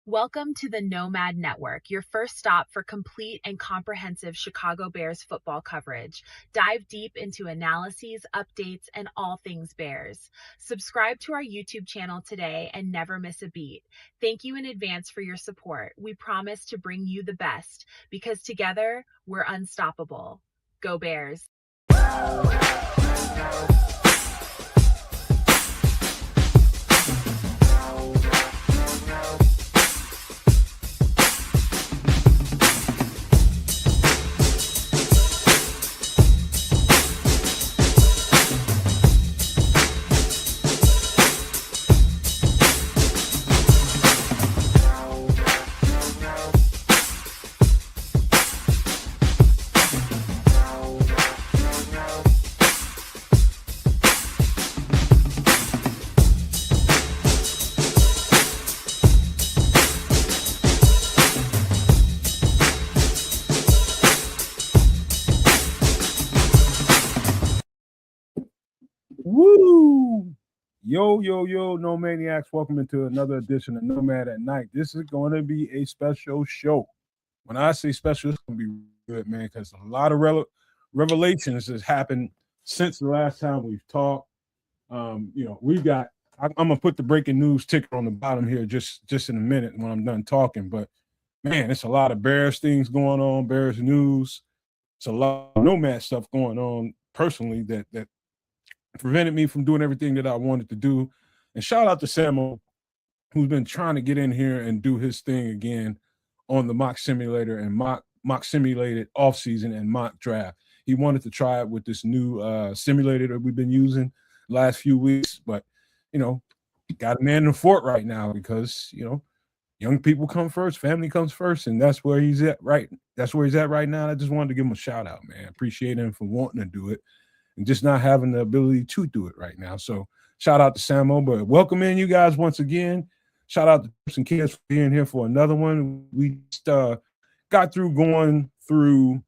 Welcome to the Nomad Network, your first stop for complete and comprehensive Chicago Bears football coverage. Dive deep into analyses, updates, and all things Bears. Subscribe to our YouTube channel today and never miss a beat. Thank you in advance for your support. We promise to bring you the best because together we're unstoppable. Go Bears! Woo! Yo, No Maniacs. Welcome into another edition of Nomad at Night. This is going to be a special show. When I say special, it's going to be good, man, because a lot of revelations has happened since the last time we've talked. We've got, I'm going to put the breaking news ticker on the bottom here just in a minute when I'm done talking. But, man, it's a lot of Bears things going on, Bears news. It's a lot of Nomad stuff going on personally that prevented me from doing everything that I wanted to do. And shout out to Samo, who's been trying to get in here and do his thing again on the mock simulator and mock simulated offseason and mock draft. He wanted to try it with this new simulator that we've been using the last few weeks, but, got a man in the fort right now because, young people come first, family comes first, and that's where he's at right. That's where he's at right now. I just wanted to give him a shout out, man. Appreciate him for wanting to do it and just not having the ability to do it right now. So shout out to Samo, but welcome in you guys once again. Shout out to Person Kids for being here for another one. We just got through going through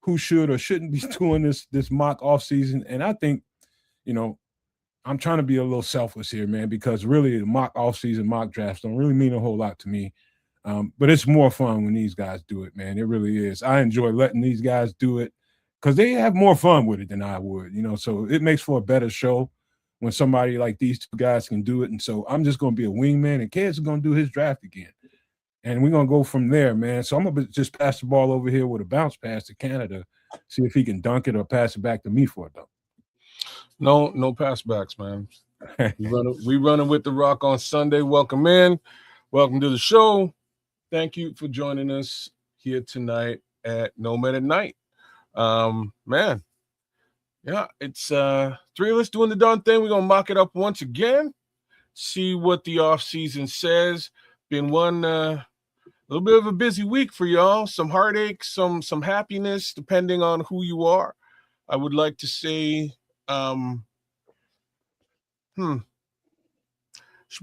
who should or shouldn't be doing this mock off season. And I think, I'm trying to be a little selfless here, man, because really the mock off season, mock drafts don't really mean a whole lot to me. But it's more fun when these guys do it, man. It really is. I enjoy letting these guys do it, because they have more fun with it than I would, so it makes for a better show when somebody like these two guys can do it. And so I'm just going to be a wingman, and Kez is going to do his draft again. And we're going to go from there, man. So I'm going to just pass the ball over here with a bounce pass to Canada, see if he can dunk it or pass it back to me for a dunk. No pass backs, man. We running with the rock on Sunday. Welcome in. Welcome to the show. Thank you for joining us here tonight at Nomad at Night. Man, yeah, it's three of us doing the darn thing. We're gonna mock it up once again, see what the off season says. Been one little bit of a busy week for y'all, some heartache, some happiness, depending on who you are. I would like to say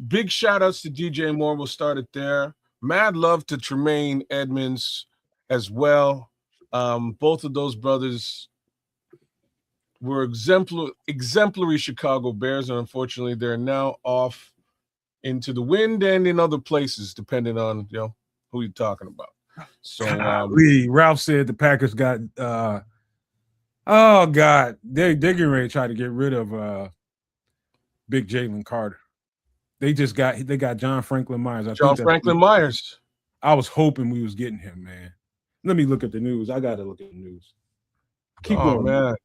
big shout outs to DJ Moore. We'll start it there. Mad love to Tremaine Edmonds as well. Both of those brothers were exemplary Chicago Bears, and unfortunately, they're now off into the wind and in other places, depending on who you're talking about. So, Ralph said the Packers got. Oh God, they're getting ready to try to get rid of Big Jalen Carter. They got John Franklin Myers. Myers. I was hoping we was getting him, man. Let me look at the news. I got to look at the news. Keep going, man.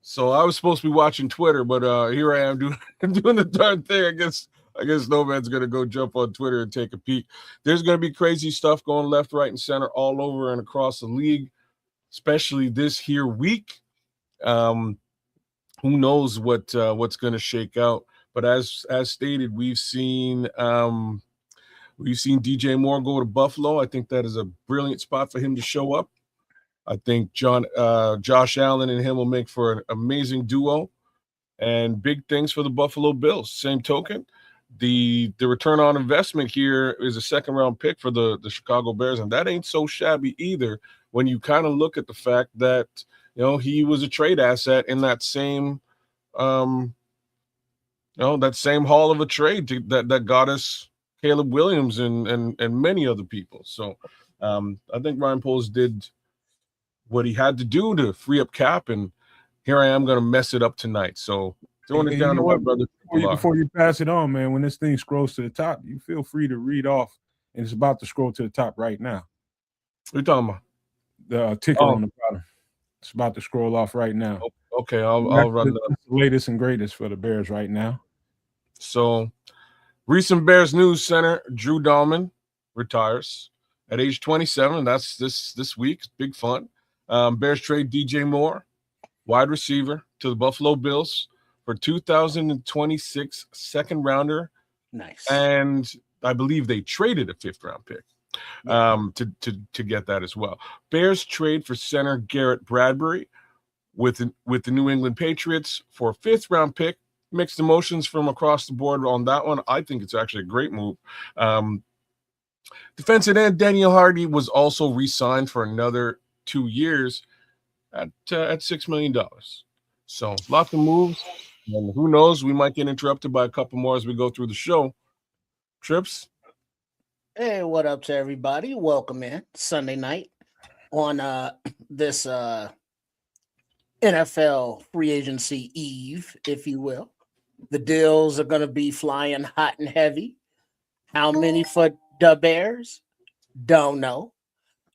So I was supposed to be watching Twitter, but here I am doing the darn thing. I guess Nomad's going to go jump on Twitter and take a peek. There's going to be crazy stuff going left, right, and center all over and across the league, especially this here week. Who knows what's going to shake out? But as stated, we've seen DJ Moore go to Buffalo. I think that is a brilliant spot for him to show up. I think Josh Allen and him will make for an amazing duo, and big things for the Buffalo Bills. Same token, the return on investment here is a second-round pick for the Chicago Bears, and that ain't so shabby either when you kind of look at the fact that he was a trade asset in that same that same haul of a trade that got us Caleb Williams and many other people. So I think Ryan Poles did what he had to do to free up cap, and here I am going to mess it up tonight. So throwing it down to my brother. Before you pass it on, man, when this thing scrolls to the top, you feel free to read off, and it's about to scroll to the top right now. What are you talking about? The ticker on the bottom. It's about to scroll off right now. Okay, I'll run the latest and greatest for the Bears right now. So, recent Bears news center Drew Dahlman retires at age 27. That's this week. Big fun. Bears trade DJ Moore, wide receiver, to the Buffalo Bills for 2026 second rounder. Nice. And I believe they traded a 5th round pick to get that as well. Bears trade for center Garrett Bradbury with the New England Patriots for a 5th round pick. Mixed emotions from across the board on that one. I think it's actually a great move. Defensive end Daniel Hardy was also re-signed for another 2 years at $6 million. So lots of moves, and who knows, we might get interrupted by a couple more as we go through the show. Trips. Hey, what up to everybody? Welcome in Sunday night on this NFL free agency eve, if you will. The deals are going to be flying hot and heavy. How many for the Bears? Don't know.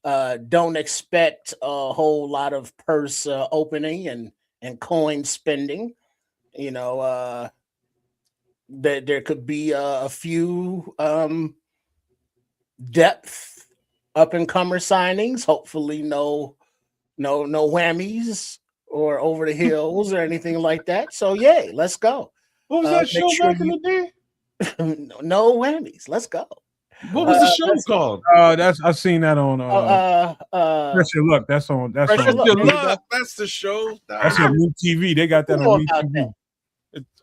Don't expect a whole lot of purse opening and coin spending. You know, there could be a few depth up and comer signings. Hopefully, no whammies or over the hills or anything like that. So, yay, let's go. What was that show back in the day? No whammies. Let's go. What was the show called? I've seen that on Pressure Luck. That's on Pressure Luck. That's the show. That's on Me TV. They got that on Me TV.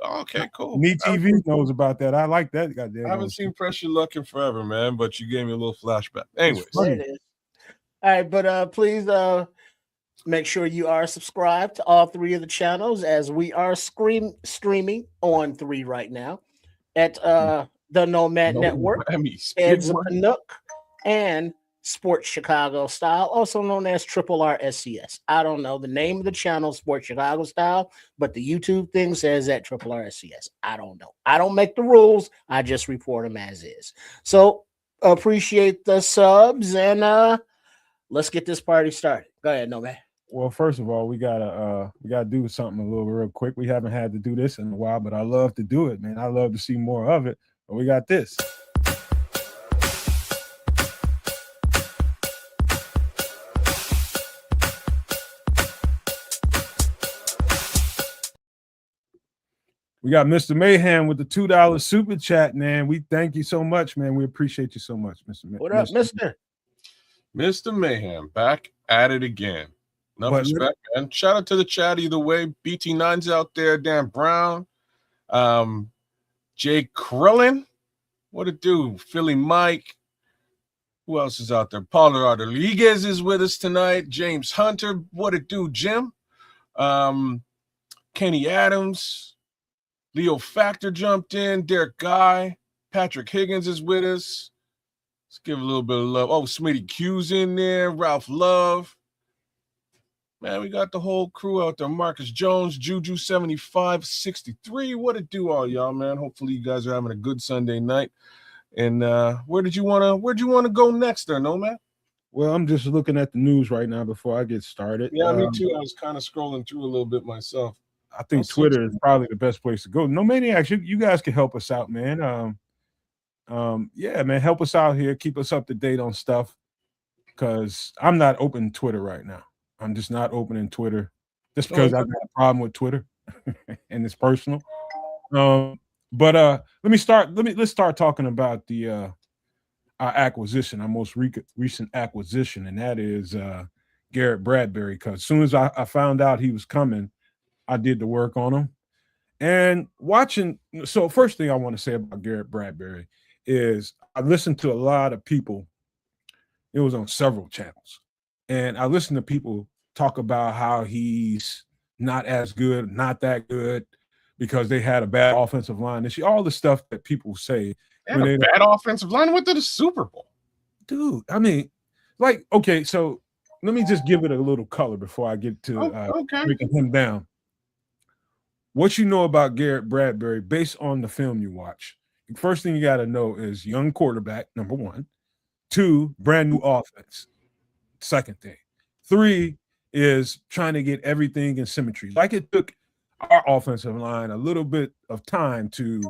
Okay, cool. Me TV knows about that. I like that. Goddamn. I haven't seen Pressure Luck in forever, man, but you gave me a little flashback. Anyways. There it is. All right, but please make sure you are subscribed to all 3 of the channels, as we are streaming on 3 right now at the Nomad Network, Ed's Nook, and Sports Chicago Style, also known as Triple R SCS. I don't know the name of the channel, Sports Chicago Style, but the YouTube thing says that Triple R SCS. I don't know. I don't make the rules. I just report them as is. So appreciate the subs, and let's get this party started. Go ahead, Nomad. Well, first of all, we gotta do something a little real quick. We haven't had to do this in a while, but I love to do it, man. I love to see more of it. But we got this. We got Mr. Mayhem with the $2 super chat, man. We thank you so much, man. We appreciate you so much, Mr. Mayhem. What up, Mister? Mr. Mayhem, back at it again. Enough respect, man. Shout out to the chat either way. BT9's out there, Dan Brown, Jay Krillin. What it do? Philly Mike. Who else is out there? Paulo Rodriguez is with us tonight. James Hunter. What it do, Jim? Kenny Adams. Leo Factor jumped in. Derek Guy. Patrick Higgins is with us. Let's give a little bit of love. Oh, Smitty Q's in there. Ralph Love. Man, we got the whole crew out there. Marcus Jones, Juju 7563. What it do, all y'all, man? Hopefully you guys are having a good Sunday night. And where'd you wanna go next there, Nomad? Well, I'm just looking at the news right now before I get started. Yeah, me too. I was kind of scrolling through a little bit myself. I think Twitter is probably the best place to go. No Maniacs, you guys can help us out, man. Yeah, man, help us out here. Keep us up to date on stuff, because I'm not opening Twitter right now. I'm just not opening Twitter just because I've got a problem with Twitter and it's personal. But let's start talking about our acquisition, our most recent acquisition, and that is Garrett Bradbury. Because as soon as I found out he was coming, I did the work on him. And watching, so first thing I want to say about Garrett Bradbury is I listened to a lot of people. It was on several channels. And I listen to people talk about how he's not as good, not that good, because they had a bad offensive line. And all the stuff that people say. And a bad offensive line went to the Super Bowl. Dude, I mean, like, okay, so let me just give it a little color before I get to breaking him down. What you know about Garrett Bradbury based on the film you watch? The first thing you got to know is young quarterback, number one. 2, brand new offense. Second thing. 3 is trying to get everything in symmetry. Like it took our offensive line a little bit of time to,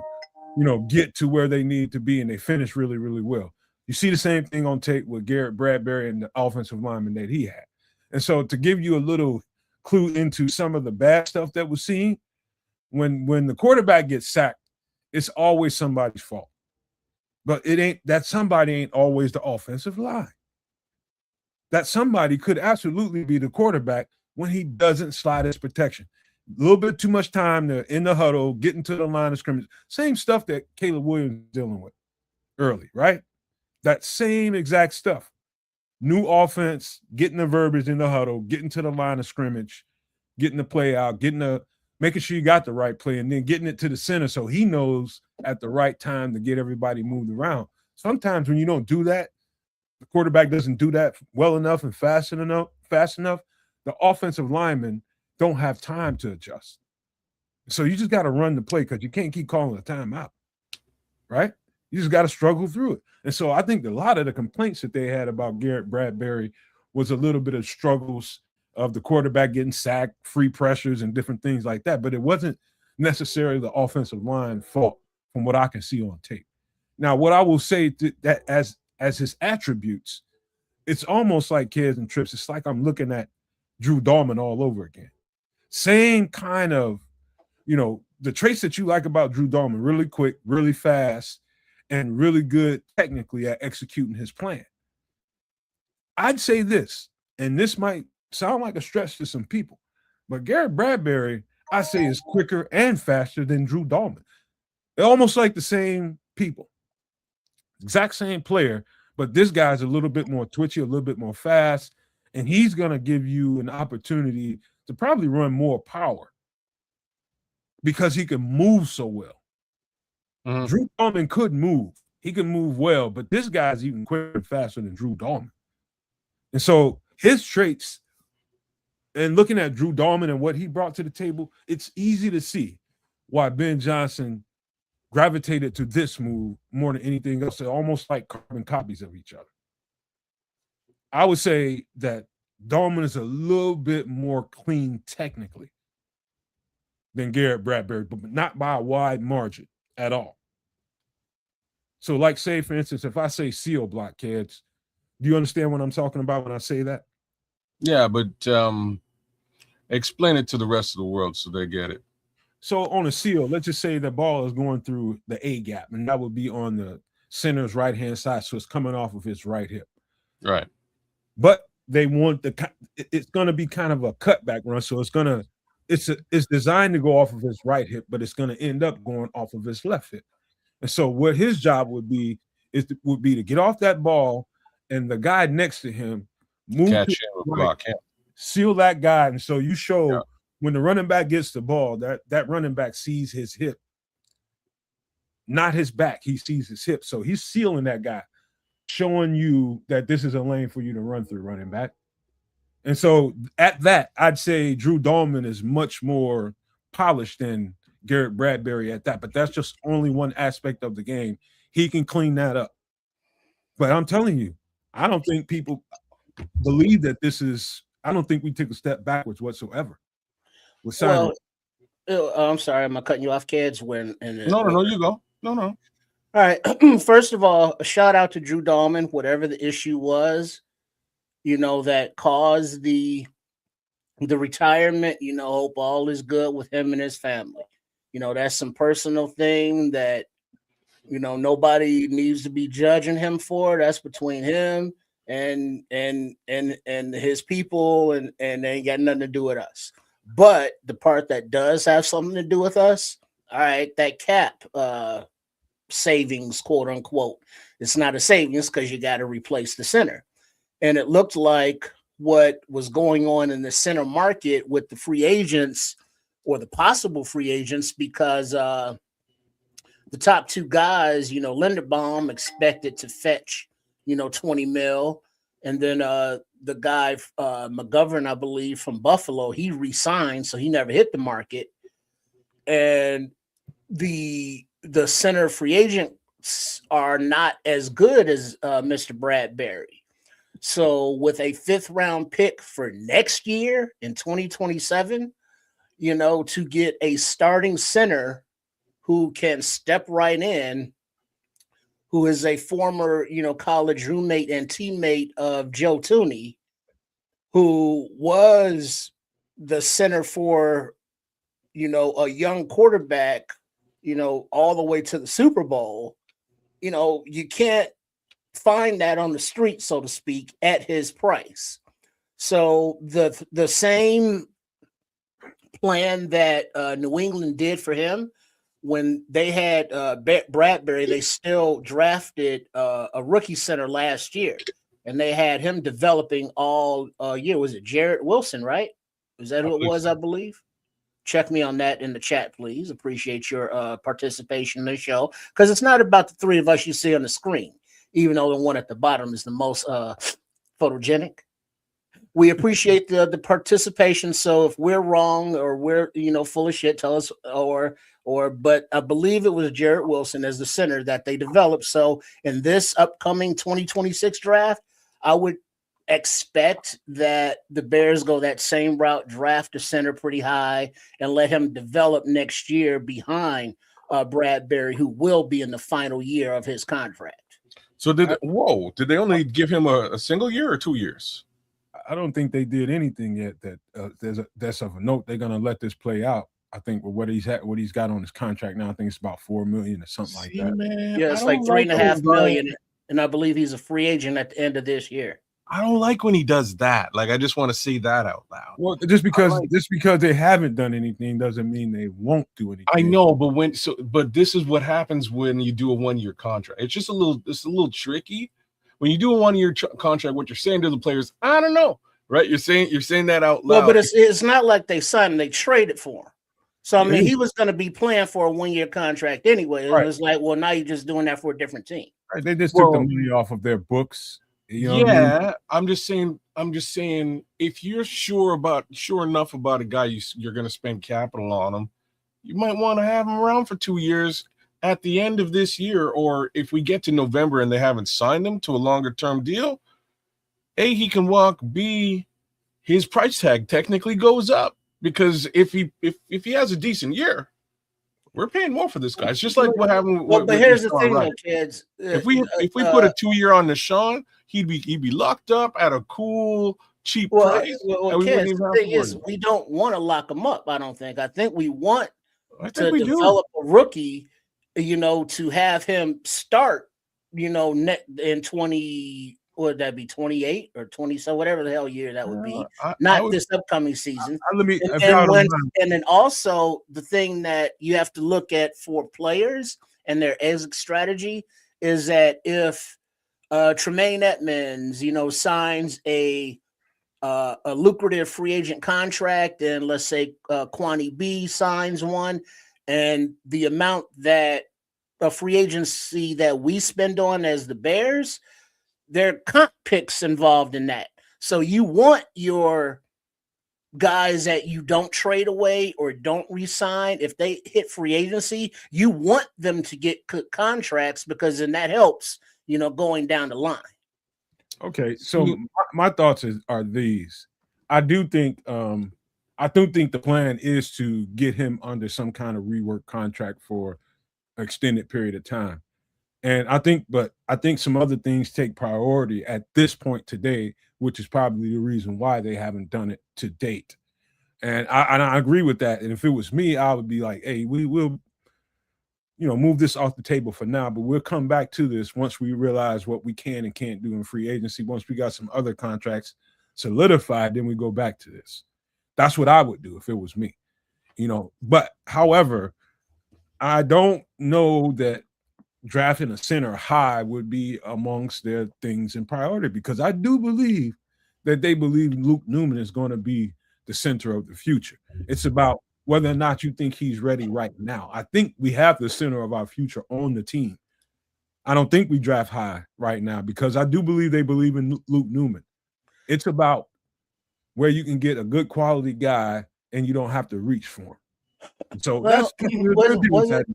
get to where they need to be, and they finished really, really well. You see the same thing on tape with Garrett Bradbury and the offensive lineman that he had. And so to give you a little clue into some of the bad stuff that was seen, when the quarterback gets sacked, it's always somebody's fault. But that somebody ain't always the offensive line. That somebody could absolutely be the quarterback when he doesn't slide his protection. A little bit too much time in the huddle, getting to the line of scrimmage. Same stuff that Caleb Williams is dealing with early, right? That same exact stuff. New offense, getting the verbiage in the huddle, getting to the line of scrimmage, getting the play out, making sure you got the right play, and then getting it to the center so he knows at the right time to get everybody moved around. Sometimes when you don't do that, the quarterback doesn't do that well enough and fast enough, the offensive linemen don't have time to adjust. So you just got to run the play because you can't keep calling a timeout, right? You just got to struggle through it. And so I think a lot of the complaints that they had about Garrett Bradbury was a little bit of struggles of the quarterback getting sacked, free pressures, and different things like that. But it wasn't necessarily the offensive line fault from what I can see on tape. Now, what I will say that as his attributes, it's almost like kids and trips. It's like I'm looking at Drew Dalman all over again. Same kind of, the traits that you like about Drew Dalman, really quick, really fast, and really good technically at executing his plan. I'd say this, and this might sound like a stretch to some people, but Garrett Bradbury, I say, is quicker and faster than Drew Dalman. They're almost like the same people. Exact same player, but this guy's a little bit more twitchy, a little bit more fast, and he's going to give you an opportunity to probably run more power because he can move so well. Mm-hmm. Drew Dalman could move. He can move well, but this guy's even quicker and faster than Drew Dalman. And so his traits, and looking at Drew Dalman and what he brought to the table, it's easy to see why Ben Johnson gravitated to this move more than anything else. They're almost like carbon copies of each other. I would say that Dalman is a little bit more clean technically than Garrett Bradbury, but not by a wide margin at all. So, like, say, for instance, if I say seal block, kids, do you understand what I'm talking about when I say that? Yeah, but explain it to the rest of the world so they get it. So on a seal, let's just say the ball is going through the A gap, and that would be on the center's right-hand side, so it's coming off of his right hip. Right. But they want it's going to be kind of a cutback run, so it's designed to go off of his right hip, but it's going to end up going off of his left hip. And so what his job would be to get off that ball, and the guy next to him move catch him or block him, seal that guy, and so you show when the running back gets the ball, that running back sees his hip, not his back. He sees his hip, so he's sealing that guy, showing you that this is a lane for you to run through, running back. And so at that, I'd say Drew Dalman is much more polished than Garrett Bradbury at that, but that's just only one aspect of the game. He can clean that up. But I'm telling you, I don't think people believe that I don't think we took a step backwards whatsoever. Well, I'm sorry, am I cutting you off, kids? No, you go. No. All right. First of all, a shout out to Drew Dalman, whatever the issue was, that caused the retirement. Hope all is good with him and his family. That's some personal thing that, nobody needs to be judging him for. That's between him and his people, and they ain't got nothing to do with us. But the part that does have something to do with us, all right, that cap savings, quote unquote, it's not a savings because you got to replace the center. And it looked like what was going on in the center market with the free agents or the possible free agents, because the top two guys, Linderbaum expected to fetch, 20 mil. And then the guy, McGovern, I believe, from Buffalo, he re-signed, so he never hit the market. And the center free agents are not as good as Mr. Bradbury. So with a 5th round pick for next year in 2027, to get a starting center who can step right in, who is a former, college roommate and teammate of Joe Tooney, who was the center for, a young quarterback, all the way to the Super Bowl. You can't find that on the street, so to speak, at his price. So the same plan that New England did for him when they had Bradbury, they still drafted a rookie center last year, and they had him developing all year. Was it Jarrett Wilson, right? Is that who it was? I believe. Check me on that in the chat, please. Appreciate your participation in the show, because it's not about the three of us you see on the screen, even though the one at the bottom is the most photogenic. We appreciate the participation. So if we're wrong or we're full of shit, tell us. But I believe it was Jarrett Wilson as the center that they developed. So in this upcoming 2026 draft, I would expect that the Bears go that same route, draft a center pretty high, and let him develop next year behind Bradbury, who will be in the final year of his contract. So did they only give him a single year or 2 years? I don't think they did anything yet that's of a note. They're gonna let this play out. I think with what he's got on his contract now, I think it's about $4 million or something like that. Man, yeah, it's like $3.5 million, and I believe he's a free agent at the end of this year. I don't like when he does that. Like, I just want to say that out loud. Well, just because they haven't done anything doesn't mean they won't do anything. I know, but this is what happens when you do a 1-year contract. It's a little tricky. When you do a 1-year contract, what you're saying to the players, I don't know, right? You're saying that out loud. Well, but it's not like they signed him; they traded for him. So I mean, he was going to be playing for a 1-year contract anyway. Right. It was like, well, now you're just doing that for a different team. Right. They just took the money off of their books. You know what I mean? I'm just saying, if you're sure enough about a guy, you're going to spend capital on him, you might want to have him around for 2 years. At the end of this year, or if we get to November and they haven't signed him to a longer term deal, A, he can walk, B, his price tag technically goes up, because if he has a decent year, we're paying more for this guy. It's just like what happened. Well, but here's the thing, though, kids. If we put a 2-year on Deshaun, he'd be locked up at a cool, cheap price. Well, kids, the thing is, we don't want to lock him up. I don't think. I think we want to develop a rookie, to have him start, in 20, would that be 28 or 20, so whatever the hell year that would be, this upcoming season. And then also the thing that you have to look at for players and their exit strategy is that if Tremaine Edmonds, signs a lucrative free agent contract, and let's say Kwani B signs one, and the amount that a free agency that we spend on as the Bears, there are comp picks involved in that. So you want your guys that you don't trade away or don't re-sign, if they hit free agency, you want them to get contracts, because then that helps, going down the line. Okay, so my thoughts are these. I do think the plan is to get him under some kind of rework contract for an extended period of time. And I think some other things take priority at this point today, which is probably the reason why they haven't done it to date. And I agree with that. And if it was me, I would be like, hey, we will, move this off the table for now, but we'll come back to this once we realize what we can and can't do in free agency. Once we got some other contracts solidified, then we go back to this. That's what I would do if it was me, But however, I don't know that drafting a center high would be amongst their things in priority, because I do believe that they believe Luke Newman is going to be the center of the future. It's about whether or not you think he's ready right now. I think we have the center of our future on the team. I don't think we draft high right now because I do believe they believe in Luke Newman. It's about where you can get a good quality guy and you don't have to reach for him. So Well, that's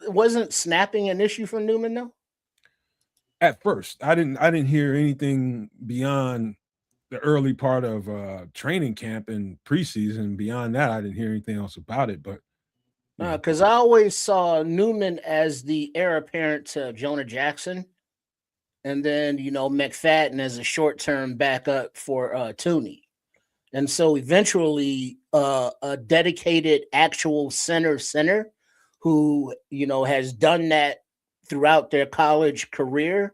wasn't snapping an issue for Newman though? At first. I didn't hear anything beyond the early part of training camp and preseason. Beyond that, I didn't hear anything else about it. But Because I always saw Newman as the heir apparent to Jonah Jackson, and then McFadden as a short-term backup for Tooney. And so eventually a dedicated actual center who has done that throughout their college career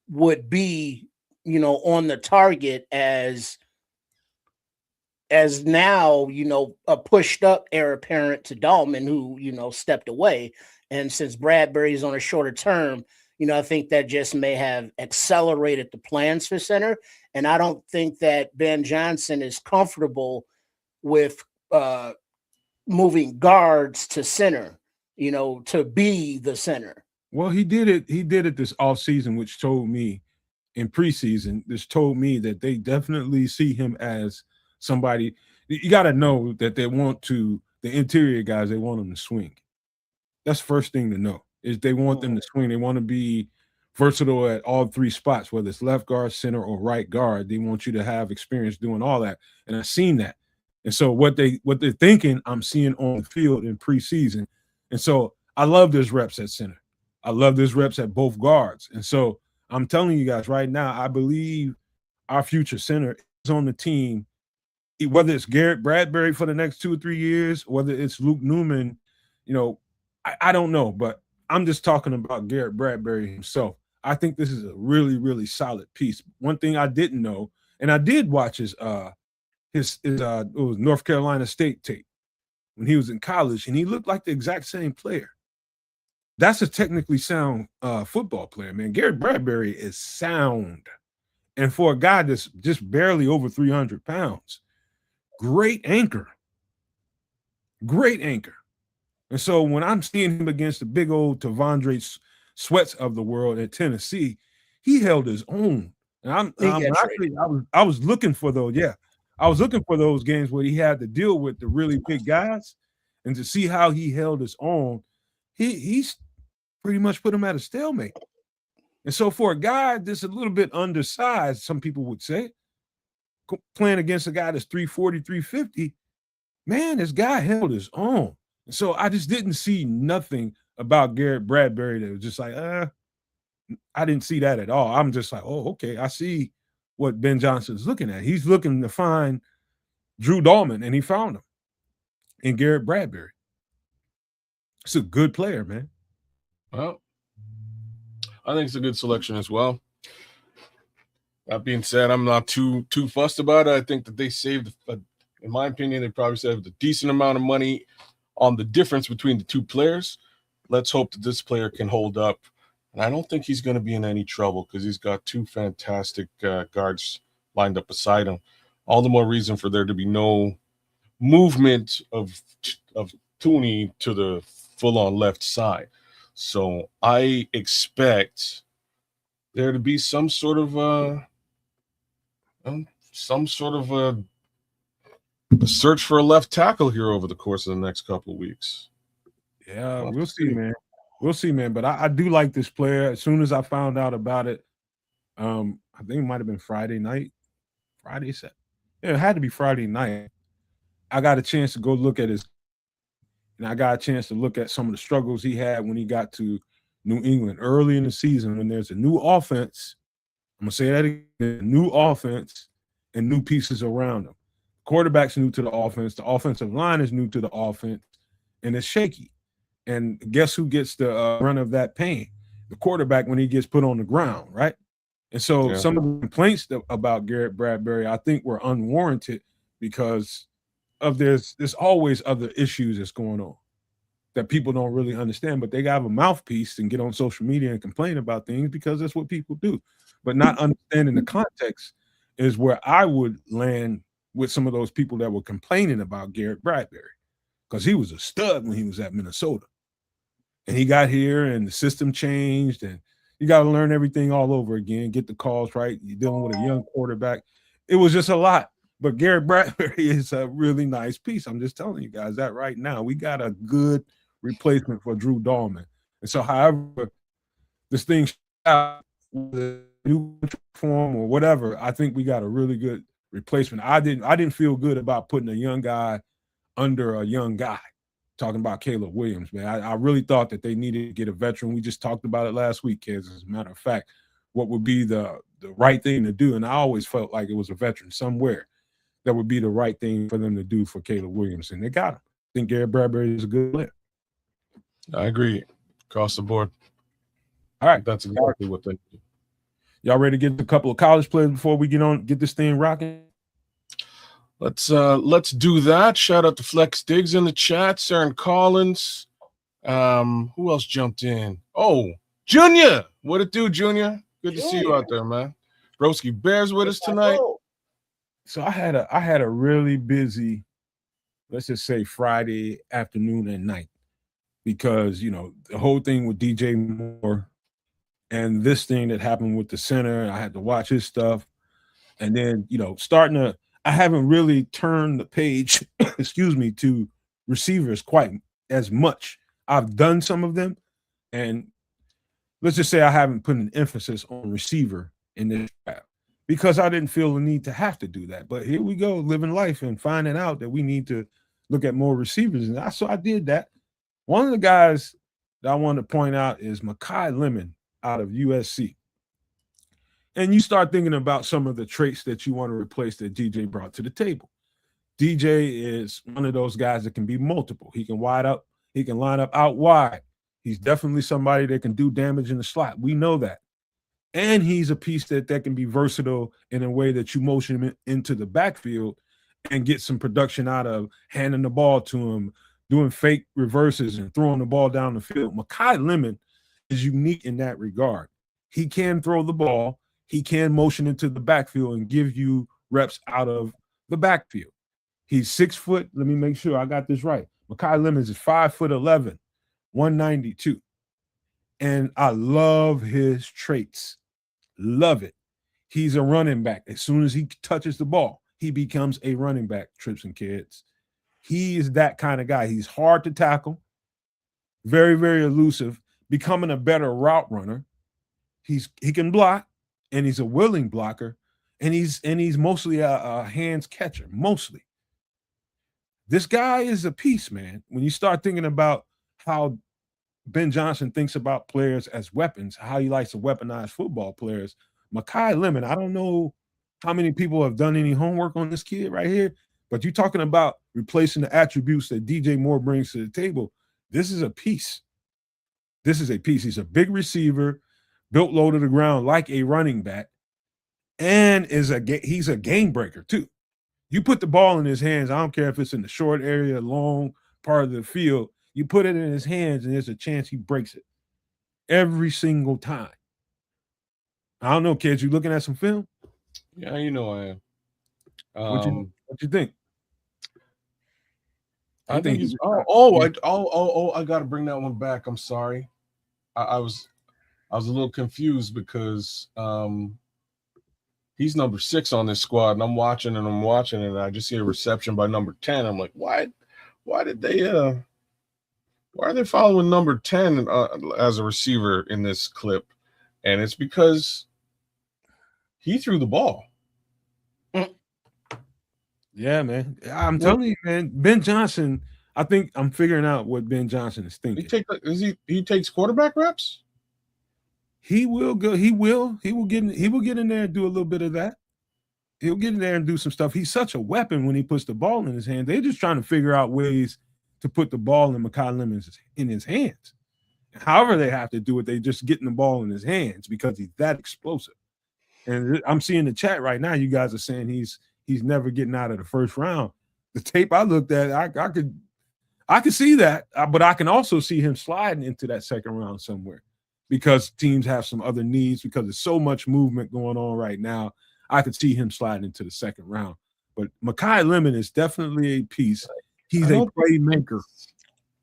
would be on the target as now a pushed up heir apparent to Dahlman, who stepped away. And since Bradbury's on a shorter term, I think that just may have accelerated the plans for center. And I don't think that Ben Johnson is comfortable with moving guards to center, to be the center. Well, he did it this offseason, which told me in preseason, this told me that they definitely see him as somebody. You got to know that they want the interior guys, they want them to swing. That's the first thing to know is they want them to swing. They want to be versatile at all three spots, whether it's left guard, center, or right guard. They want you to have experience doing all that. And I've seen that. And so what they're thinking, I'm seeing on the field in preseason. And so I love this reps at center. I love this reps at both guards. And so I'm telling you guys right now, I believe our future center is on the team, whether it's Garrett Bradbury for the next 2 or 3 years, whether it's Luke Newman, I don't know, but I'm just talking about Garrett Bradbury himself. I think this is a really, really solid piece. One thing I didn't know, and I did watch his North Carolina State tape when he was in college, and he looked like the exact same player. That's a technically sound football player, man. Garrett Bradbury is sound. And for a guy that's just barely over 300 pounds, great anchor. Great anchor. And so when I'm seeing him against the big old Tavondre Sweats of the world at Tennessee, he held his own. And I was looking for those. Yeah, I was looking for those games where he had to deal with the really big guys, and to see how he held his own. He's pretty much put him at a stalemate. And so for a guy that's a little bit undersized, some people would say, playing against a guy that's 340, 350, man, this guy held his own. And so I just didn't see nothing about Garrett Bradbury that was just like, I didn't see that at all. I'm just like, oh, okay, I see what Ben Johnson's looking at. He's looking to find Drew Dahlman, and he found him in Garrett Bradbury. It's a good player, man. Well, I think it's a good selection as well. That being said, I'm not too fussed about it. I think that they saved, in my opinion, they probably saved a decent amount of money on the difference between the two players. Let's hope that this player can hold up. And I don't think he's going to be in any trouble because he's got two fantastic guards lined up beside him. All the more reason for there to be no movement of Tooney to the full-on left side. So I expect there to be some sort of a search for a left tackle here over the course of the next couple of weeks. Yeah, we'll see, man. We'll see, man. But I do like this player. As soon as I found out about it, I think it might have been Friday night. It had to be Friday night. I got a chance to go look at his, and I got a chance to look at some of the struggles he had when he got to New England early in the season when there's a new offense. I'm going to say that again, new offense and new pieces around him. Quarterback's new to the offense. The offensive line is new to the offense, and it's shaky. And guess who gets the run of that pain? The quarterback when he gets put on the ground, right? And so some of the complaints about Garrett Bradbury, I think, were unwarranted because of there's always other issues that's going on that people don't really understand. But they have a mouthpiece and get on social media and complain about things because that's what people do. But not understanding the context is where I would land with some of those people that were complaining about Garrett Bradbury, because he was a stud when he was at Minnesota. And he got here and the system changed, and you got to learn everything all over again, get the calls right. You're dealing with a young quarterback. It was just a lot. But Garrett Bradbury is a really nice piece. I'm just telling you guys that right now. We got a good replacement for Drew Dahlman. And so, however, this thing out with a new form or whatever, I think we got a really good replacement. I didn't feel good about putting a young guy under a young guy. Talking about Caleb Williams, man. I really thought that they needed to get a veteran. We just talked about it last week, kids. As a matter of fact, what would be the right thing to do? And I always felt like it was a veteran somewhere that would be the right thing for them to do for Caleb Williams. And they got him. I think Garrett Bradbury is a good player. I agree. Across the board. All right. That's exactly what they do. Y'all ready to get a couple of college players before we get this thing rocking? Let's do that. Shout out to Flex Diggs in the chat. Saren Collins. Who else jumped in? Oh, Junior. What it do, Junior? Good to see you out there, man. Broski Bears with us tonight. So I had a really busy, let's just say, Friday afternoon and night, because the whole thing with DJ Moore and this thing that happened with the center. I had to watch his stuff, and then I haven't really turned the page, to receivers quite as much. I've done some of them, and let's just say I haven't put an emphasis on receiver in this draft because I didn't feel the need to have to do that. But here we go, living life and finding out that we need to look at more receivers. And so I did that. One of the guys that I want to point out is Mekhi Lemon out of USC. And you start thinking about some of the traits that you want to replace that DJ brought to the table. DJ is one of those guys that can be multiple. He can line up out wide. He's definitely somebody that can do damage in the slot. We know that. And he's a piece that can be versatile in a way that you motion him into the backfield and get some production out of handing the ball to him, doing fake reverses and throwing the ball down the field. Mekhi Lemon is unique in that regard. He can throw the ball. He can motion into the backfield and give you reps out of the backfield. He's 6 foot. Let me make sure I got this right. Mekhi Lemons is 5'11", 192. And I love his traits. Love it. He's a running back. As soon as he touches the ball, he becomes a running back, trips and kids. He is that kind of guy. He's hard to tackle, very, very elusive, becoming a better route runner. He can block, and he's a willing blocker, and he's mostly a hands catcher, mostly. This guy is a piece, man. When you start thinking about how Ben Johnson thinks about players as weapons, how he likes to weaponize football players, Mekhi Lemon, I don't know how many people have done any homework on this kid right here, but you're talking about replacing the attributes that DJ Moore brings to the table. This is a piece. This is a piece. He's a big receiver, built low to the ground like a running back, and he's a game breaker too. You put the ball in his hands, I don't care if it's in the short area, long part of the field, you put it in his hands and there's a chance he breaks it every single time. I don't know, kids, you looking at some film? Yeah, I am. What you think? I think he's I got to bring that one back. I'm sorry. I was a little confused because he's number 6 on this squad, and I'm watching, and I just see a reception by number 10. I'm like, why are they following number 10 as a receiver in this clip? And it's because he threw the ball. Yeah, man. I'm telling you, man, Ben Johnson, I think I'm figuring out what Ben Johnson is thinking. He takes quarterback reps? He will go. He will get in there and do a little bit of that. He'll get in there and do some stuff. He's such a weapon when he puts the ball in his hand. They're just trying to figure out ways to put the ball in Mekhi Lemon's in his hands. However they have to do it, they just getting the ball in his hands because he's that explosive. And I'm seeing the chat right now. You guys are saying he's never getting out of the first round. The tape I looked at, I could see that, but I can also see him sliding into that second round somewhere because teams have some other needs because there's so much movement going on right now. I could see him sliding into the second round. But Mekhi Lemon is definitely a piece. He's I a don't playmaker.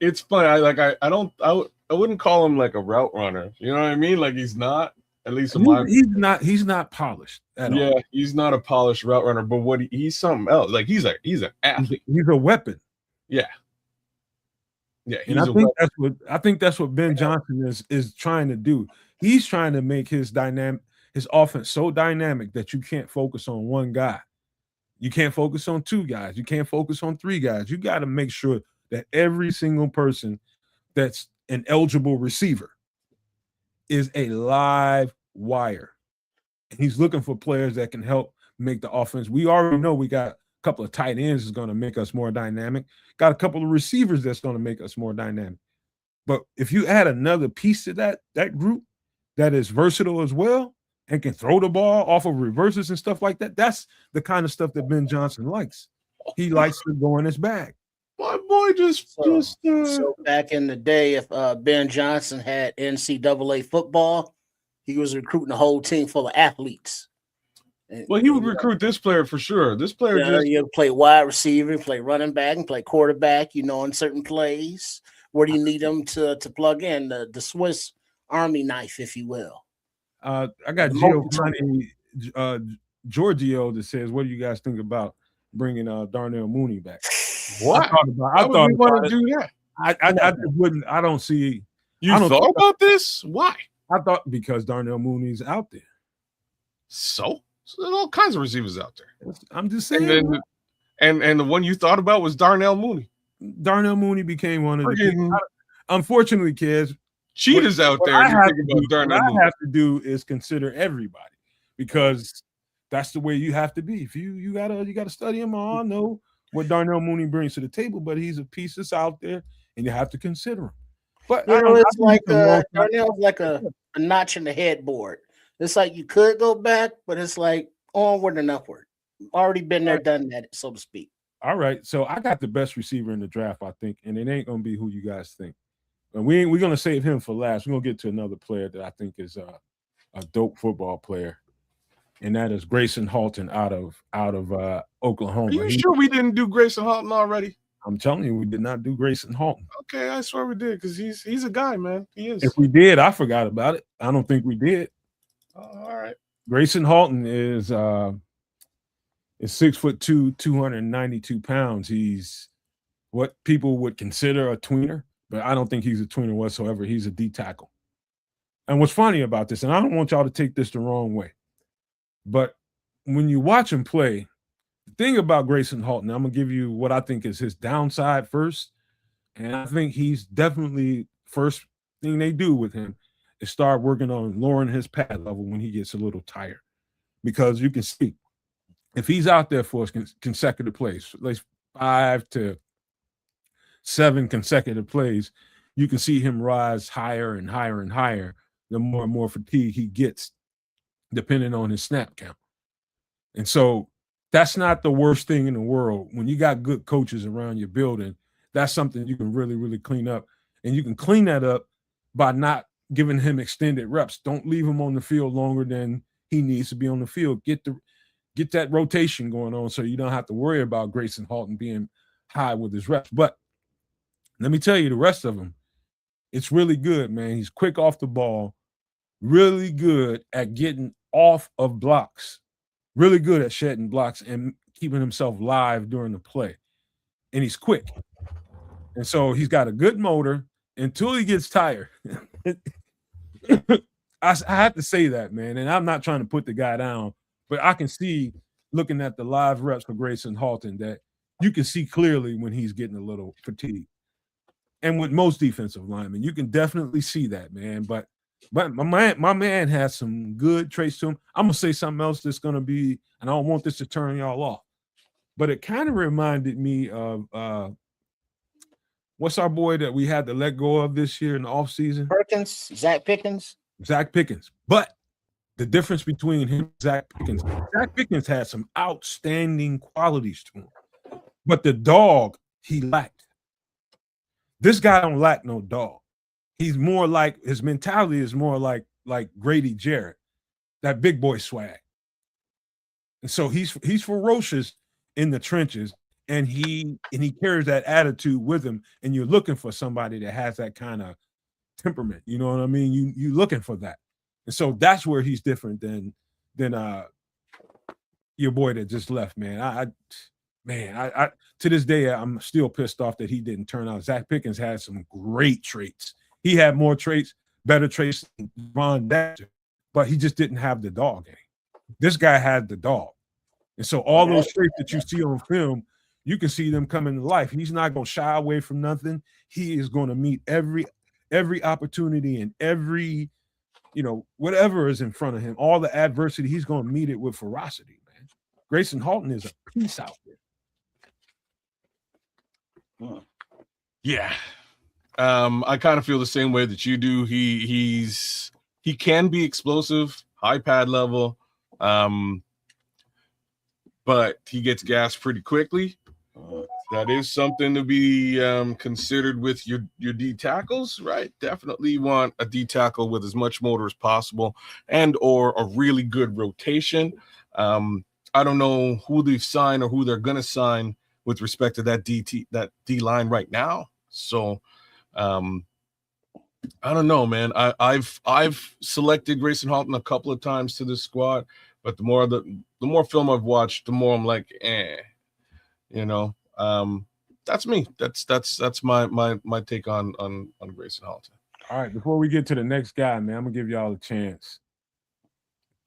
It's funny. I wouldn't call him like a route runner. You know what I mean? Like he's not. At least in my He's not polished at all. yeah, he's not a polished route runner. But what he's something else. Like he's an athlete. He's a weapon. Yeah. Yeah, And I think that's what Ben Johnson is trying to do. He's trying to make his offense so dynamic that you can't focus on one guy. You can't focus on two guys. You can't focus on three guys. You got to make sure that every single person that's an eligible receiver is a live wire. And he's looking for players that can help make the offense. We already know we got a couple of tight ends is going to make us more dynamic. Got a couple of receivers that's going to make us more dynamic. But if you add another piece to that group that is versatile as well and can throw the ball off of reverses and stuff like that, that's the kind of stuff that Ben Johnson likes. He likes to go in his bag. My boy so back in the day, if Ben Johnson had NCAA football, he was recruiting a whole team full of athletes. Well, he would recruit this player for sure. This player you play wide receiver, play running back, and play quarterback. In certain plays where do you need them to plug in the Swiss Army knife, if you will. I got Giovanni Giorgio that says, "What do you guys think about bringing Darnell Mooney back?" What? I thought we want to do that. I wouldn't. I don't see. You thought about this? Why? I thought because Darnell Mooney's out there. So there's all kinds of receivers out there. I'm just saying. And the one you thought about was Darnell Mooney. Darnell Mooney became one of the. Unfortunately, kids, cheaters out there. What I have to do is consider everybody because that's the way you have to be. If you gotta study him all, know what Darnell Mooney brings to the table, but he's a piece that's out there, and you have to consider him. But it's like Darnell's like a notch in the headboard. It's like you could go back, but it's like onward and upward. Already been there, done that, so to speak. All right, so I got the best receiver in the draft, I think, and it ain't gonna be who you guys think. And we're gonna save him for last. We're gonna get to another player that I think is a dope football player, and that is Grayson Halton out of Oklahoma. Are you sure we didn't do Grayson Halton already? I'm telling you, we did not do Grayson Halton. Okay, I swear we did because he's a guy, man. He is. If we did, I forgot about it. I don't think we did. All right. Grayson Halton is 6'2", 292 pounds. He's what people would consider a tweener, but I don't think he's a tweener whatsoever. He's a D tackle. And what's funny about this, and I don't want y'all to take this the wrong way, but when you watch him play, the thing about Grayson Halton, I'm going to give you what I think is his downside first. And I think he's definitely first thing they do with him is start working on lowering his pad level when he gets a little tired. Because you can see, if he's out there for consecutive plays, like 5 to 7 consecutive plays, you can see him rise higher and higher and higher the more and more fatigue he gets, depending on his snap count. And so that's not the worst thing in the world. When you got good coaches around your building, that's something you can really, really clean up. And you can clean that up by not giving him extended reps. Don't leave him on the field longer than he needs to be on the field. Get that rotation going on so you don't have to worry about Grayson Halton being high with his reps. But let me tell you, the rest of them, it's really good, man. He's quick off the ball, really good at getting off of blocks, really good at shedding blocks and keeping himself live during the play. And he's quick. And so he's got a good motor until he gets tired. I have to say that, man. And I'm not trying to put the guy down, but I can see, looking at the live reps for Grayson Halton, that you can see clearly when he's getting a little fatigued. And with most defensive linemen, you can definitely see that, man. But my man has some good traits to him. I'm going to say something else that's going to be, and I don't want this to turn y'all off, but it kind of reminded me of what's our boy that we had to let go of this year in the offseason? Zach Pickens. But the difference between him and Zach Pickens had some outstanding qualities to him. But the dog, he lacked. This guy don't lack no dog. He's more like, his mentality is more like Grady Jarrett, that big boy swag. And so he's ferocious in the trenches, and he carries that attitude with him, and you're looking for somebody that has that kind of temperament. You know what I mean? You looking for that. And so that's where he's different than your boy that just left, man. I to this day, I'm still pissed off that he didn't turn out. Zach Pickens had some great traits. He had more traits, better traits than Ron Dasher, but he just didn't have the dog in him. This guy had the dog. And so all those traits that you see on film, you can see them coming to life. He's not going to shy away from nothing. He is going to meet every opportunity and every, whatever is in front of him, all the adversity, he's going to meet it with ferocity, man. Grayson Halton is a piece out there. Yeah. I kind of feel the same way that you do. He can be explosive, high pad level, but he gets gassed pretty quickly. That is something to be considered with your D tackles, right? Definitely want a D tackle with as much motor as possible and or a really good rotation. I don't know who they've signed or who they're going to sign with respect to that D line right now. So I don't know, man. I've selected Grayson Halton a couple of times to this squad, but the more film I've watched, the more I'm like, that's me. That's my take on Grayson Halton. All right, before we get to the next guy, man, I'm gonna give y'all a chance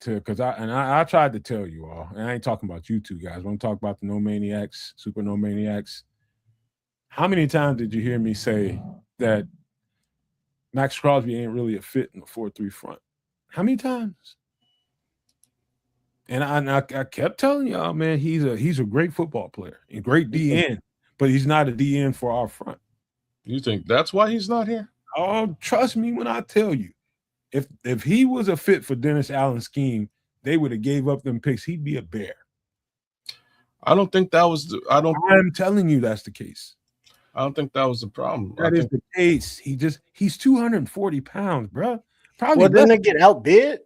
to, because I tried to tell you all, and I ain't talking about you two guys. I'm talking about the No Maniacs, Super No Maniacs. How many times did you hear me say that Maxx Crosby ain't really a fit in the 4-3 front? How many times? And I kept telling y'all, man, he's a great football player and great DN, but he's not a DN for our front. You think that's why he's not here? Oh, trust me when I tell you, if he was a fit for Dennis Allen's scheme, they would have gave up them picks. He'd be a Bear. I don't think that was I'm telling you that's the case. I don't think that was the problem. That is the case. He's 240 pounds, bro. Probably. Well, didn't they get outbid?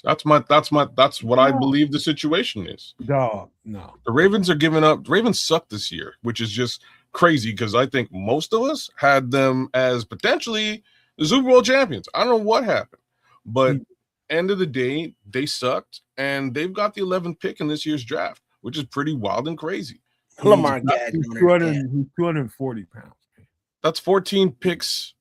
That's what I believe the situation is. Dog, no. The Ravens are giving up. The Ravens suck this year, which is just crazy because I think most of us had them as potentially the Super Bowl champions. I don't know what happened, but end of the day, they sucked, and they've got the 11th pick in this year's draft, which is pretty wild and crazy. Lamar he's 240 pounds. That's 14 picks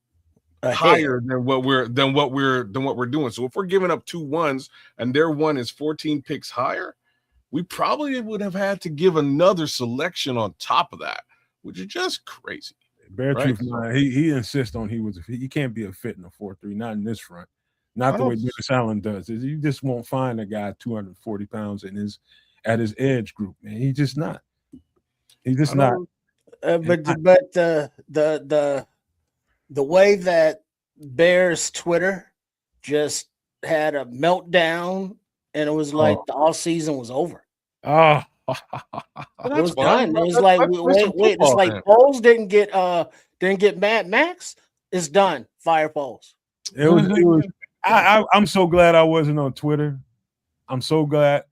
higher than what we're doing. So if we're giving up 2 1s and their one is 14 picks higher, we probably would have had to give another selection on top of that, which is just crazy. Bare truth, man. He insists on he can't be a fit in a 4-3, not in this front, not the way Dennis Allen does. You just won't find a guy 240 pounds at his edge group, man. He's just not. He's just not. But the way that Bears Twitter just had a meltdown, and it was like the offseason was over. Oh, it was done. It was like wait. It's like Foles didn't get Mad Max. It's done. Fire Foles. It was. I'm so glad I wasn't on Twitter. I'm so glad.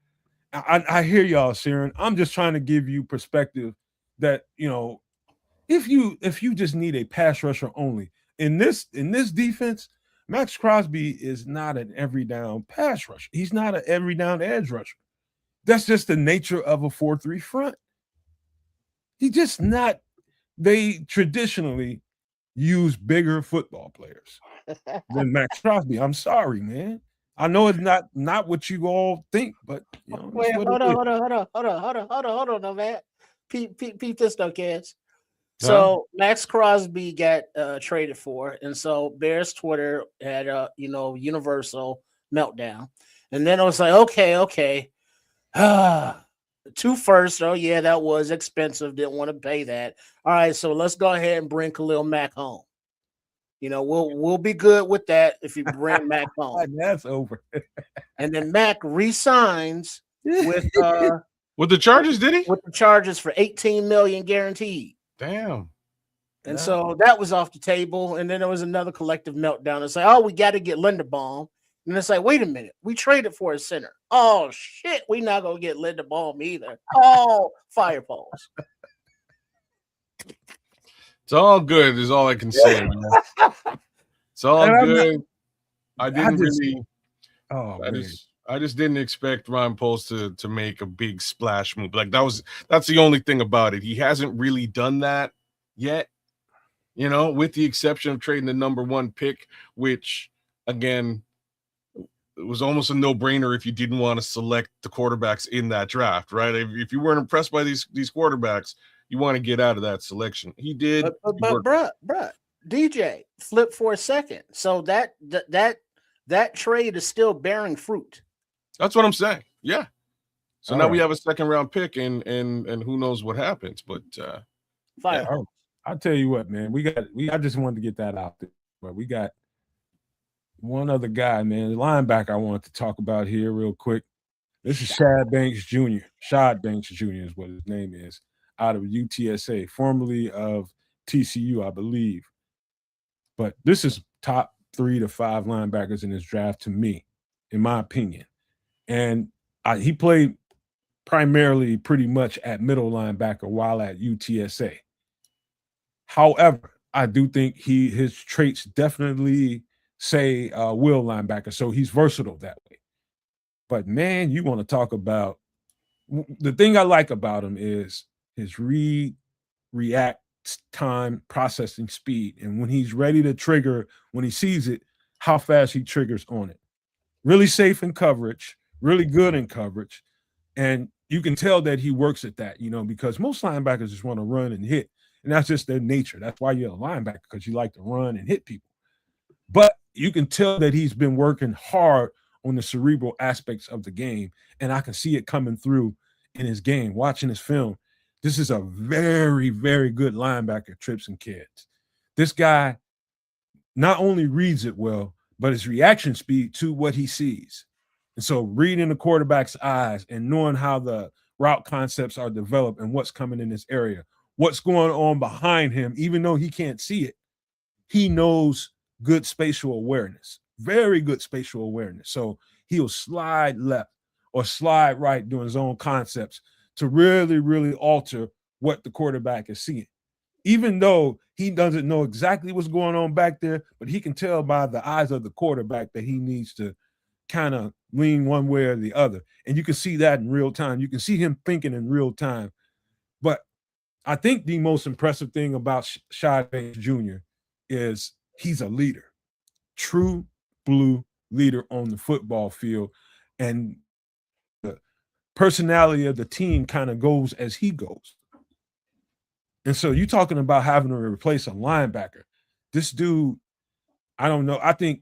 I hear y'all, Sharon. I'm just trying to give you perspective that, if you just need a pass rusher only in this defense, Maxx Crosby is not an every down pass rusher. He's not an every down edge rusher. That's just the nature of a 4-3 front. He's just not. They traditionally use bigger football players than Maxx Crosby. I'm sorry, man. I know it's not what you all think, but wait, hold on, no, man. Pete this though, kids. So Maxx Crosby got traded for, and so Bears Twitter had a universal meltdown, and then I was like, okay, 2 firsts. Oh yeah, that was expensive. Didn't want to pay that. All right, so let's go ahead and bring Khalil Mack home. We'll be good with that if you bring Mack home. That's over. And then Mack re-signs with the Chargers, did he? With the Chargers for $18 million guaranteed. Damn. And so that was off the table. And then there was another collective meltdown. It's like, we got to get Linderbaum. And it's like, wait a minute, we traded for a center. Oh shit, we not gonna get Linda Baum either. Oh, fire balls. It's all good, is all I can say, man. It's all good. I just didn't expect Ryan Poles to make a big splash move. Like that's the only thing about it. He hasn't really done that yet, with the exception of trading the number 1 pick, which again, it was almost a no-brainer if you didn't want to select the quarterbacks in that draft, right? If you weren't impressed by these quarterbacks, you want to get out of that selection. He did. But bruh, DJ, flip for a second. So that trade is still bearing fruit. That's what I'm saying. Yeah. So all now we have a second-round pick, and who knows what happens? But fire. Yeah. I'll tell you what, man. I just wanted to get that out there, but we got one other guy, man, the linebacker I wanted to talk about here real quick. This is Shad Banks Jr. Shad Banks Jr. is what his name is, out of UTSA, formerly of TCU, I believe. But this is top 3 to 5 linebackers in this draft to me, in my opinion. And he played primarily pretty much at middle linebacker while at UTSA. However, I do think his traits definitely say will linebacker, so he's versatile that way. But man, you want to talk about the thing I like about him is his react time, processing speed, and when he's ready to trigger, when he sees it, how fast he triggers on it. Really safe in coverage, really good in coverage, and you can tell that he works at that, because most linebackers just want to run and hit, and that's just their nature. That's why you're a linebacker, because you like to run and hit people. But you can tell that he's been working hard on the cerebral aspects of the game, and I can see it coming through in his game, watching his film. This is a very, very good linebacker, Trips and Kids. This guy not only reads it well, but his reaction speed to what he sees. And so reading the quarterback's eyes and knowing how the route concepts are developed and what's coming in this area, what's going on behind him, even though he can't see it, he knows good spatial awareness, very good spatial awareness. So he'll slide left or slide right doing his own concepts to really, really alter what the quarterback is seeing. Even though he doesn't know exactly what's going on back there, but he can tell by the eyes of the quarterback that he needs to kind of lean one way or the other. And you can see that in real time. You can see him thinking in real time. But I think the most impressive thing about Shad Banks Jr. is he's a leader, true blue leader on the football field. And the personality of the team kind of goes as he goes. And so you're talking about having to replace a linebacker. This dude, I don't know. I think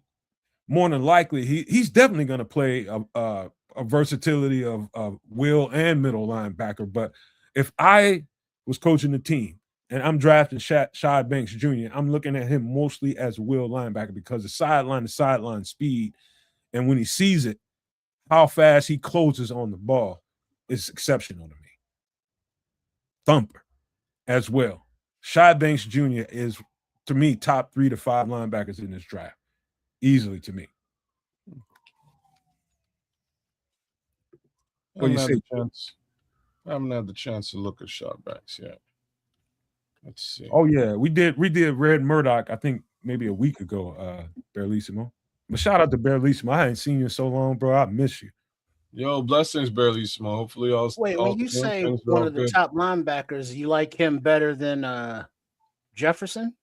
more than likely he's definitely going to play a versatility of will and middle linebacker. But if I was coaching the team and I'm drafting Shad Banks Jr., I'm looking at him mostly as a will linebacker because the sideline to sideline speed, and when he sees it, how fast he closes on the ball is exceptional to me. Thumper as well. Shad Banks Jr. is, to me, top 3 to 5 linebackers in this draft. Easily to me. What do you say? I haven't had the chance to look at Shad Banks yet. Let's see. Oh yeah, we did Red Murdoch, I think maybe a week ago, Barlissimo. But shout out to Barlissimo. I ain't seen you in so long, bro. I miss you. Yo, blessings, Barlissimo. Hopefully all. Wait, when you say one of the top linebackers, you like him better than Jefferson?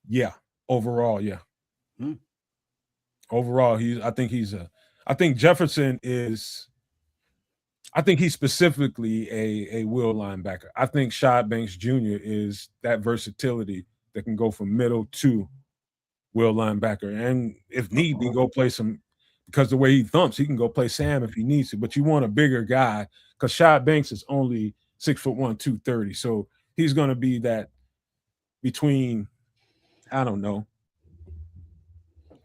Yeah, overall, yeah. Overall, I think Jefferson is. I think he's specifically a will linebacker. I think Shad Banks Jr. is that versatility that can go from middle to will linebacker. And if need be, go play some, because the way he thumps, he can go play Sam if he needs to. But you want a bigger guy because Shad Banks is only 6'1", 230. So he's going to be that between, I don't know,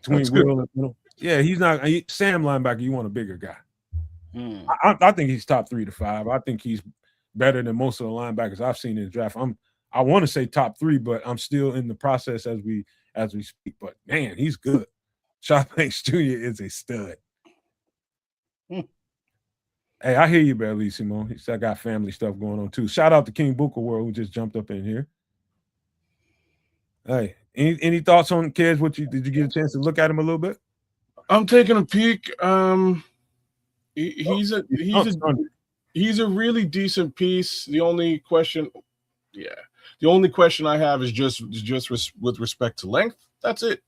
between will and middle. Yeah, he's not Sam linebacker. You want a bigger guy. I think he's top 3 to 5. I think he's better than most of the linebackers I've seen in the draft. I want to say top 3, but I'm still in the process as we speak. But man, he's good. Shad Banks Jr. is a stud. Hmm. Hey, I hear you, Bellissimo. He said I got family stuff going on too. Shout out to King Booker World who just jumped up in here. Hey, any thoughts on kids? Did you get a chance to look at him a little bit? I'm taking a peek. He's a really decent piece. The only question I have is just with respect to length. That's it.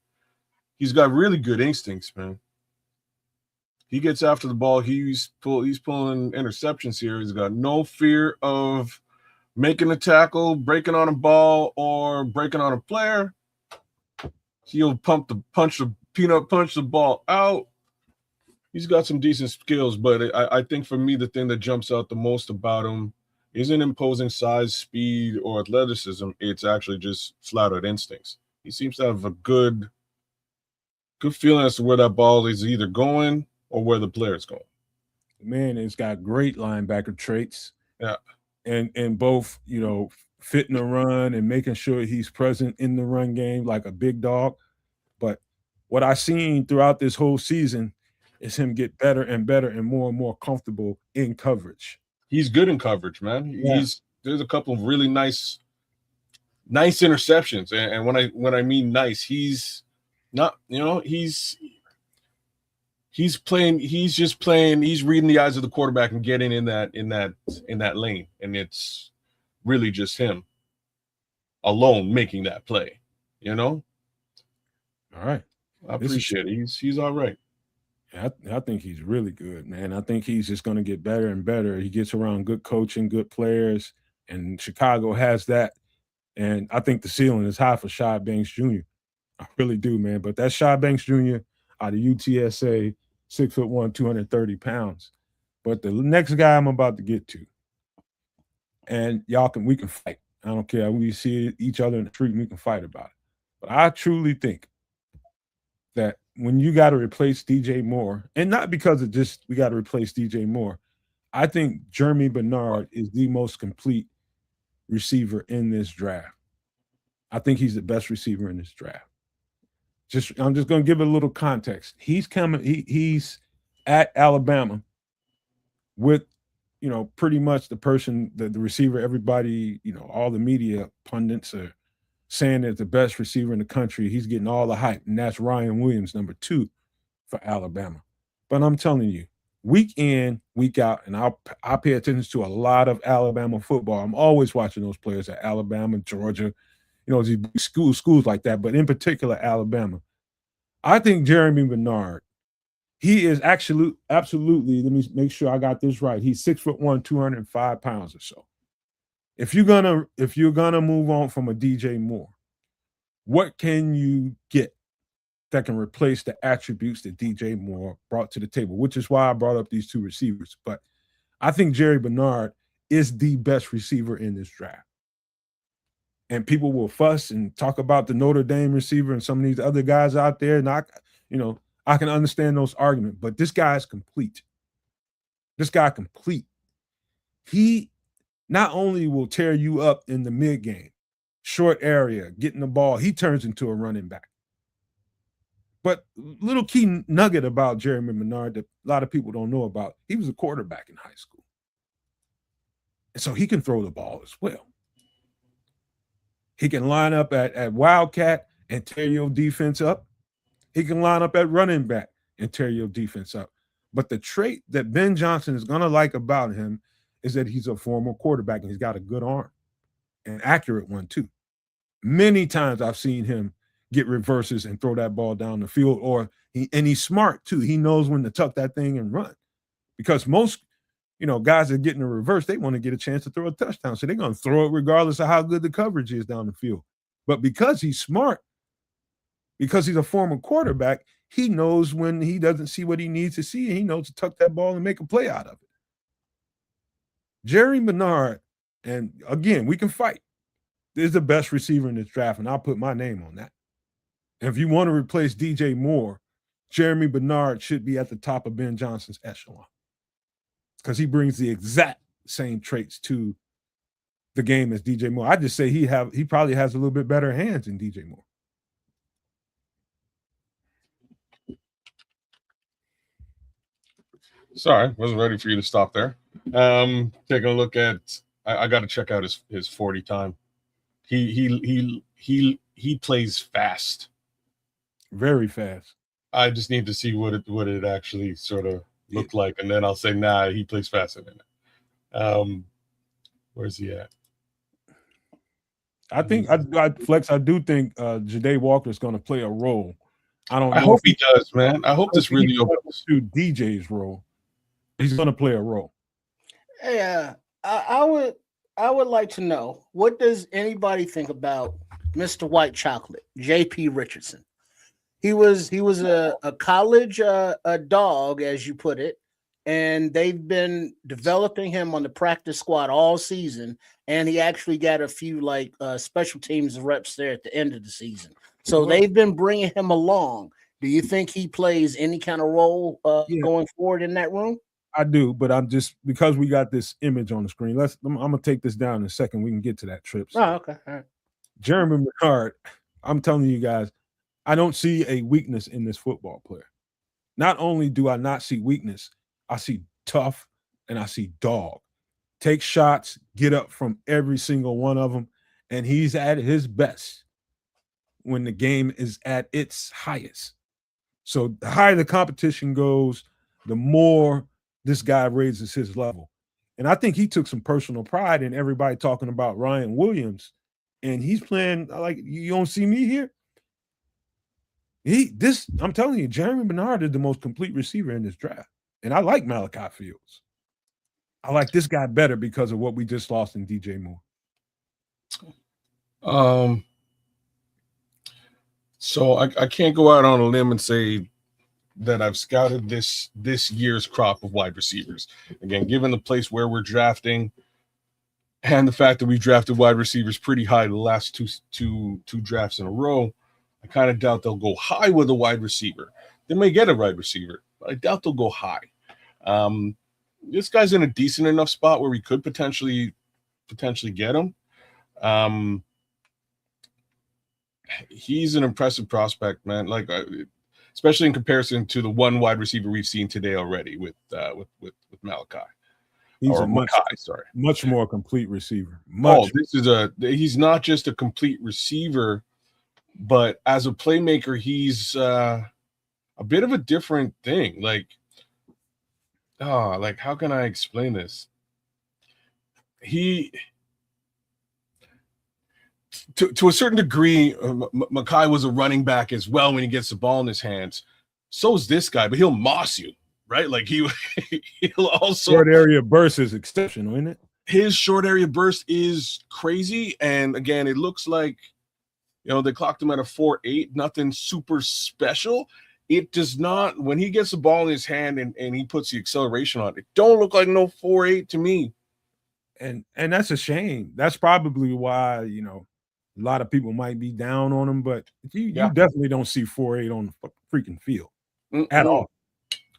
He's got really good instincts, man. He gets after the ball. He's pulling interceptions here. He's got no fear of making a tackle, breaking on a ball, or breaking on a player. He'll punch the ball out. He's got some decent skills, but I think for me, the thing that jumps out the most about him isn't imposing size, speed, or athleticism. It's actually just flat out instincts. He seems to have a good feeling as to where that ball is either going or where the player is going. Man, it's got great linebacker traits. Yeah. And both, fitting the run and making sure he's present in the run game like a big dog. But what I've seen throughout this whole season is him get better and better and more comfortable in coverage. He's good in coverage, man. Yeah. There's a couple of really nice interceptions. And when I mean nice, he's not, he's reading the eyes of the quarterback and getting in that lane. And it's really just him alone making that play, All right. I appreciate it. He's all right. I think he's really good, man. I think he's just going to get better and better. He gets around good coaching, good players, and Chicago has that. And I think the ceiling is high for Shad Banks Jr. I really do, man. But that's Shad Banks Jr. out of UTSA, 6'1", 230 pounds. But the next guy I'm about to get to, and we can fight. I don't care. We see each other in the street and we can fight about it. But I truly think that when you got to replace DJ Moore, and not because of just we got to replace DJ Moore, I think Jeremy Bernard is the most complete receiver in this draft. I think he's the best receiver in this draft. I'm just going to give it a little context. He's he's at Alabama with, pretty much the receiver, everybody, all the media pundits are saying that the best receiver in the country. He's getting all the hype, and that's Ryan Williams, number 2 for Alabama. But I'm telling you, week in, week out, and I pay attention to a lot of Alabama football. I'm always watching those players at Alabama, Georgia, these schools like that, but in particular Alabama. I think Jeremy Bernard, he is absolutely, let me make sure I got this right. He's 6'1", 205 pounds or so. If you're gonna move on from a DJ Moore, what can you get that can replace the attributes that DJ Moore brought to the table? Which is why I brought up these 2 receivers. But I think Jerry Bernard is the best receiver in this draft. And people will fuss and talk about the Notre Dame receiver and some of these other guys out there. And I can understand those arguments, but this guy is complete. He not only will tear you up in the mid game, short area, getting the ball, he turns into a running back. But little key nugget about Jeremy Bernard that a lot of people don't know about, he was a quarterback in high school. And so he can throw the ball as well. He can line up at Wildcat and tear your defense up. He can line up at running back and tear your defense up. But the trait that Ben Johnson is going to like about him is that he's a former quarterback and he's got a good arm, an accurate one too. Many times I've seen him get reverses and throw that ball down the field, and he's smart too. He knows when to tuck that thing and run, because most, guys that get in a reverse, they want to get a chance to throw a touchdown. So they're going to throw it regardless of how good the coverage is down the field. But because he's smart, because he's a former quarterback, he knows when he doesn't see what he needs to see, and he knows to tuck that ball and make a play out of it. Jerry Bernard, and again, we can fight, is the best receiver in this draft, and I'll put my name on that. And if you want to replace DJ Moore, Jeremy Bernard should be at the top of Ben Johnson's echelon, because he brings the exact same traits to the game as DJ Moore. I just say he probably has a little bit better hands than DJ Moore. Sorry, wasn't ready for you to stop there. Taking a look at, I got to check out his 40 time. He plays fast, very fast. I just need to see what it actually sort of looked like, and then I'll say, nah, he plays faster than it. Where's he at? I think I Flex. I do think Ja'Day Walker is going to play a role. I don't know. I hope he does, man. I hope this really opens to DJ's role. He's going to play a role. Yeah, I would like to know, what does anybody think about Mr. White Chocolate, J.P. Richardson? He was a college a dog, as you put it, and they've been developing him on the practice squad all season, and he actually got a few special teams reps there at the end of the season. So they've been bringing him along. Do you think he plays any kind of role going forward in that room? I do, but I'm just, because we got this image on the screen. I'm gonna take this down in a second. We can get to that trip. Oh, okay. All right. Jeremy Bernard, I'm telling you guys, I don't see a weakness in this football player. Not only do I not see weakness, I see tough and I see dog. Take shots, get up from every single one of them, and he's at his best when the game is at its highest. So the higher the competition goes, the more this guy raises his level. And I think he took some personal pride in everybody talking about Ryan Williams, and he's playing like, you don't see me here. I'm telling you, Jeremy Bernard is the most complete receiver in this draft. And I like Malachi Fields. I like this guy better because of what we just lost in DJ Moore. So I can't go out on a limb and say that I've scouted this year's crop of wide receivers. Again, given the place where we're drafting and the fact that we drafted wide receivers pretty high the last two drafts in a row, I kind of doubt they'll go high with a wide receiver. They may get a wide receiver, but I doubt they'll go high. This guy's in a decent enough spot where we could potentially get him. He's an impressive prospect, man. Especially in comparison to the one wide receiver we've seen today already with Malachi. Much more complete receiver. He's not just a complete receiver, but as a playmaker, he's a bit of a different thing. How can I explain this? To a certain degree, Makai was a running back as well when he gets the ball in his hands. So is this guy, but he'll moss you, right? He'll also... Short area burst is exceptional, isn't it? His short area burst is crazy. And again, it looks like, they clocked him at a 4.8, nothing super special. It does not, when he gets the ball in his hand and he puts the acceleration on it, don't look like no 4.8 to me. And that's a shame. That's probably why, a lot of people might be down on him, but you definitely don't see 4.8 on the freaking field at all.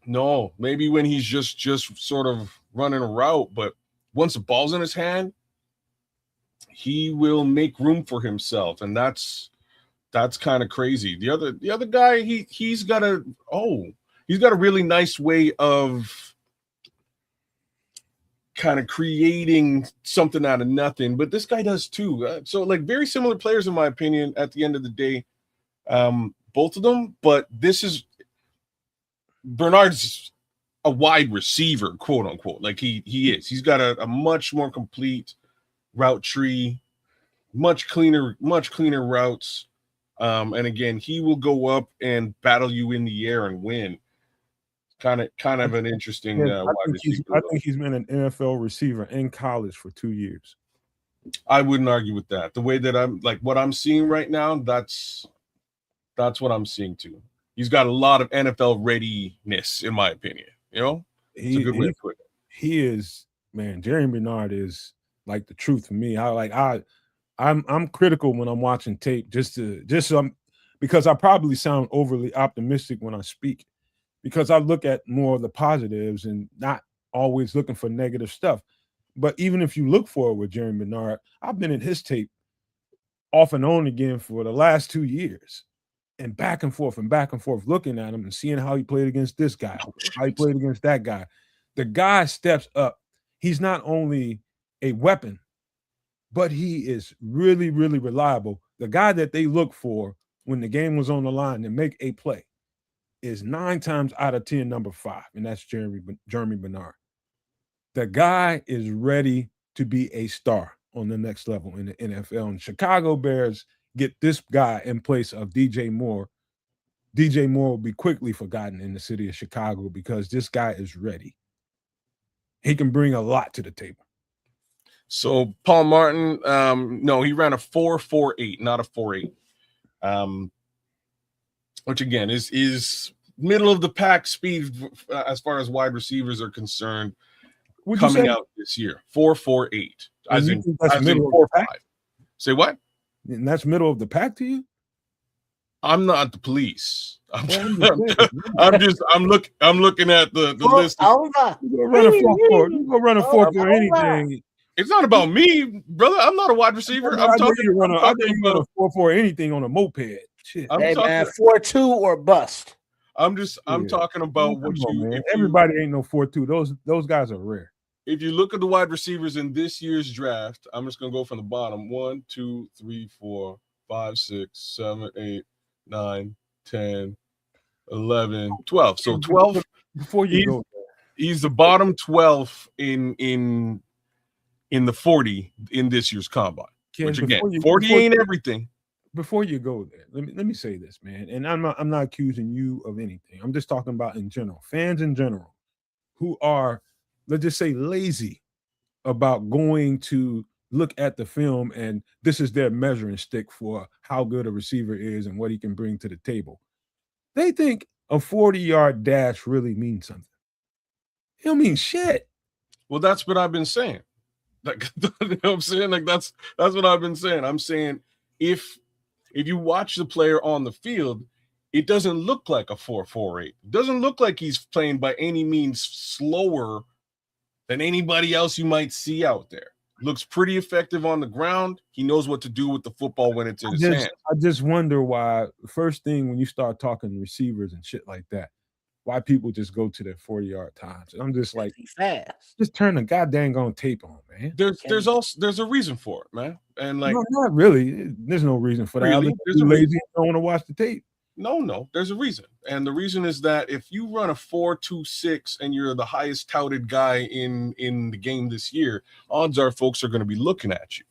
No, maybe when he's just sort of running a route, but once the ball's in his hand, he will make room for himself, and that's kind of crazy. The other guy, he's got a really nice way of kind of creating something out of nothing, but this guy does too. So very similar players in my opinion at the end of the day, both of them, but Bernard's a wide receiver, quote unquote. He's got a much more complete route tree, much cleaner routes. And again, he will go up and battle you in the air and win. Kind of an interesting wide receiver. I think he's been an NFL receiver in college for 2 years. I wouldn't argue with that. The way that I'm what I'm seeing right now, that's what I'm seeing too. He's got a lot of NFL readiness, in my opinion. It's a good way to put it. He is, man. Jeremy Bernard is like the truth for me. I'm critical when I'm watching tape, because I probably sound overly optimistic when I speak, because I look at more of the positives and not always looking for negative stuff. But even if you look for it with Jeremy Bernard, I've been in his tape off and on again for the last 2 years. and back and forth, looking at him and seeing how he played against this guy, how he played against that guy. The guy steps up. He's not only a weapon, but he is really, really reliable. The guy that they look for when the game was on the line to make a play is 9 times out of 10 number 5, and that's Jeremy Bernard. The guy is ready to be a star on the next level in the NFL. And Chicago Bears get this guy in place of DJ Moore. DJ Moore will be quickly forgotten in the city of Chicago because this guy is ready. He can bring a lot to the table. So Paul Martin, no, he ran a 4.48, not a 4.8. Which again is middle of the pack speed as far as wide receivers are concerned. Coming out this year, 4.48. As in 4.5. Say what? And that's middle of the pack to you? I'm not the police. I'm looking at the list. You go run a 4.4. You go run a 4.4 anything. It's not about me, brother. I'm not a wide receiver. I think you run a 4.4 anything on a moped. Shit. Hey man, 4.2 or bust. I'm talking about what you. Everybody ain't no 4.2. Those guys are rare. If you look at the wide receivers in this year's draft, I'm just gonna go from the bottom. 1, 2, 3, 4, 5, 6, 7, 8, 9, 10, 11, 12. So 12 before you go. He's the bottom 12 in the 40 in this year's combine. Ken, which again, 40 ain't everything. Before you go there, let me say this, man. And I'm not accusing you of anything. I'm just talking about in general, fans in general, who are, let's just say, lazy about going to look at the film and this is their measuring stick for how good a receiver is and what he can bring to the table. They think a 40-yard dash really means something. It don't mean shit. Well, that's what I've been saying. Like, you know what I'm saying? Like that's what I've been saying. I'm saying if you watch the player on the field, it doesn't look like a 4.48. It doesn't look like he's playing by any means slower than anybody else you might see out there. Looks pretty effective on the ground. He knows what to do with the football when it's in his hands. I just wonder why, first thing when you start talking receivers and shit like that, why people just go to their 40-yard times. And I'm just like, fast. Just turn the goddamn on tape on, man. There's a reason for it, man. And like, no, not really. There's no reason for that. Really? There's a lazy. Don't want to watch the tape. No, there's a reason. And the reason is that if you run a 4.26 and you're the highest touted guy in the game this year, odds are folks are going to be looking at you.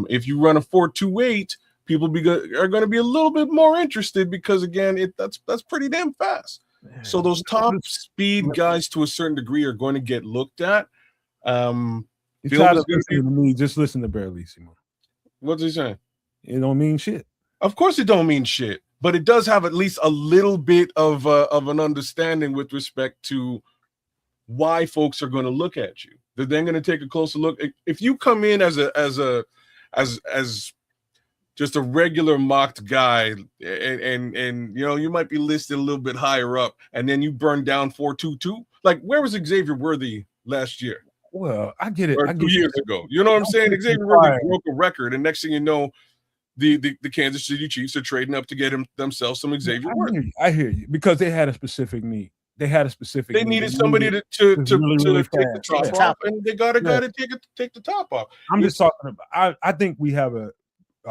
If you run a 4.28, people are going to be a little bit more interested because again, that's pretty damn fast. So those top speed guys to a certain degree are going to get looked at. You try to listen to me, just listen to Barlissimo. What's he saying? It don't mean shit. Of course it don't mean shit, but it does have at least a little bit of an understanding with respect to why folks are going to look at you. They're then going to take a closer look. If you come in as just a regular mocked guy, and you know you might be listed a little bit higher up, and then you burn down 4.22. Like, where was Xavier Worthy last year? Well, I get it. Or 2 years ago. You know what I'm saying? Xavier Worthy broke a record, and next thing you know, the Kansas City Chiefs are trading up to get themselves some Xavier Worthy. I hear you because they had a specific need. They needed somebody to take the top off, and they got a guy to take the top off. I'm just talking about. I think we have a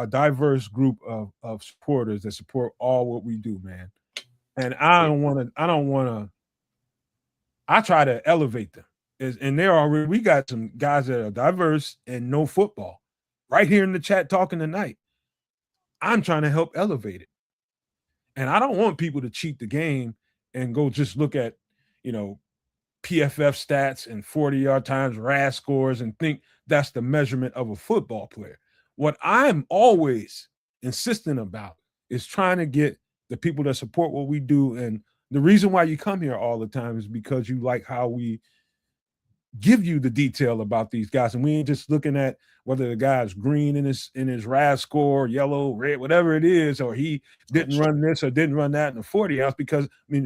diverse group of supporters that support all what we do, man. And I try to elevate them. And we got some guys that are diverse and know football right here in the chat talking tonight. I'm trying to help elevate it. And I don't want people to cheat the game and go just look at, PFF stats and 40-yard times, RAS scores and think that's the measurement of a football player. What I'm always insistent about is trying to get the people that support what we do. And the reason why you come here all the time is because you like how we give you the detail about these guys. And we ain't just looking at whether the guy's green in his RAS score, yellow, red, whatever it is, or he didn't run this or didn't run that in the 40-ounce the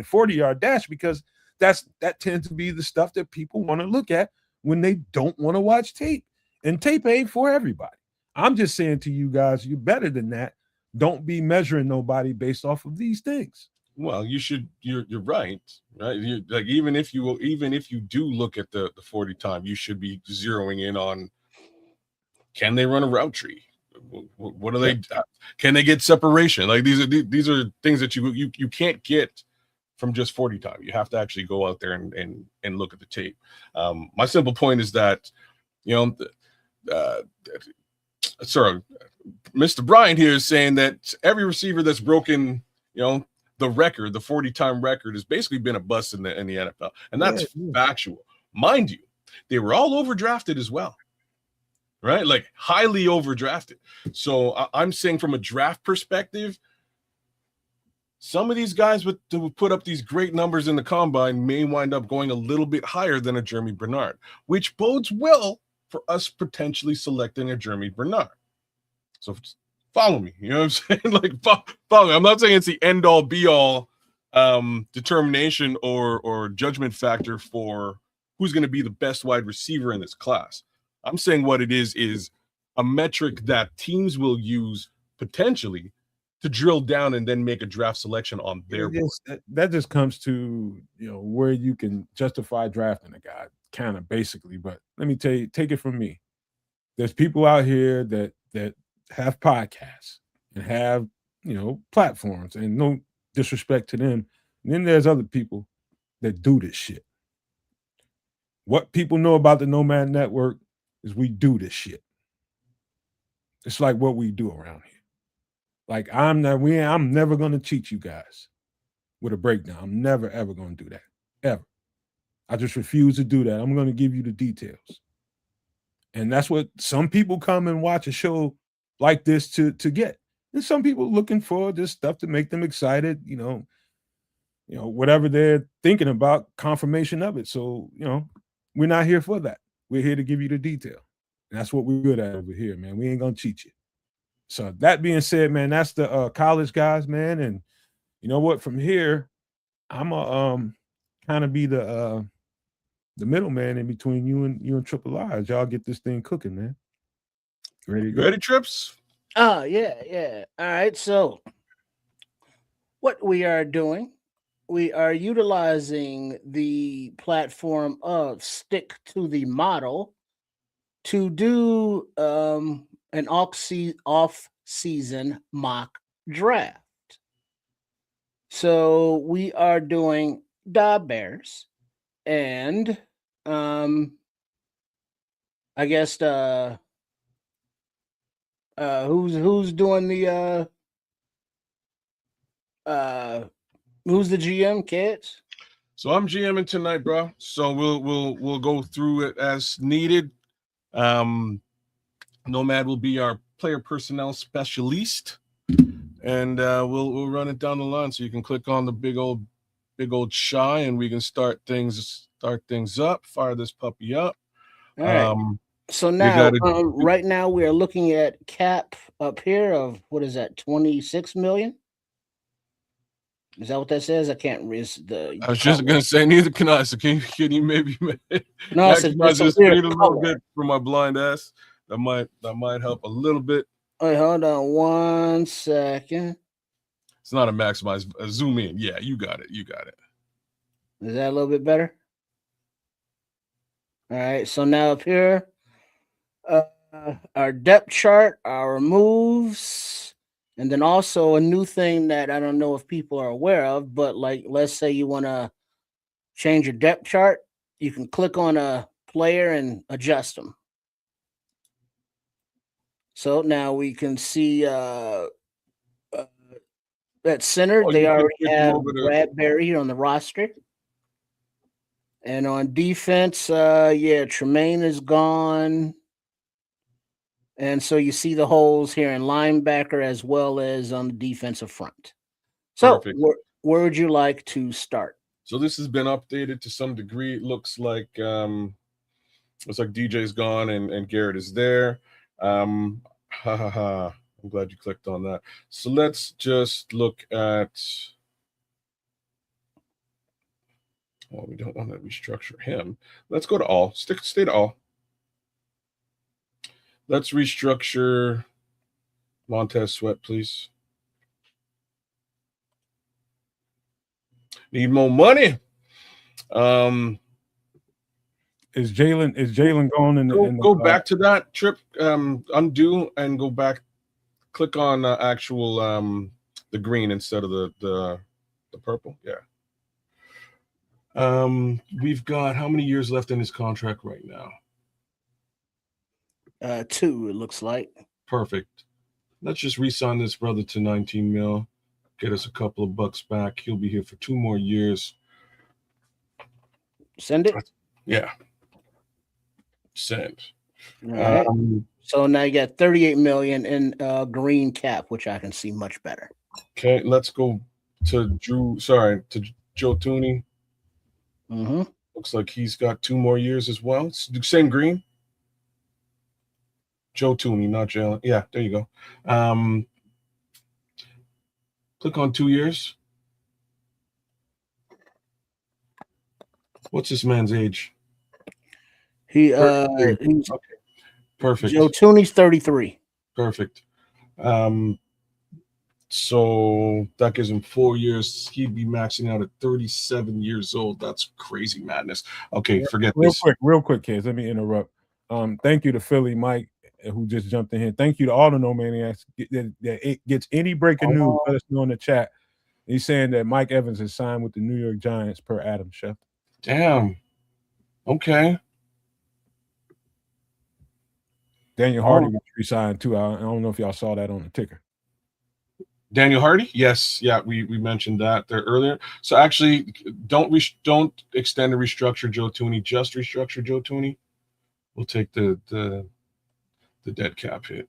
40-yard dash, because that tends to be the stuff that people want to look at when they don't want to watch tape. And tape ain't for everybody. I'm just saying to you guys, you're better than that. don't be measuring nobody based off of these things. Well, you should. You're right. You, like even if you do look at the 40 time, you should be zeroing in on, can they run a route tree? What are they? Can they get separation? Like these are things that you can't get from just 40 time. You have to actually go out there and look at the tape. My simple point is that, sorry, Mr. Bryant here is saying that every receiver that's broken, the record, the 40 time record, has basically been a bust in the NFL, and that's factual. Mind you, they were all overdrafted as well. Right? Like highly overdrafted. So I'm saying from a draft perspective, some of these guys to put up these great numbers in the combine may wind up going a little bit higher than a Jeremy Bernard, which bodes well for us potentially selecting a Jeremy Bernard. So follow me. You know what I'm saying? Like follow me. I'm not saying it's the end all be all determination or judgment factor for who's going to be the best wide receiver in this class. I'm saying what it is a metric that teams will use potentially to drill down and then make a draft selection on their board. That just comes to, where you can justify drafting a guy, kind of basically. But let me tell you, take it from me. There's people out here that have podcasts and have, platforms, and no disrespect to them. And then there's other people that do this shit. What people know about the Nomad Network is we do this shit. It's like what we do around here. Like I'm never gonna cheat you guys with a breakdown. I'm never ever gonna do that. Ever. I just refuse to do that. I'm gonna give you the details. And that's what some people come and watch a show like this to get. And some people looking for this stuff to make them excited, whatever they're thinking about, confirmation of it. So, we're not here for that. We're here to give you the detail. And that's what we're good at over here, man. We ain't gonna cheat you. So that being said, man, that's the college guys, man. And you know what? From here, I'm a kind of be the middleman in between you and Triple R as y'all get this thing cooking, man. Ready to go? Ready, Trips? Oh, yeah. All right. So what we are doing, we are utilizing the platform of Stick to the Model to do an off-season mock draft. So we are doing Da Bears and I guess who's doing the who's the GM, kids? So I'm GMing tonight, bro. So we'll go through it as needed. Nomad will be our player personnel specialist, and we'll run it down the line. So you can click on the big old shy, and we can start things up. Fire this puppy up. All right. So now, right now, we are looking at cap up here of what is that? 26 million. Is that what that says? I can't read the. I was just gonna say, neither can I. So can you maybe no, it's a little bit for my blind ass? That might help a little bit. Wait, hold on 1 second. It's not a maximize. Zoom in. Yeah, you got it. Is that a little bit better? All right. So now up here, our depth chart, our moves. And then also a new thing that I don't know if people are aware of, but like, let's say you want to change your depth chart, you can click on a player and adjust them. So now we can see at center, they already have Bradbury here on the roster. And on defense, Tremaine is gone. And so you see the holes here in linebacker as well as on the defensive front. So where would you like to start? So this has been updated to some degree. It looks like DJ's gone and Garrett is there. I'm glad you clicked on that. So let's just look at. Well, we don't want to restructure him. Let's go to all. Stay to all. Let's restructure Montez Sweat, please. Need more money. Is Jalen gone in the Go back to that trip, undo and go back. Click on actual the green instead of the purple. Yeah. We've got how many years left in his contract right now? 2, it looks like. Perfect. Let's just re-sign this brother to 19 mil. Get us a couple of bucks back. He'll be here for 2 more years. Send it. Yeah. Send. All right. So now you got 38 million in green cap, which I can see much better. Okay, let's go to Joe Tooney. Mm-hmm. Looks like he's got 2 more years as well. Same green. Joe Tooney, not Jalen. Yeah, there you go. Click on 2 years. What's this man's age? He's okay. Perfect. Joe Tooney's 33. Perfect. So that gives him 4 years. He'd be maxing out at 37 years old. That's crazy madness. Okay, forget this. Real quick, kids. Let me interrupt. Thank you to Philly Mike, who just jumped in here. Thank you to all the No Maniacs that it gets any breaking news. Let us know in the chat. He's saying that Mike Evans has signed with the New York Giants per Adam Schefter. Damn. Okay. Daniel Hardy was re-signed too. I don't know if y'all saw that on the ticker. Daniel Hardy? Yes. Yeah, we mentioned that there earlier. So actually, don't extend and restructure Joe Tooney. Just restructure Joe Tooney. We'll take the dead cap hit.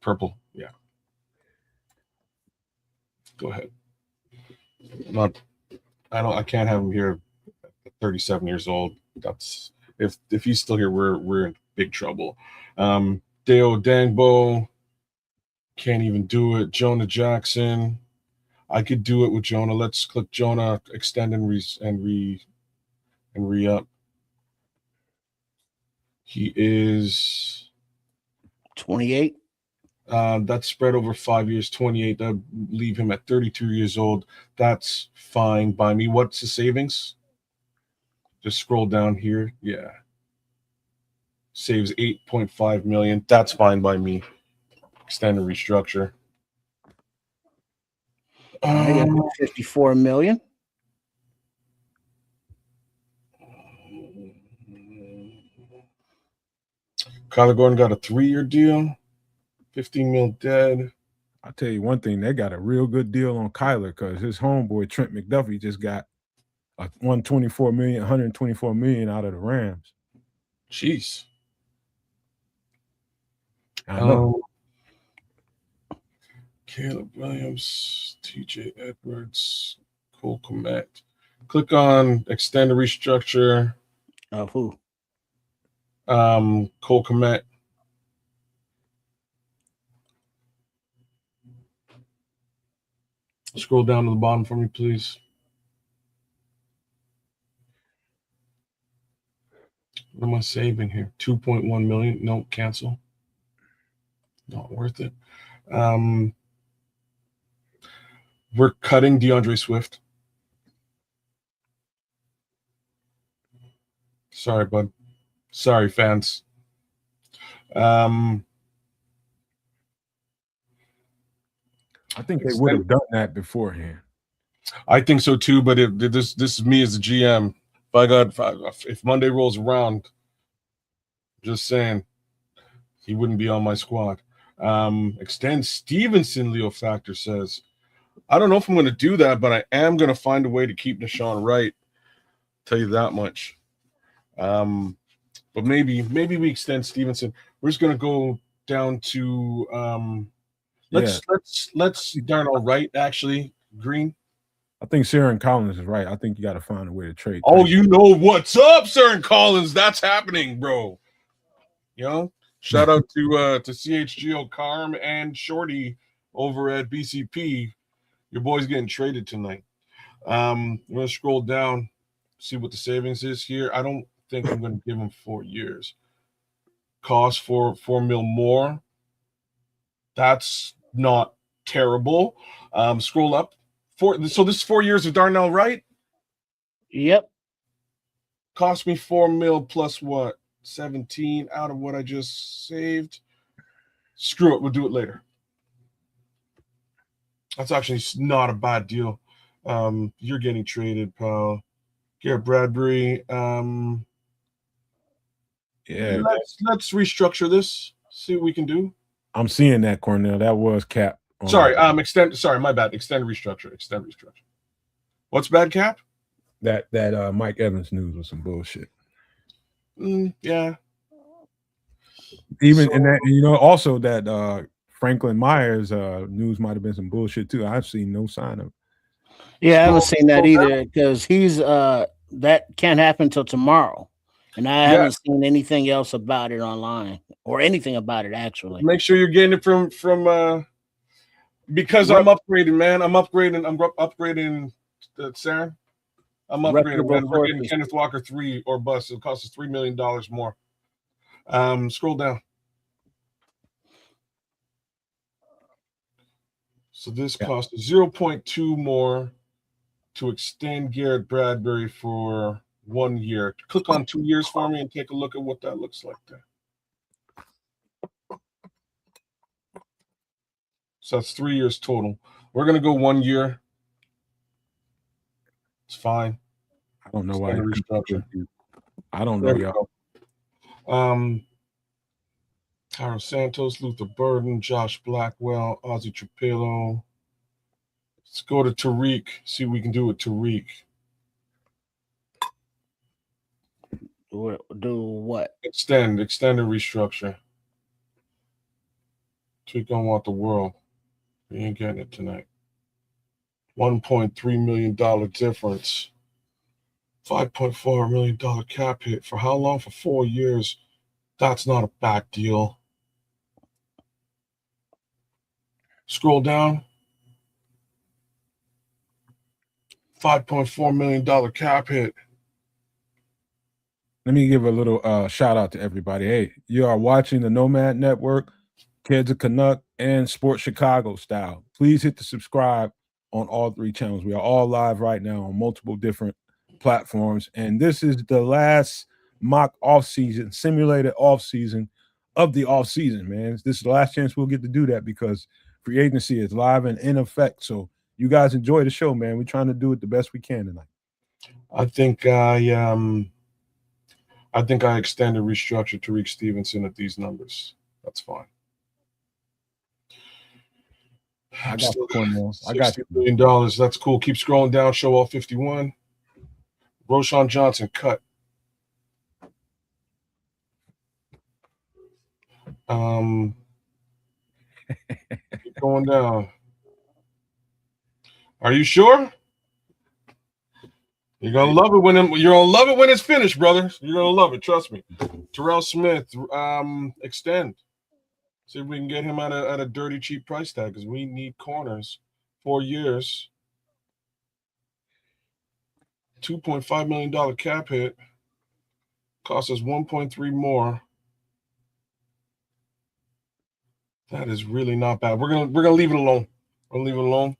Purple. Yeah. Go ahead. I can't have him here at 37 years old. That's if he's still here, we're in big trouble. Deo Dangbo can't even do it. Jonah Jackson, I could do it with Jonah. Let's click Jonah, extend and re-up. He is 28. That's spread over 5 years, 28. That would leave him at 32 years old. That's fine by me. What's the savings? Just scroll down here. Yeah. Saves 8.5 million. That's fine by me. Extend and restructure. 54 million. Kyler Gordon got a 3-year deal. 15 mil dead. I'll tell you one thing, they got a real good deal on Kyler because his homeboy Trent McDuffie just got a 124 million out of the Rams. Jeez. I know. Caleb Williams, TJ Edwards, Cole Kmet. Click on extend and restructure. Of who? Cole Kmet. Scroll down to the bottom for me, please. What am I saving here? 2.1 million. No, cancel. Not worth it. We're cutting DeAndre Swift. Sorry, bud. Sorry, fans. I think they would have done that beforehand. I think so too, but this is me as a GM. If Monday rolls around, just saying, he wouldn't be on my squad. Extend Stevenson, Leo Factor says. I don't know if I'm going to do that, but I am going to find a way to keep Deshaun Wright. Tell you that much. But maybe we extend Stevenson. We're just going to go down to let's Darnell Wright actually green. I think Sharon Collins is right. I think you got to find a way to trade. Oh, you know what's up, Sharon Collins? That's happening, bro. You know, shout out to CHGO Carm and Shorty over at BCP. Your boy's getting traded tonight. I'm gonna scroll down, see what the savings is here. I don't think I'm gonna give him 4 years. Cost for 4 mil more. That's not terrible. Scroll up So this is 4 years of Darnell Wright. Yep. Cost me $4 million plus what? 17 out of what I just saved. Screw it, we'll do it later. That's actually not a bad deal. You're getting traded, pal. Garrett Bradbury. Yeah, let's restructure this. See what we can do. I'm seeing that, Cornell. That was cap. Sorry, my bad. Extend restructure. What's bad cap? That Mike Evans news was some bullshit. Yeah. Even and that, also that Franklin Myers news might have been some bullshit too. I've seen no sign of. Yeah, I haven't seen that either because he's that can't happen till tomorrow, and I haven't seen anything else about it online or anything about it actually. Make sure you're getting it from because I'm upgrading, man. I'm upgrading Sarah. I'm upgrading, man. We're getting Kenneth Walker 3 or bust. It'll cost us $3 million more. Scroll down. So this cost 0.2 more to extend Garrett Bradbury for 1 year. Click on 2 years for me and take a look at what that looks like there. So that's 3 years total. We're going to go 1 year. It's fine. I don't know why. Restructure. I don't know, y'all. Tyron Santos, Luther Burden, Josh Blackwell, Ozzie Trapelo. Let's go to Tariq. See what we can do with Tariq. Do what? Extend and restructure. Tariq don't want the world. We ain't getting it tonight. $1.3 million difference. $5.4 million cap hit. For how long? For 4 years. That's not a bad deal. Scroll down. $5.4 million cap hit. Let me give a little shout out to everybody. Hey, you are watching the Nomad Network, Kids of Canuck, and Sports Chicago Style. Please hit the subscribe on all 3 channels. We are all live right now on multiple different platforms. And this is the last mock offseason, simulated offseason of the offseason, man. This is the last chance we'll get to do that because free agency is live and in effect. So you guys enjoy the show, man. We're trying to do it the best we can tonight. I think I extended restructured Tariq Stevenson at these numbers. That's fine. I got $60 million. That's cool. Keep scrolling down. Show all 51. Roshan Johnson cut. Keep going down. Are you sure? You're gonna love it when it's finished, brother. You're gonna love it. Trust me. Terrell Smith, extend. See if we can get him at a dirty cheap price tag because we need corners. 4 years. $2.5 million cap hit. Cost us 1.3 more. That is really not bad. We're gonna leave it alone. We'll leave it alone.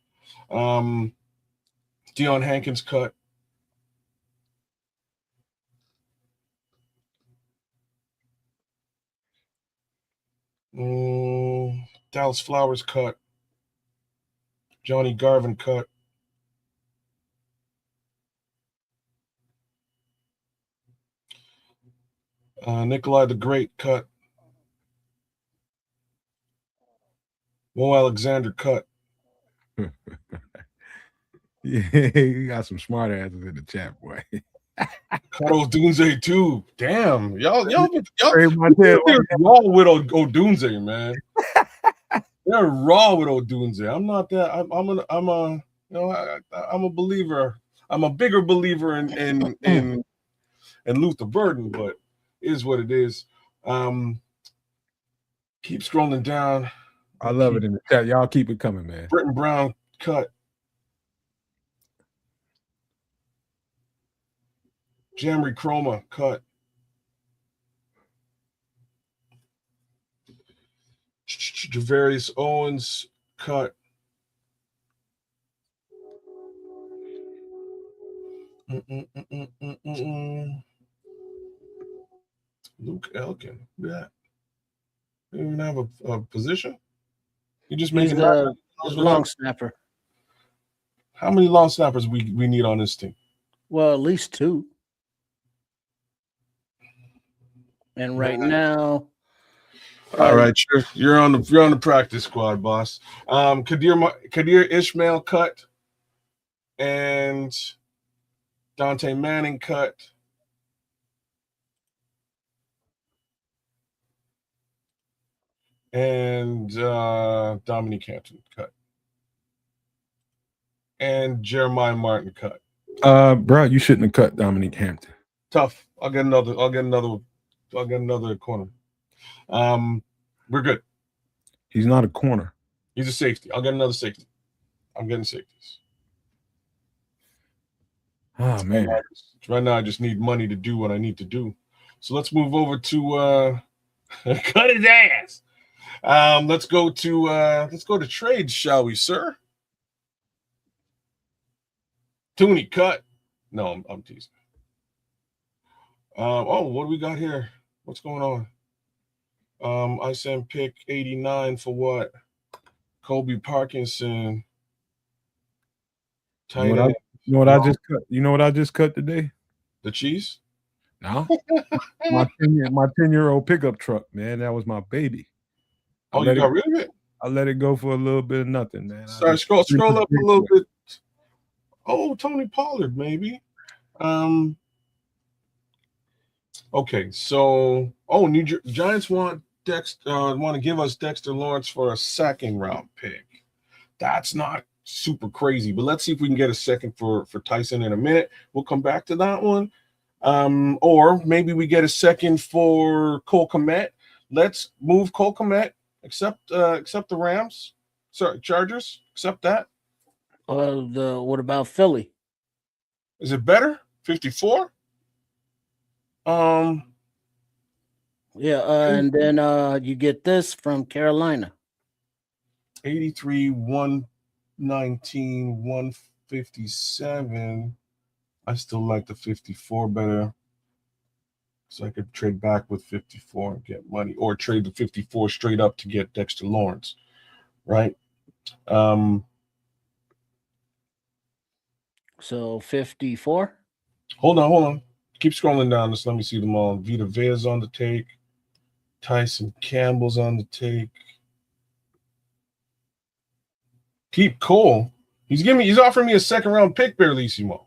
Deion Hankins cut. Dallas Flowers cut. Johnny Garvin cut. Nikolai the Great cut. Mo Alexander cut. Yeah, you got some smart asses in the chat, boy. Carlos Dunze too. Damn, y'all raw with Odunze, man. They're raw with Odunze. I'm not that. I'm a believer. I'm a bigger believer in Luther Burden, but it is what it is. Keep scrolling down. I love it in the chat. Y'all keep it coming, man. Britton Brown cut. Jamry Chroma cut. Javarius Owens cut. Luke Elkin. Yeah. He didn't even have a position. He just He's making a $9 long snapper. How many long snappers we need on this team? Well, at least 2. And right now, all right, you're on the practice squad, boss. Kadir Ishmael cut, and Dante Manning cut. And Dominique Hampton cut. And Jeremiah Martin cut. Bro, you shouldn't have cut Dominique Hampton. Tough. I'll get another corner. We're good. He's not a corner. He's a safety. I'll get another safety. I'm getting safeties. Oh man. Right now I just need money to do what I need to do. So let's move over to cut his ass. Let's go to trades, shall we, sir? Tooney cut. No, I'm teasing. What do we got here? What's going on? I sent pick 89 for what? Kobe Parkinson. You know what I just cut? You know what I just cut today? The cheese? No. my 10-year-old pickup truck, man. That was my baby. You got rid of it? I let it go for a little bit of nothing, man. Sorry, scroll up a little bit. Oh, Tony Pollard, maybe. Okay, so Giants want to give us Dexter Lawrence for a second round pick. That's not super crazy, but let's see if we can get a second for Tyson in a minute. We'll come back to that one. Or maybe we get a second for Cole Kmet. Let's move Cole Kmet. Accept the Rams. Sorry, Chargers. Accept that. What about Philly? Is it better? 54? Yeah, and then you get this from Carolina. 83, 119, 157. I still like the 54 better. So I could trade back with 54 and get money, or trade the 54 straight up to get Dexter Lawrence, right? So 54. Hold on. Keep scrolling down. Just let me see them all. Vita Vea's on the take. Tyson Campbell's on the take. Keep Cole. He's offering me a second round pick, Barlissimo.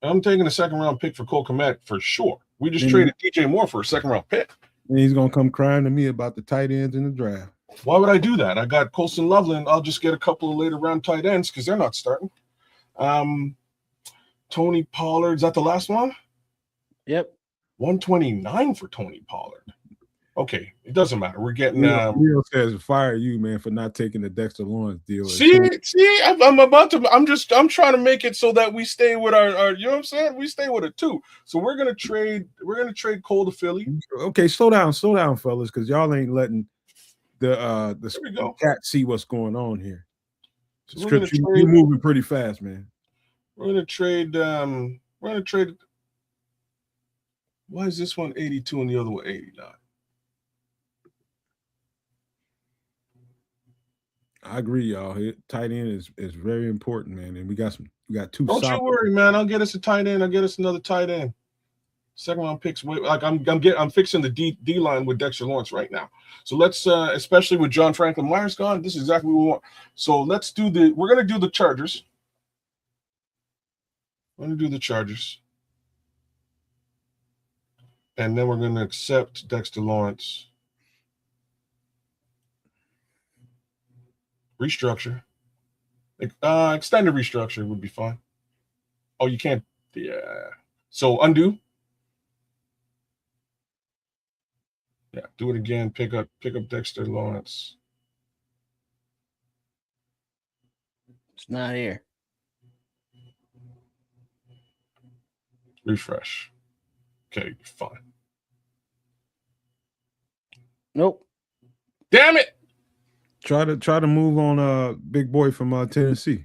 I'm taking a second round pick for Cole Kmet for sure. We just traded DJ Moore for a second round pick. And he's gonna come crying to me about the tight ends in the draft. Why would I do that? I got Colson Loveland. I'll just get a couple of later round tight ends because they're not starting. Tony Pollard. Is that the last one? Yep. 129 for Tony Pollard. Okay, it doesn't matter. We're getting. Leo says fire you, man, for not taking the Dexter Lawrence deal. See, I'm trying to make it so that we stay with our. You know what I'm saying? We stay with it too. So we're gonna trade Cole to Philly. Okay, slow down, fellas, because y'all ain't letting the cat see what's going on here. So you're moving pretty fast, man. We're gonna trade. Why is this one 82 and the other one 89? I agree, y'all. Tight end is very important, man. And we got two. Don't you worry, man. I'll get us a tight end. I'll get us another tight end. Second round picks. Like I'm fixing the D line with Dexter Lawrence right now. So let's especially with John Franklin Myers gone, this is exactly what we want. So we're gonna do the Chargers. We're gonna do the Chargers. And then we're gonna accept Dexter Lawrence. Restructure. Extended restructure would be fine. Oh, you can't. Yeah. So undo. Yeah, do it again. Pick up Dexter Lawrence. It's not here. Refresh. Okay, fine. Nope. Damn it. Try to move on big boy from Tennessee.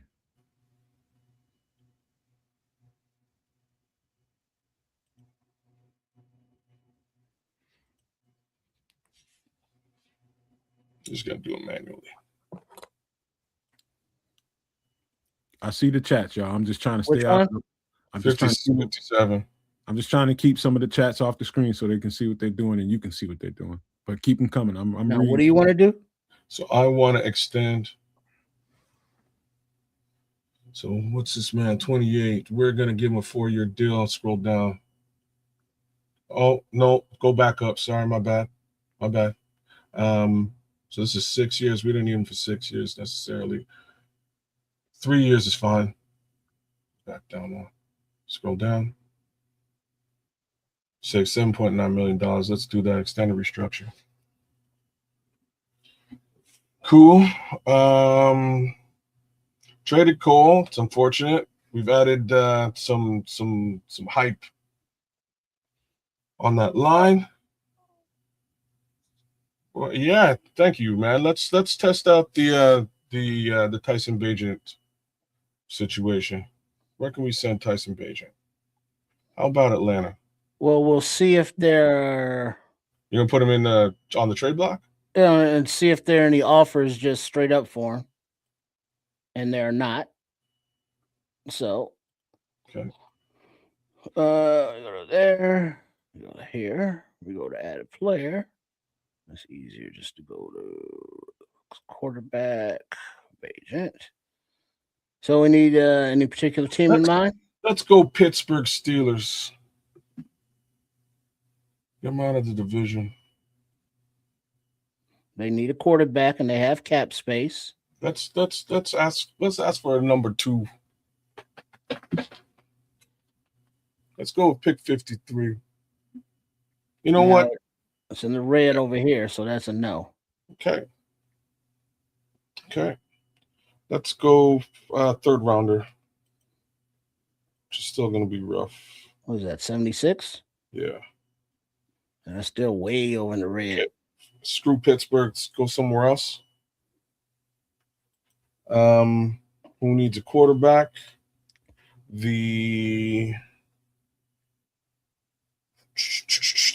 Just gonna do it manually. I see the chats, y'all. I'm just trying to stay Which out. one? I'm just trying to 57. I'm just trying to keep some of the chats off the screen so they can see what they're doing and you can see what they're doing. But keep them coming. I'm Now, reading. what do you want to do? So I want to extend. So what's this man? 28. We're gonna give him a 4-year deal. Scroll down. Oh no, go back up. Sorry, my bad. My bad. So this is 6 years. We didn't need him for 6 years necessarily. 3 years is fine. Back down one. Scroll down. Save $7.9 million. Let's do that extended restructure. Cool. Traded Cole. It's unfortunate. We've added some hype on that line. Well, yeah, thank you, man. Let's test out the Tyson Bagent situation. Where can we send Tyson Bagent? How about Atlanta? Well, we'll see if they're You're gonna put him in on the trade block? and see if there are any offers just straight up for him. And they're not. So Okay. we go to there, we go to here, we go to add a player. It's easier just to go to quarterback agent. So we need any particular team in mind? Let's go Pittsburgh Steelers. Get them out of the division. They need a quarterback and they have cap space. Let's ask for a number 2. Let's go with pick 53. You know what? It's in the red over here, so that's a no. Okay. Let's go 3rd rounder. Which is still gonna be rough. What is that, 76? Yeah. And that's still way over in the red. Okay. Screw Pittsburgh. Let's go somewhere else. Who needs a quarterback? The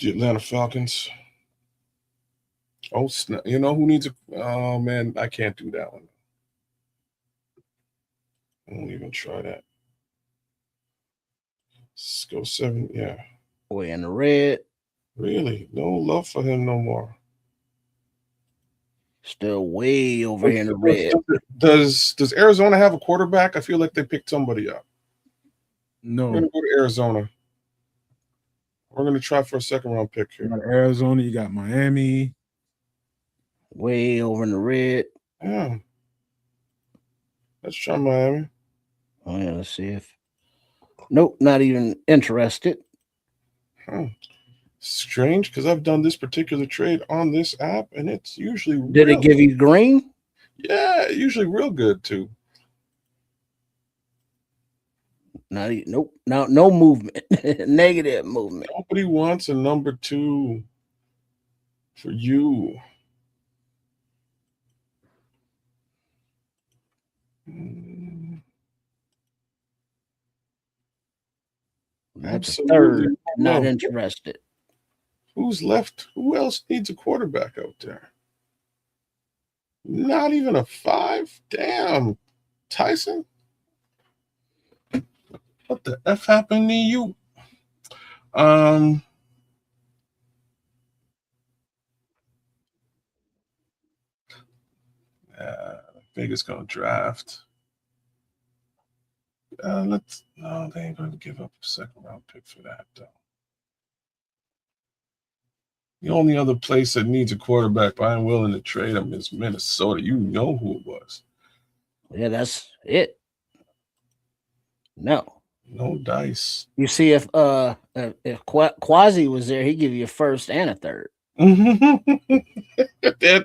Atlanta Falcons. Oh, snap. You know who needs a... Oh, man, I can't do that one. I won't even try that. Let's go 7. Yeah. Way in the red. Really? No love for him no more. Still way over here in the red. Does Arizona have a quarterback? I feel like they picked somebody up. No. We're going to go to Arizona. We're going to try for a 2nd-round pick here. You got Arizona, you got Miami. Way over in the red. Yeah. Let's try Miami. Oh, yeah, let's see if... Nope, not even interested. Strange, because I've done this particular trade on this app, and it's usually Did it give you green? Yeah, usually real good, too. Nope, no movement. Negative movement. Nobody wants a number 2 for you. That's a 3rd. Not interested. Who's left? Who else needs a quarterback out there? Not even a 5? Damn. Tyson? What the F happened to you? Vegas gonna draft. No, they ain't going to give up a 2nd-round pick for that, though. The only other place that needs a quarterback, but I'm willing to trade him, is Minnesota. You know who it was. Yeah, that's it. No dice. You see, if Quasi was there, he'd give you a 1st and a 3rd. They had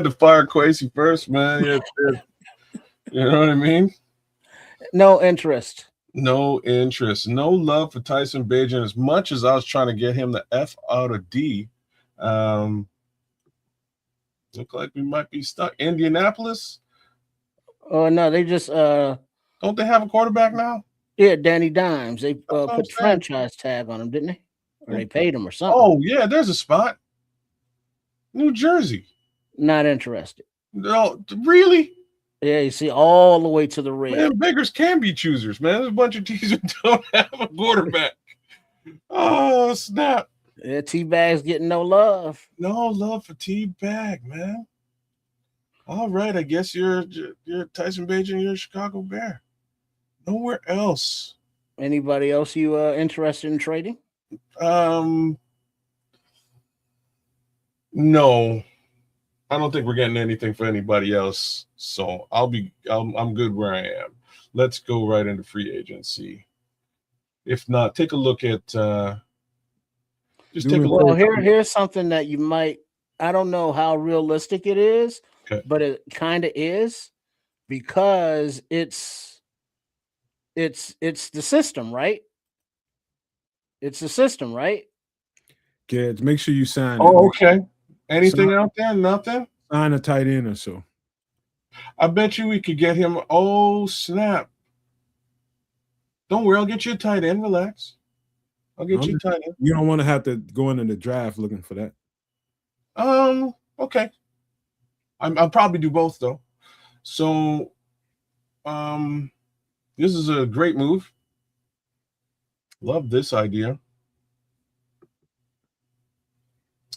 to fire Quasi first, man. You know what I mean? No interest. No interest. No love for Tyson Bagent. As much as I was trying to get him the F out of D, look like we might be stuck. Indianapolis? Oh, no, they just don't they have a quarterback now? Yeah, Danny Dimes. They put the franchise tag on him, didn't they? Or they paid him or something. Oh, yeah, there's a spot. New Jersey. Not interested. No, really? Yeah, you see all the way to the red. Man, beggars can be choosers, man. There's a bunch of teams that don't have a quarterback. Oh, snap. Yeah, T-Bag's getting no love. No love for T-Bag, man. All right, I guess you're Tyson Bagent, you're a Chicago Bear. Nowhere else. Anybody else you interested in trading? No. I don't think we're getting anything for anybody else. So I'm good where I am. Let's go right into free agency. If not, take a look at here's something that you might, I don't know how realistic it is, okay, but it kind of is, because it's the system, right? It's the system, right? Kids, make sure you sign. Oh, okay. Anything out there? Nothing? Sign a tight end or so. I bet you we could get him. Oh, snap. Don't worry, I'll get you a tight end. Relax. I'll get you a tight end. You don't want to have to go into the draft looking for that. Okay. I'll probably do both though. So this is a great move. Love this idea.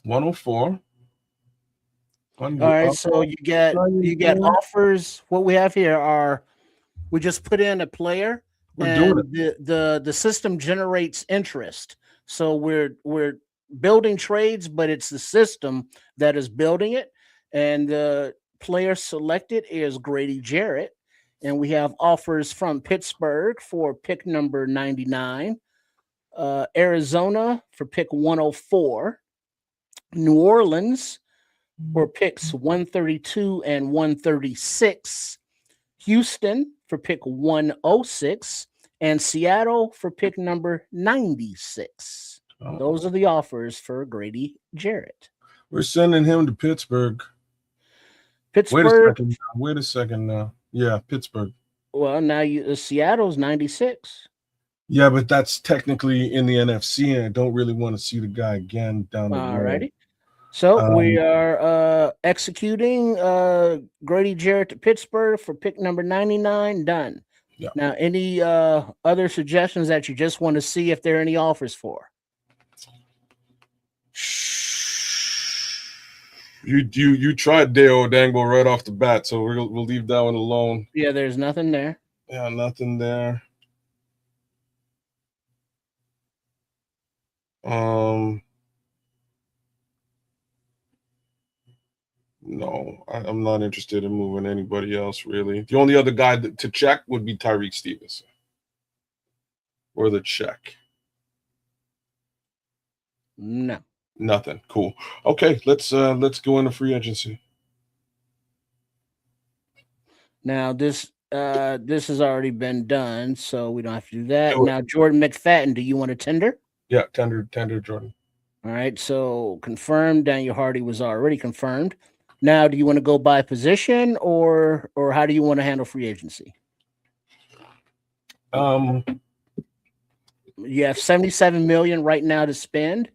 104. All right, so you get offers. What we have here are, we just put in a player, and the system generates interest. So we're building trades, but it's the system that is building it. And the player selected is Grady Jarrett, and we have offers from Pittsburgh for pick number 99, Arizona for pick 104, New Orleans for picks 132 and 136, Houston for pick 106, and Seattle for pick number 96. Oh. Those are the offers for Grady Jarrett. We're sending him to Pittsburgh. Wait a second now. Yeah, Pittsburgh. Well, now Seattle's 96. Yeah, but that's technically in the NFC, and I don't really want to see the guy again down the road. Alrighty. So we are executing Grady Jarrett to Pittsburgh for pick number 99. Done. Yeah. Now, any other suggestions that you just want to see if there are any offers for? You tried Deo Dangle right off the bat, so we'll leave that one alone. Yeah, there's nothing there. Yeah, nothing there. No, I'm not interested in moving anybody else, really. The only other guy to check would be Tyreek Stevenson. Or the check. No. Nothing. Cool. Okay, let's go into free agency. Now this has already been done, so we don't have to do that. Now, Jordan McFadden, do you want to tender? Yeah, tender Jordan. All right, so confirmed. Daniel Hardy was already confirmed. Now, do you want to go by position, or how do you want to handle free agency? You have $77 million right now to spend,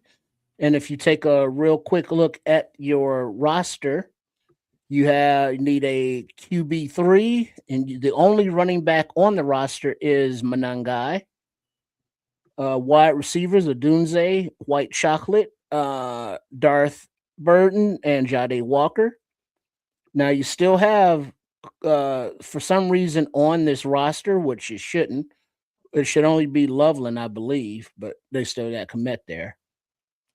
and if you take a real quick look at your roster, you need a QB3, and the only running back on the roster is Manangai. Wide receivers, Odunze, White Chocolate, Darth Burton, and Jade Walker. Now, you still have, for some reason on this roster, which it shouldn't, it should only be Loveland, I believe, but they still got Komet there.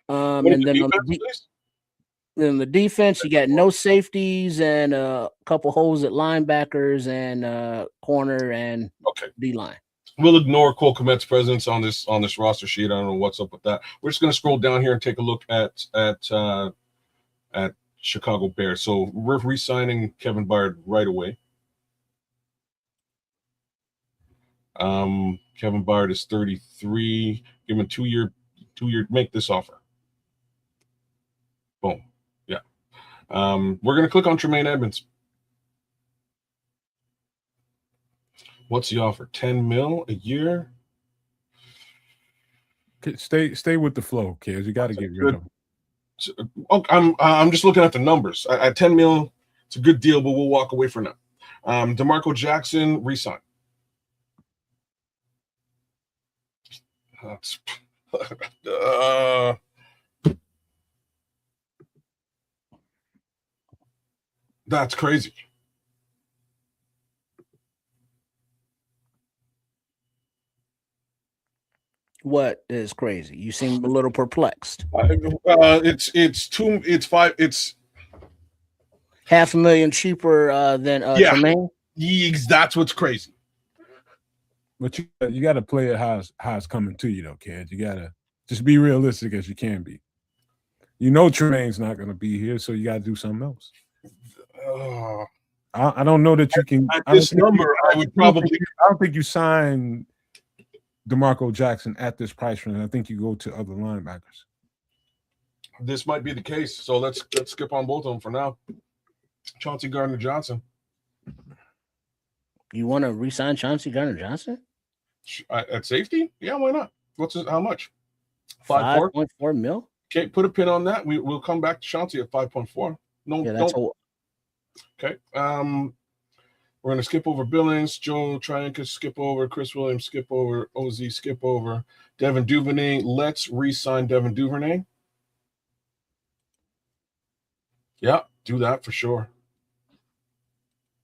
And then on the defense, you got no safeties and a couple holes at linebackers and corner and D-line. We'll ignore Cole Komet's presence on this roster sheet. I don't know what's up with that. We're just going to scroll down here and take a look at Chicago Bears. So we're re-signing Kevin Byard right away. Kevin Byard is 33. Give him a two-year. Make this offer. Boom. Yeah. We're going to click on Tremaine Edmonds. What's the offer? 10 mil a year? Stay with the flow, kids. You got to get rid of them. I'm just looking at the numbers. At 10 mil, it's a good deal, but we'll walk away for now. DeMarco Jackson resign. That's that's crazy. What is crazy? You seem a little perplexed. It's $500,000 cheaper than Tremaine. That's what's crazy. But you got to play it how it's coming to you, though, kid. You got to just be realistic as you can be. You know Tremaine's not going to be here, so you got to do something else. I don't know that you can. At this number, I would probably. I don't think you sign DeMarco Jackson at this price range. I think you go to other linebackers. This might be the case, so let's skip on both of them for now. Chauncey Gardner-Johnson. You want to re-sign Chauncey Gardner-Johnson at safety? Yeah, why not? How much? 5.4 mil. Okay, put a pin on that. We'll come back to Chauncey at 5.4. No, yeah, that's okay. We're gonna skip over Billings, Joe Trianca, skip over Chris Williams, skip over OZ, skip over Devin Duvernay. Let's re-sign Devin Duvernay. Yeah, do that for sure.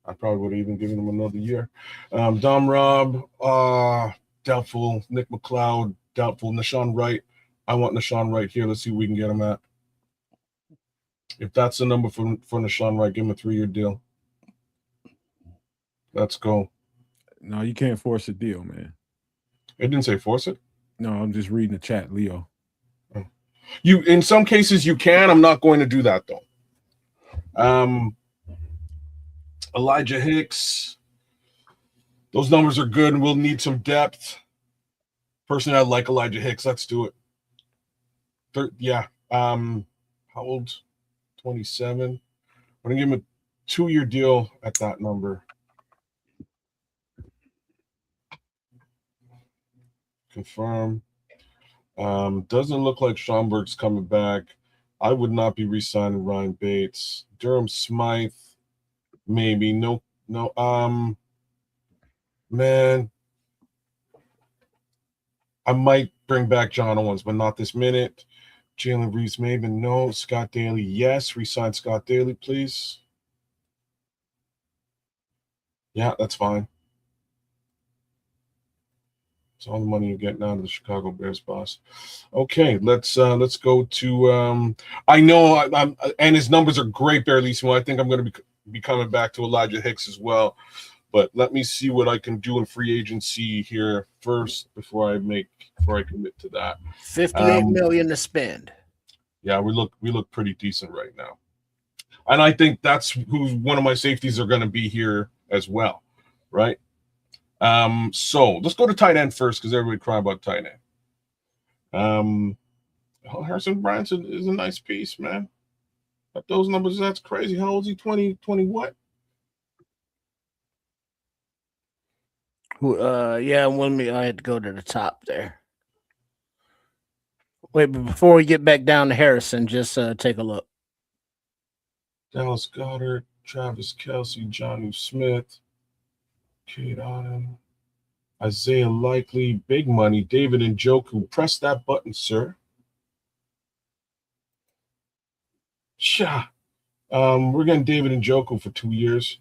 I probably would have even given him another year. Dom Robb, doubtful. Nick McLeod, doubtful. Nashawn Wright, I want Nashawn Wright here. Let's see what we can get him at. If that's the number for Nashawn Wright, give him a 3-year deal. Let's go. No, you can't force a deal, man. It didn't say force it? No, I'm just reading the chat, Leo. You, in some cases, you can. I'm not going to do that, though. Elijah Hicks. Those numbers are good, and we'll need some depth. Personally, I like Elijah Hicks. Let's do it. Yeah. How old? 27. I'm going to give him a 2-year deal at that number. Confirm. Doesn't look like Schomburg's coming back. I would not be re-signing Ryan Bates. Durham Smythe, maybe. No. Man, I might bring back John Owens, but not this minute. Jalen Reeves, maybe. No. Scott Daly, yes. Re-sign Scott Daly, please. Yeah, that's fine. It's all the money you're getting out of the Chicago Bears, boss. Okay, let's go to. I know, and his numbers are great, Bearlissimo. I think I'm going to be coming back to Elijah Hicks as well. But let me see what I can do in free agency here first before I commit to that. $58 million to spend. Yeah, we look pretty decent right now, and I think that's who one of my safeties are going to be here as well, right? So let's go to tight end first because everybody cry about tight end. Harrison Bryant is a nice piece, man. At those numbers, that's crazy. How old is he? 20 what? Yeah, I had to go to the top there. Wait, but before we get back down to Harrison, just take a look. Dallas Goedert, Travis Kelce, Jonnu Smith, Cade Otton, Isaiah Likely, big money, David Njoku. Press that button, sir. Sha. We're getting David Njoku for 2 years.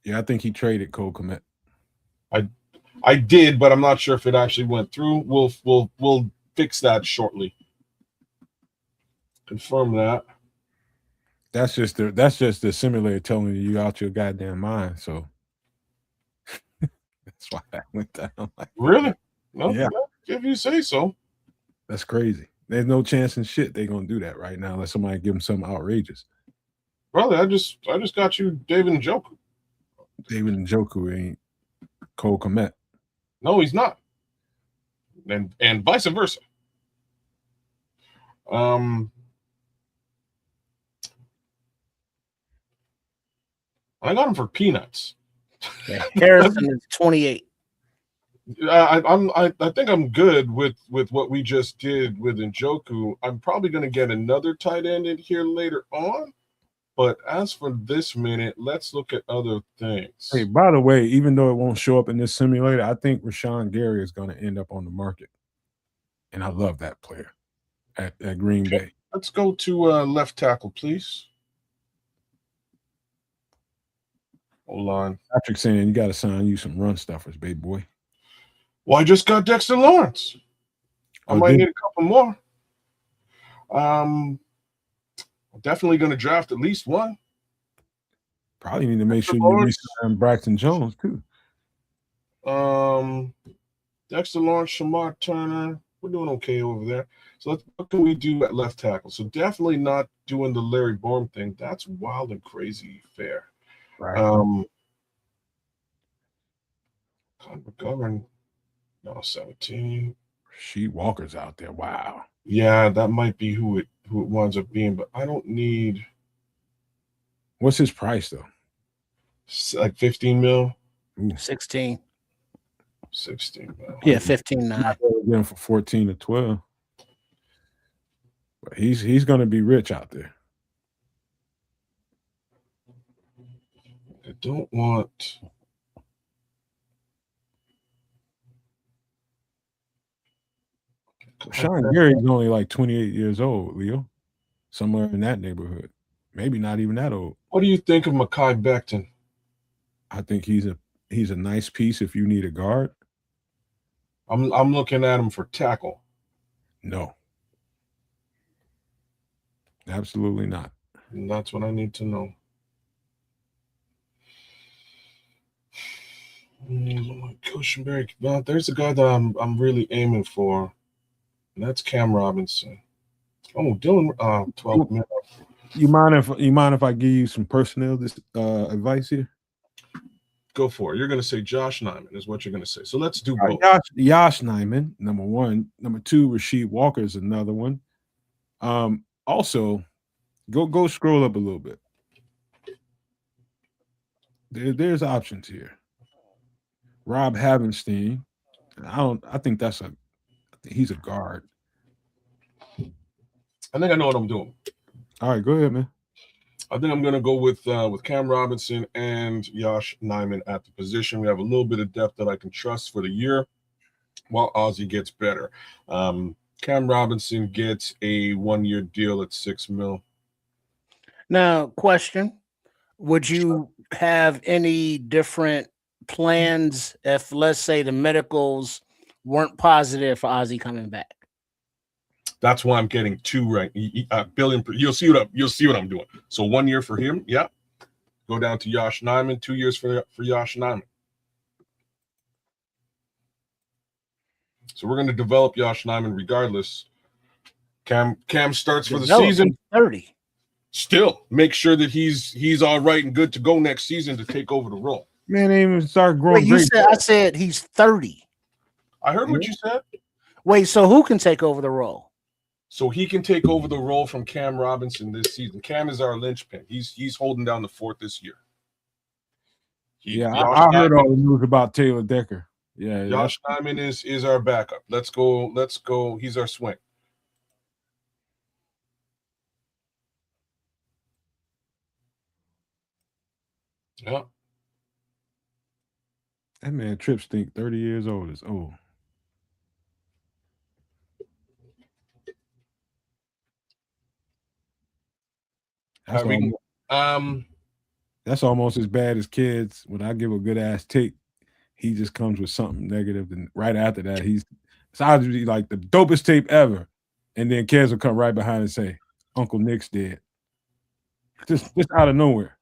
Yeah, I think he traded Cole Kmet. I did, but I'm not sure if it actually went through. We'll fix that shortly. Confirm that. That's just the simulator telling you out your goddamn mind. So that's why I went down. Like, really? No, yeah. If you say so. That's crazy. There's no chance in shit they're gonna do that right now unless somebody give them something outrageous. Brother, I just got you David Njoku. David Njoku ain't Cole Kmet. No, he's not. And vice versa. I got him for peanuts. Yeah, Harrison is 28. I think I'm good with what we just did with Njoku. I'm probably going to get another tight end in here later on. But as for this minute, let's look at other things. Hey, by the way, even though it won't show up in this simulator, I think Rashawn Gary is going to end up on the market. And I love that player at Green Bay. Let's go to left tackle, please. Hold on. Patrick saying you got to sign you some run stuffers, baby boy. Well, I just got Dexter Lawrence. I might need a couple more. I'm definitely going to draft at least one. Probably need to make sure you re-sign Braxton Jones too. Dexter Lawrence, Shamar Turner. We're doing okay over there. So what can we do at left tackle? So definitely not doing the Larry Borom thing. That's wild and crazy fair. Right. McGovern, no 17. Rasheed Walker's out there. Wow. Yeah, that might be who it winds up being, but I don't need. What's his price though? Like 15 mil. 16. 16 mil. Yeah, 15.9. Again for 14 to 12. But he's going to be rich out there. I don't want. Sean Gary's only like 28 years old, Leo. Somewhere in that neighborhood. Maybe not even that old. What do you think of Mekhi Becton? I think he's a nice piece if you need a guard. I'm looking at him for tackle. No. Absolutely not. And that's what I need to know. Cushenberry. Well, there's a guy that I'm really aiming for, and that's Cam Robinson. Oh, Dylan. 12 minutes. You mind if I give you some personnel advice here? Go for it. You're going to say Josh Neiman is what you're going to say. So let's do both. Josh Neiman, number one. Number two, Rasheed Walker is another one. Also, go scroll up a little bit. There's options here. Rob Havenstein. I think he's a guard. I think I know what I'm doing. All right, go ahead, man. I think I'm going to go with Cam Robinson and Josh Neiman at the position. We have a little bit of depth that I can trust for the year while Ozzie gets better. Cam Robinson gets a 1-year deal at $6 million. Now, question. Would you have any different plans if, let's say, the medicals weren't positive for Ozzie coming back? That's why I'm getting two right. Billion. You'll see what I'm doing. So 1 year for him. Yeah. Go down to Josh Neiman. 2 years for Josh Neiman. So we're going to develop Josh Neiman regardless. Cam starts for the season. 30. Still make sure that he's all right and good to go next season to take over the role. Man, they even start growing. I said he's 30. I heard what you said. Wait, so who can take over the role? So he can take over the role from Cam Robinson this season. Cam is our linchpin. He's holding down the fort this year. I heard all the news about Taylor Decker. Yeah, Josh Neiman is our backup. Let's go. He's our swing. Yeah. That man Trips think 30 years old is old. That's almost as bad as kids. When I give a good ass take, he just comes with something negative, and right after that, it's obviously like the dopest tape ever, and then kids will come right behind and say, "Uncle Nick's dead," just out of nowhere.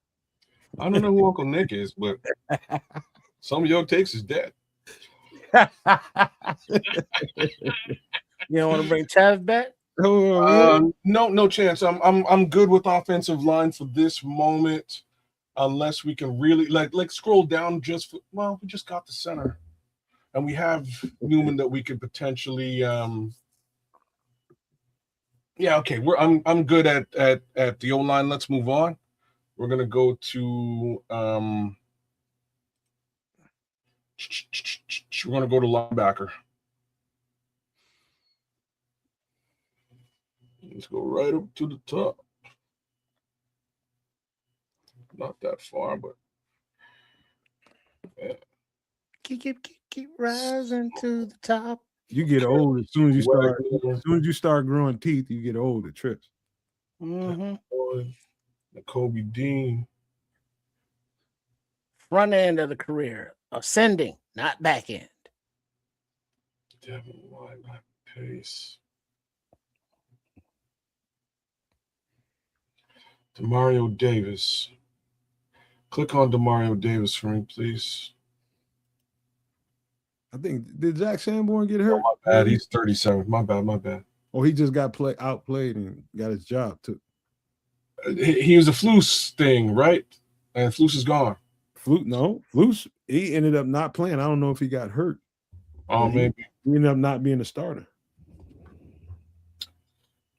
I don't know who Uncle Nick is, but some of your takes is dead. You don't want to bring Tav back? No chance. I'm good with offensive line for this moment, unless we can really like scroll down we just got the center, and we have Newman that we could potentially. Okay. I'm good at the O-line. Let's move on. We're gonna go to We're going to go to linebacker. Let's go right up to the top. Not that far, but yeah. Keep rising to the top. You get old as soon as you start growing teeth. You get old at trips. Kobe Dean. Front end of the career, ascending, not back end. Devin White, pace. Demario Davis. Click on Demario Davis for me, please. I think, did Zach Sanborn get hurt? Oh, my bad. He's 37. My bad. Oh, he just got outplayed and got his job too. He was a Flus thing, right? And Flus is gone. Flus, he ended up not playing. I don't know if he got hurt. Oh, maybe. He ended up not being a starter.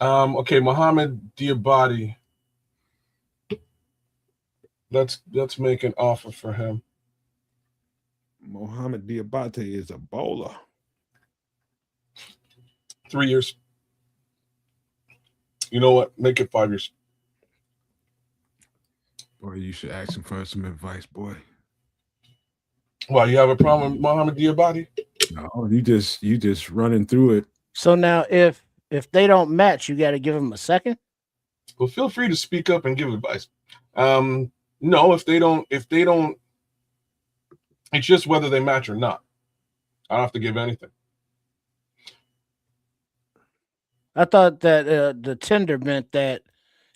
Okay, Mohamed Diabate. Let's make an offer for him. Mohamed Diabate is a bowler. 3 years. You know what? Make it 5 years. Boy, you should ask him for some advice, boy. Why, you have a problem with Mohamed Diabate? No, you just running through it. So now if they don't match, you got to give them a second? Well, feel free to speak up and give advice. No, if they don't, it's just whether they match or not. I don't have to give anything. I thought that the tender meant that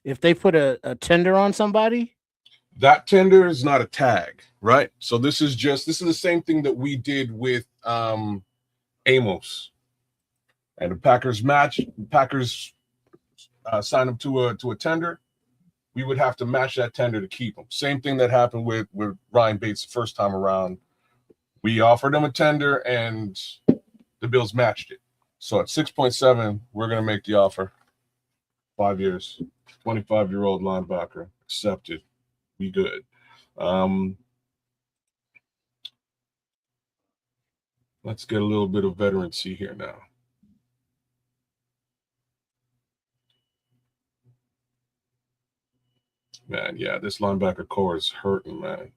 if they put a tender on somebody, that tender is not a tag, right? So this is the same thing that we did with Amos, and the Packers sign him to a tender. We would have to match that tender to keep him. Same thing that happened with Ryan Bates the first time around. We offered him a tender, and the Bills matched it. So at 6.7, we're going to make the offer. 5 years, 25-year-old linebacker, accepted. We good. Let's get a little bit of veterancy here now. Man, yeah, this linebacker core is hurting, man.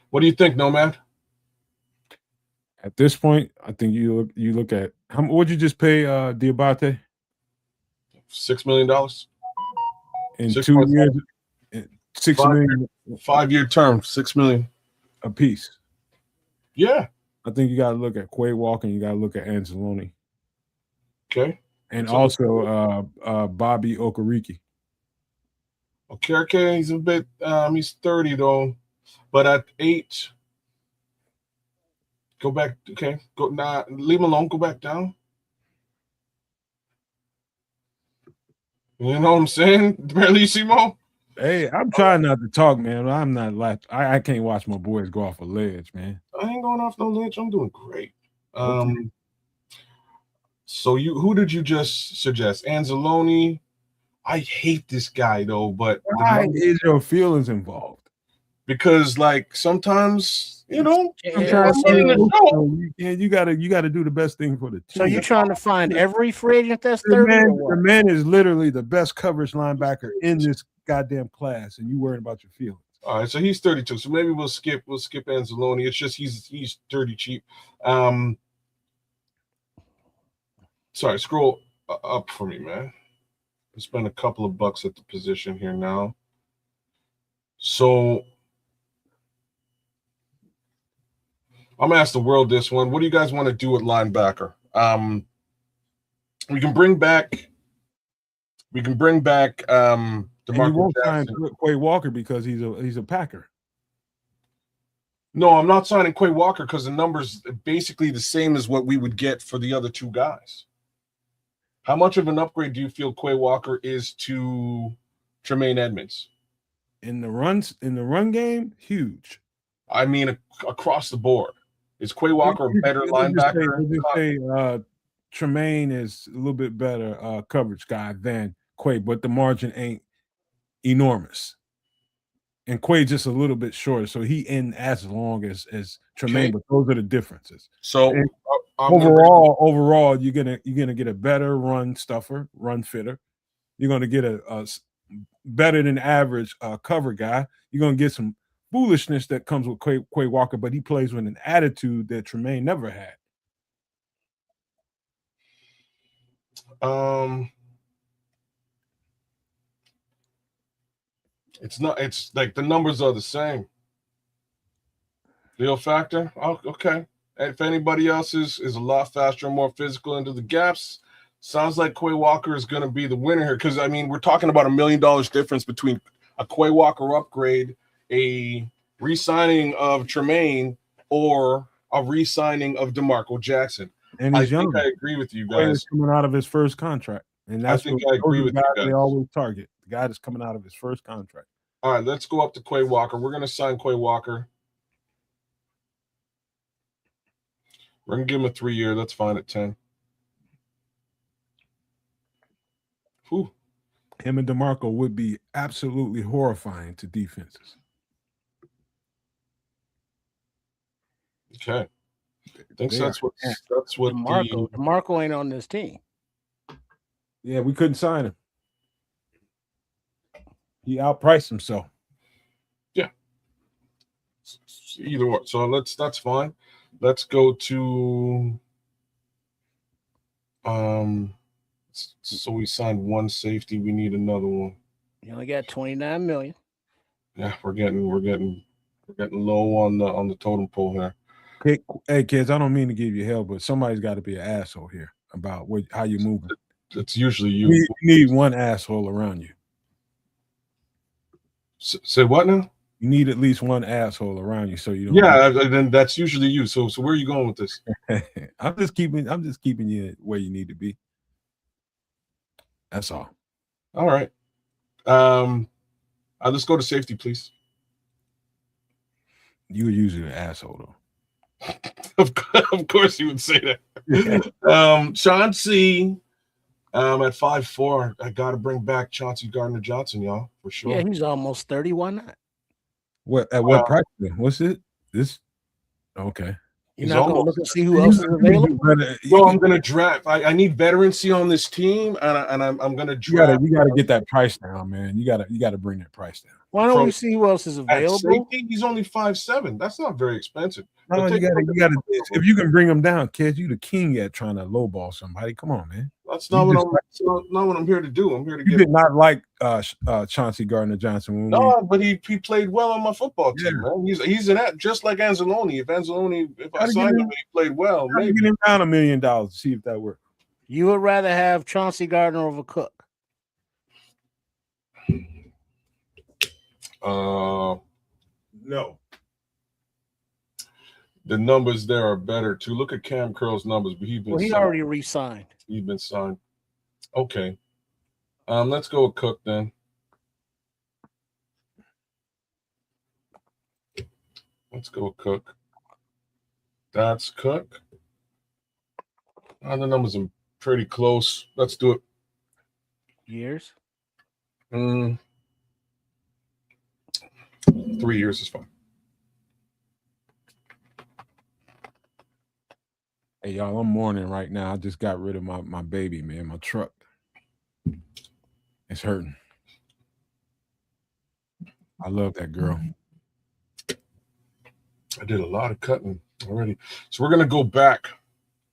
What do you think, Nomad? At this point, I think you look at what'd you just pay Diabate? $6 million in 2 years. 6 million. 5-year term, $6 million a piece. Yeah, I think you got to look at Quay Walker and you got to look at Anzalone. Okay, and also Bobby Okereke. Okay, he's a bit. He's 30 though, but at 8. Go back. Okay, go now. Leave him alone. Go back down. You know what I'm saying, Bellissimo? Hey, I'm trying not to talk, man. I'm not like I can't watch my boys go off a ledge, man. I ain't going off no ledge. I'm doing great. Okay. So who did you just suggest? Anzalone. I hate this guy though, but why is your feelings involved? Because like sometimes, you know, you gotta do the best thing for the team. So you're trying to find every free agent that's 30? The man is literally the best coverage linebacker in this goddamn class, and you worried about your feelings. All right, so he's 32. So maybe we'll skip Anzalone. It's just he's dirty cheap. Sorry, scroll up for me, man. I spent a couple of bucks at the position here now. So I'm gonna ask the world this one. What do you guys want to do at linebacker? We can bring back DeMarco Jackson. Quay Walker because he's a Packer. No, I'm not signing Quay Walker because the number's basically the same as what we would get for the other two guys. How much of an upgrade do you feel Quay Walker is to Tremaine Edmonds? In the run game, huge. I mean, across the board. Is Quay Walker a better linebacker? Tremaine is a little bit better coverage guy than Quay, but the margin ain't enormous. and Quay just a little bit shorter, so he ain't as long as Tremaine. Okay. But those are the differences. So And I'm overall, you're gonna get a better run stuffer, run fitter. You're gonna get a better than average cover guy. You're gonna get some foolishness that comes with Quay Walker, but he plays with an attitude that Tremaine never had. It's like the numbers are the same. Leo factor. Oh, okay. If anybody else is a lot faster and more physical into the gaps, sounds like Quay Walker is going to be the winner here. Because I mean, we're talking about $1 million difference between a Quay Walker upgrade, a re-signing of Tremaine, or a re-signing of DeMarco Jackson. And he's young. I agree with you Quay guys. is coming out of his first contract, and that's I agree with you guys. They always target the guy that's coming out of his first contract. All right, let's go up to Quay Walker. We're going to sign Quay Walker. We're going to give him a 3-year. That's fine at 10. Whew. Him and DeMarco would be absolutely horrifying to defenses. Okay. I think that's what DeMarco ain't on this team. Yeah, we couldn't sign him. He outpriced himself. Yeah. Either way. So that's fine. Let's go to so we signed one safety. We need another one. You only got $29 million. Yeah, we're getting low on the totem pole here. Hey kids, I don't mean to give you hell, but somebody's got to be an asshole here about how you're moving. It's usually you. You need one asshole around you. Say what now? You need at least one asshole around you so you don't. Yeah, then that's usually you. So where are you going with this? I'm just keeping you where you need to be. That's all. All right. Let's go to safety, please. You were usually an asshole though. Of course you would say that. Chauncey, at 5'4", I got to bring back Chauncey Gardner-Johnson, y'all, for sure. Yeah, he's almost 30. Why not? What price? What's it? This? Okay. You're not going to look and see who else is available? Well, I'm going to draft. I need veterancy on this team, and I'm going to draft. You got to get that price down, man. You got to bring that price down. Why don't we see who else is available? Safety, he's only 5'7". That's not very expensive. No, you got to. If you can bring him down, kids, you the king at trying to lowball somebody. Come on, man. That's not what I'm here to do. I'm here to get. You did not like Chauncey Gardner-Johnson. But he played well on my football team, man. He's just like Anzalone. If I signed him and he played well, maybe get him down $1 million to see if that works. You would rather have Chauncey Gardner over Cook? No. The numbers there are better too. Look at Cam Curl's numbers, but he already re-signed. He's been signed. Okay. Let's go with Cook then. Let's go with Cook. That's Cook. The numbers are pretty close. Let's do it. Years? 3 years is fine. Hey, y'all, I'm mourning right now. I just got rid of my baby, man, my truck. It's hurting. I love that girl. I did a lot of cutting already. So we're going to go back.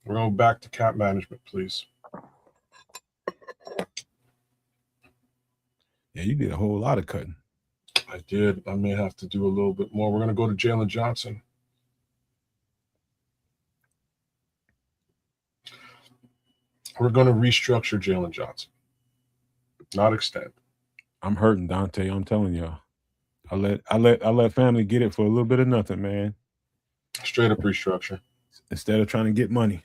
We're going back to cap management, please. Yeah, you did a whole lot of cutting. I did. I may have to do a little bit more. We're going to go to Jalen Johnson. We're going to restructure Jalen Johnson, not extend. I'm hurting, Dante. I'm telling y'all. I let family get it for a little bit of nothing, man. Straight up restructure. Instead of trying to get money.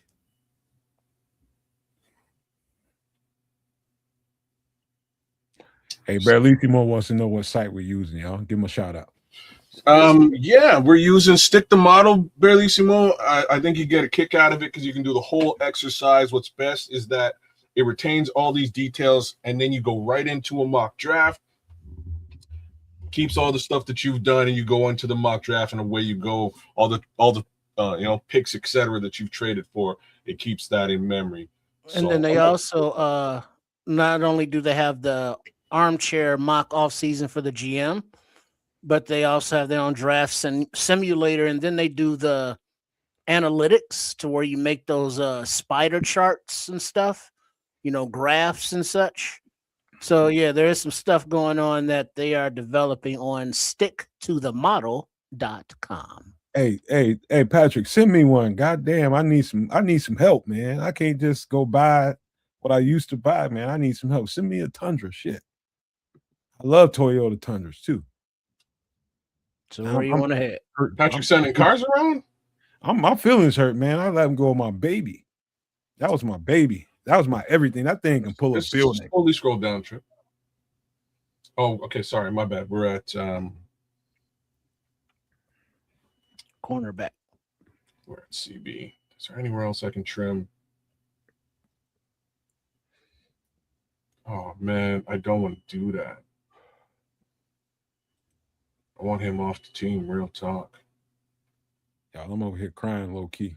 Hey, Bellissimo wants to know what site we're using, y'all. Give him a shout out. Yeah, we're using Stick the Model, Bellissimo. I think you get a kick out of it because you can do the whole exercise. What's best is that it retains all these details, and then you go right into a mock draft. keeps all the stuff that you've done, and you go into the mock draft, and away you go. All the picks, etc. that you've traded for. It keeps that in memory. And then they also not only do they have the armchair mock off season for the GM, but they also have their own draft simulator, and then they do the analytics to where you make those spider charts and stuff, graphs and such. So yeah, there is some stuff going on that they are developing on sticktothemodel.com. Hey, Patrick, send me one. God damn, I need some help, man. I can't just go buy what I used to buy, man. I need some help. Send me a Tundra. Shit. I love Toyota Tundras too. So where you want to head? Patrick sending cars around? My feelings hurt, man. I let him go with my baby. That was my baby. That was my everything. That thing can pull a building. Slowly scroll down, Trip. Oh, okay. Sorry, my bad. We're at cornerback. We're at CB. Is there anywhere else I can trim? Oh man, I don't want to do that. I want him off the team. Real talk. Y'all, I'm over here crying low key.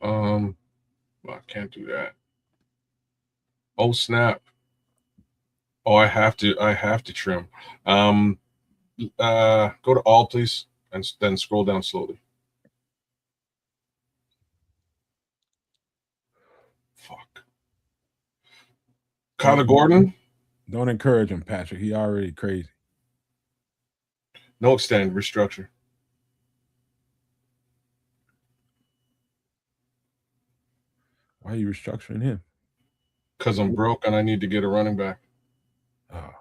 Well, I can't do that. Oh snap! Oh, I have to trim. Go to all, please, and then scroll down slowly. Fuck. Connor Gordon. Don't encourage him, Patrick. He already crazy. No extend, restructure. Why are you restructuring him? Because I'm broke and I need to get a running back. Oh,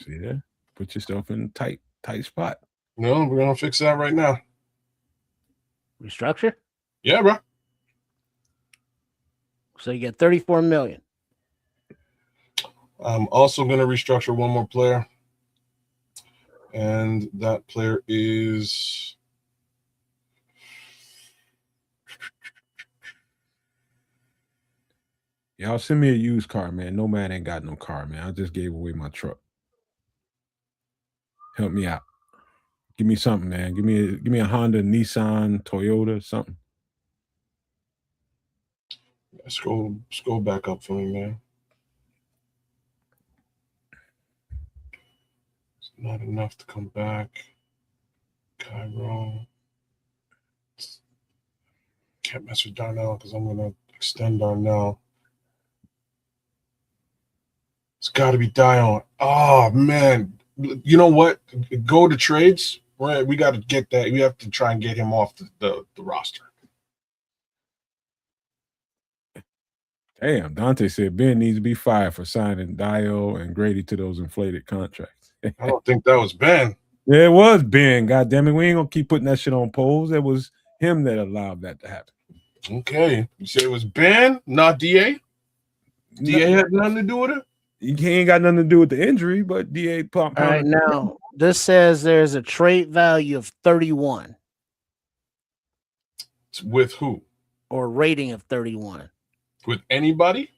see there? Put yourself in a tight spot. No, we're gonna fix that right now. Restructure? Yeah, bro. So you get $34 million. I'm also gonna restructure one more player, and that player is Y'all send me a used car, man. No man ain't got no car, man. I just gave away my truck. Help me out. Give me something, man. Give me a Honda, Nissan, Toyota, something. scroll back up for me, man. It's not enough to come back. Cairo. Can't mess with Darnell because I'm gonna extend Darnell. It's got to be Dion. Oh man, you know what? Go to trades. Right, we got to get that. We have to try and get him off the roster. Damn, Dante said Ben needs to be fired for signing Dio and Grady to those inflated contracts. I don't think that was Ben. Yeah, it was Ben. God damn it, we ain't gonna keep putting that shit on polls. It was him that allowed that to happen. Okay, you say it was Ben, not DA. DA had nothing to do with it. He ain't got nothing to do with the injury, but DA pumped. All right, now this says there's a trade value of 31. With who? Or rating of 31. With anybody?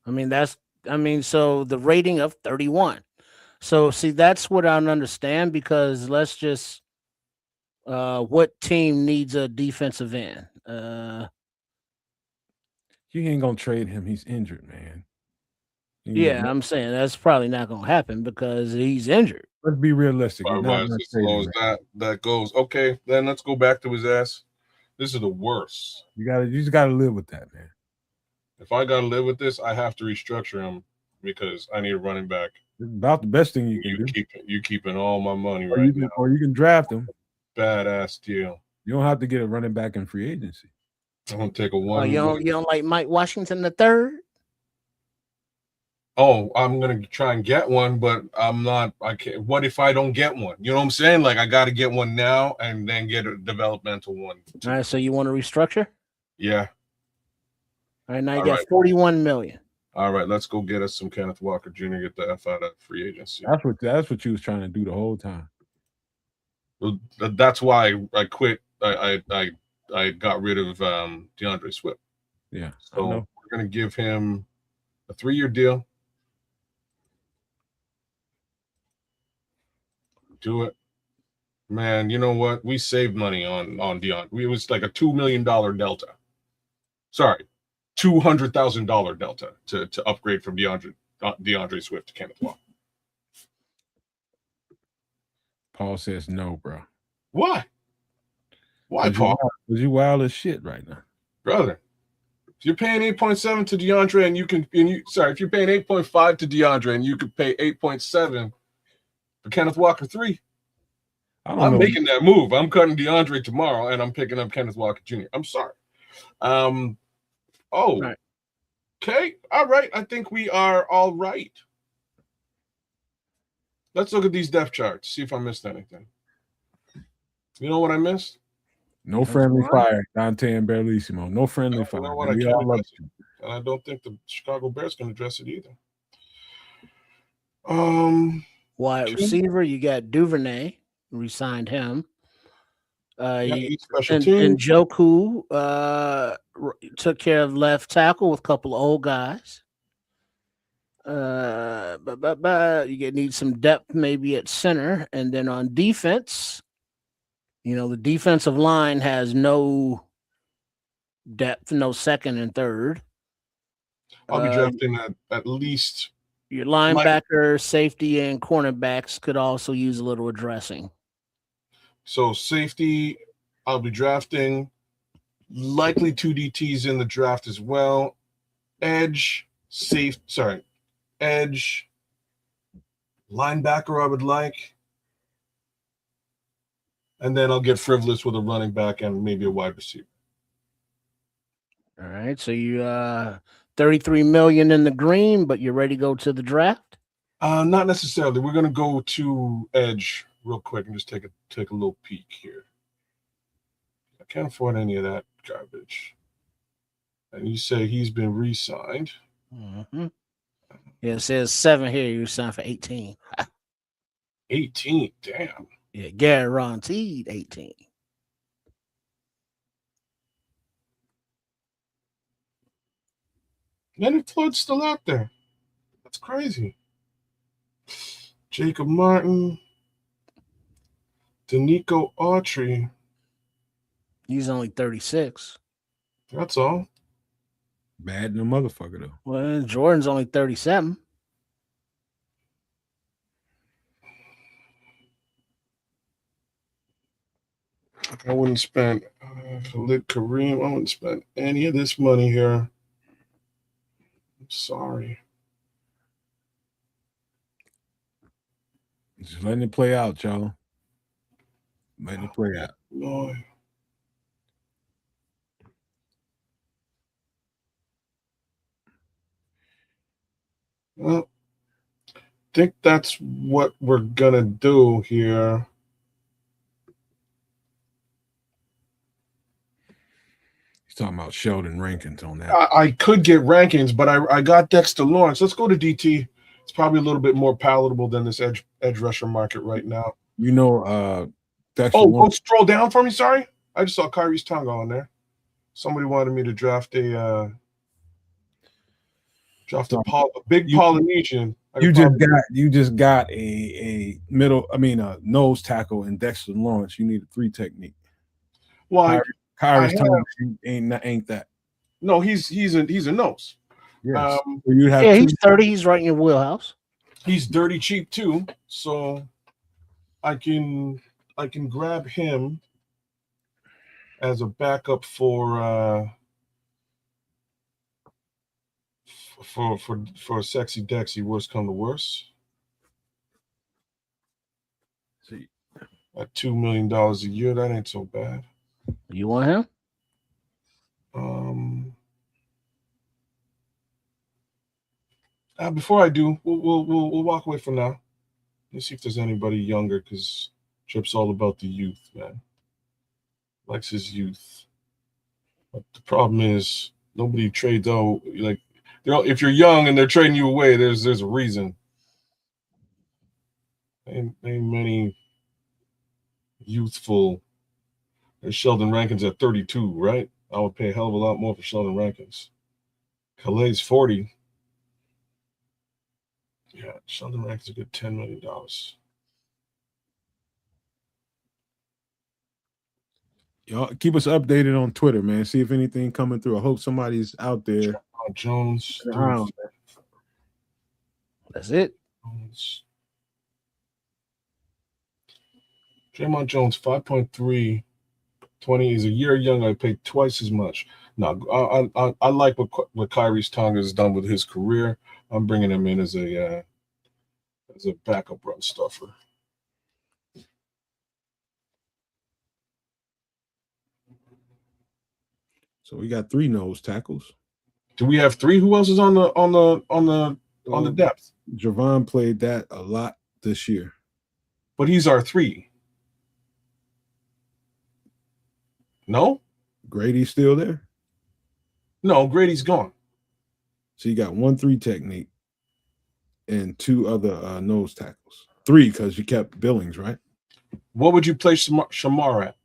So the rating of 31. So see, that's what I don't understand, because let's just what team needs a defensive end? You ain't gonna trade him. He's injured, man. Yeah, I'm saying that's probably not gonna happen because he's injured. Let's be realistic. As slow as that goes. Okay, then let's go back to his ass. This is the worst. You just gotta live with that, man. If I gotta live with this, I have to restructure him because I need a running back. It's about the best thing you can do. You keeping all my money now. Or you can draft him. Badass deal. You don't have to get a running back in free agency. I'm gonna take a one. You don't like Mike Washington III? Oh, I'm gonna try and get one, but I'm not. I can't. What if I don't get one? You know what I'm saying? Like I got to get one now and then get a developmental one. All right. So you want to restructure? Yeah. All right. Now you got 41 million. All right. Let's go get us some Kenneth Walker Jr. Get the F out of free agency. That's what you was trying to do the whole time. That's why I quit. I I got rid of DeAndre Swift. Yeah, so we're gonna give him a 3-year deal. Do it, man. You know what? We saved money on DeAndre. It was like a $2 million delta. Sorry, $200,000 delta to upgrade from DeAndre Swift to Kenneth Walker. Paul says no, bro. Why? Why, Paul? Because you wild as shit right now, brother. If you're paying 8.7 to DeAndre, if you're paying 8.5 to DeAndre, and you could pay 8.7 for Kenneth Walker 3, I'm making that move. I'm cutting DeAndre tomorrow, and I'm picking up Kenneth Walker Jr. I'm sorry. Right. Okay. All right. I think we are all right. Let's look at these depth charts, see if I missed anything. You know what I missed? No friendly fire, Dante and Bellissimo. No friendly fire. You know what? I can't address it. And I don't think the Chicago Bears can address it either. Wide receiver, you got Duvernay. Re-signed him. And Joku took care of left tackle with a couple of old guys. You need some depth maybe at center, and then on defense, the defensive line has no depth, no second and third. I'll be drafting at least your linebacker, safety, and cornerbacks could also use a little addressing. So safety, I'll be drafting likely 2 DTs in the draft as well. Edge, linebacker I would like. And then I'll get frivolous with a running back and maybe a wide receiver. All right. So you $33 million in the green, but you're ready to go to the draft? Not necessarily. We're gonna go to edge real quick and just take a little peek here. I can't afford any of that garbage. And you say he's been re-signed. Mm-hmm. Yeah, it says 7 here. You signed for 18. 18, damn. Yeah, guaranteed 18. Leonard Floyd's still out there. That's crazy. Jacob Martin, Danico Autry. He's only 36. That's all. Bad in the motherfucker, though. Well, Jordan's only 37. I wouldn't spend Khalid Kareem. I wouldn't spend any of this money here. I'm sorry. Just letting it play out, y'all. Letting it play out. No. Well, I think that's what we're gonna do here. He's talking about Sheldon Rankins on that. I could get Rankins, but I got Dexter Lawrence. Let's go to DT. It's probably a little bit more palatable than this edge rusher market right now. Dexter Lawrence. Scroll down for me. Sorry, I just saw Kyrie's tongue on there. Somebody wanted me to draft a big Polynesian. You just got a nose tackle in Dexter Lawrence. You need a 3 technique. Well, Kyrie's tongue ain't that. No, he's a nose. Yes. He's 30. He's right in your wheelhouse. He's dirty cheap too, so I can grab him as a backup for Sexy Dexy. Worst come to worst. See, at $2 million a year, that ain't so bad. You want him? Before I do, we'll walk away from now. Let's see if there's anybody younger, because Chip's all about the youth, man. Likes his youth. But the problem is nobody trades out. Like, if you're young and they're trading you away, there's a reason. Ain't many youthful. Sheldon Rankins at 32, right? I would pay a hell of a lot more for Sheldon Rankins. Calais 40. Yeah, Sheldon Rankins a good $10 million. Y'all keep us updated on Twitter, man. See if anything coming through. I hope somebody's out there. Jones. That's it. Draymond Jones, 5.3, 20. He's a year younger. I paid twice as much. No, I like what Kyrie's Tonga has done with his career. I'm bringing him in as a backup run stuffer. So we got 3 nose tackles. Do we have 3? Who else is on the depth? Javon played that a lot this year. But he's our 3. No? Grady's still there? No, Grady's gone. So you got 1-3 technique and 2 other nose tackles. 3 because you kept Billings, right? What would you place Shamar at?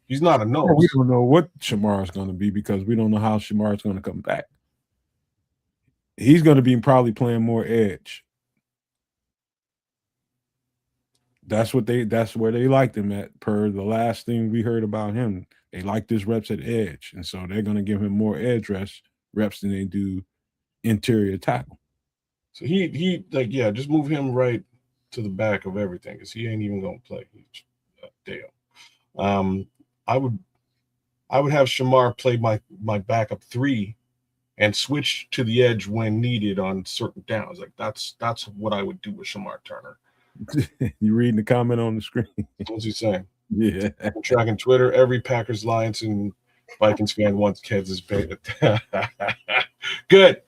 He's not a nose. We don't know what Shamar is going to be because we don't know how Shamar is going to come back. He's going to be probably playing more edge. That's where they liked him at, per the last thing we heard about him. They liked his reps at edge, and so they're going to give him more edge reps than they do interior tackle. So he just move him right to the back of everything because he ain't even going to play. Damn. I would have Shamar play my backup 3 and switch to the edge when needed on certain downs. Like that's what I would do with Shamar Turner. You reading the comment on the screen? What's he saying? Yeah. I'm tracking Twitter. Every Packers, Lions, and Vikings fan wants Kansas bait. Good.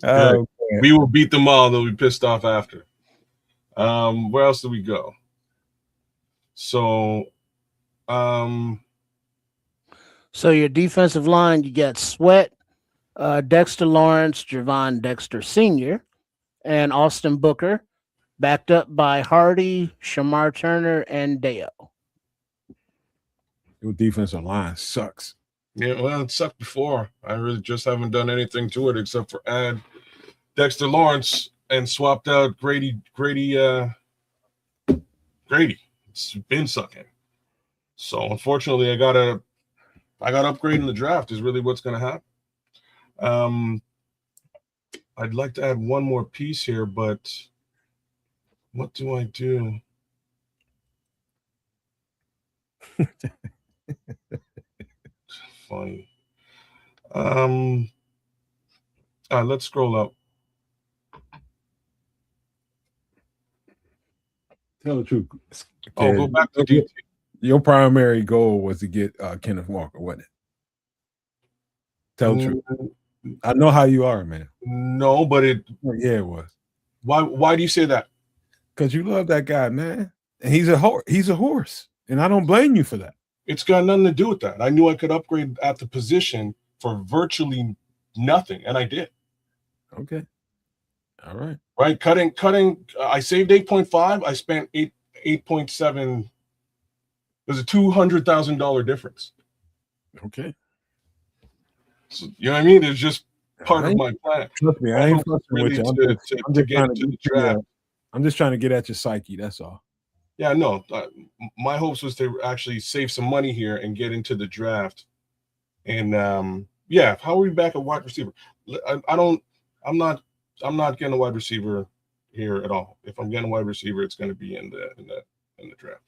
Oh, we will beat them all. They'll be pissed off after. Where else do we go? So, So your defensive line, you got Sweat, Dexter Lawrence, Javon Dexter Sr., and Austin Booker, backed up by Hardy, Shamar Turner, and Deo. Your defensive line sucks. Yeah, well, it sucked before. I really just haven't done anything to it except for add Dexter Lawrence and swapped out Grady. It's been sucking. So unfortunately, I got upgrade in the draft is really what's going to happen. I'd like to add one more piece here, but what do I do? Funny. All right, let's scroll up. Tell the truth. Oh, go back to DT. Your primary goal was to get Kenneth Walker, wasn't it? Tell the truth. I know how you are, man. No, but it was. Why do you say that? Because you love that guy, man. And he's a horse. And I don't blame you for that. It's got nothing to do with that. I knew I could upgrade at the position for virtually nothing, and I did. Okay. All right. Right. Cutting. I saved 8.5. I spent 8.7. There's a $200,000 difference. Okay. So, you know what I mean? It's just part of my plan. Trust me, I ain't fussing with you. I'm just trying to get at your psyche. That's all. Yeah, no. My hopes was to actually save some money here and get into the draft. And how are we back at wide receiver? I'm not getting a wide receiver here at all. If I'm getting a wide receiver, it's going to be in the draft.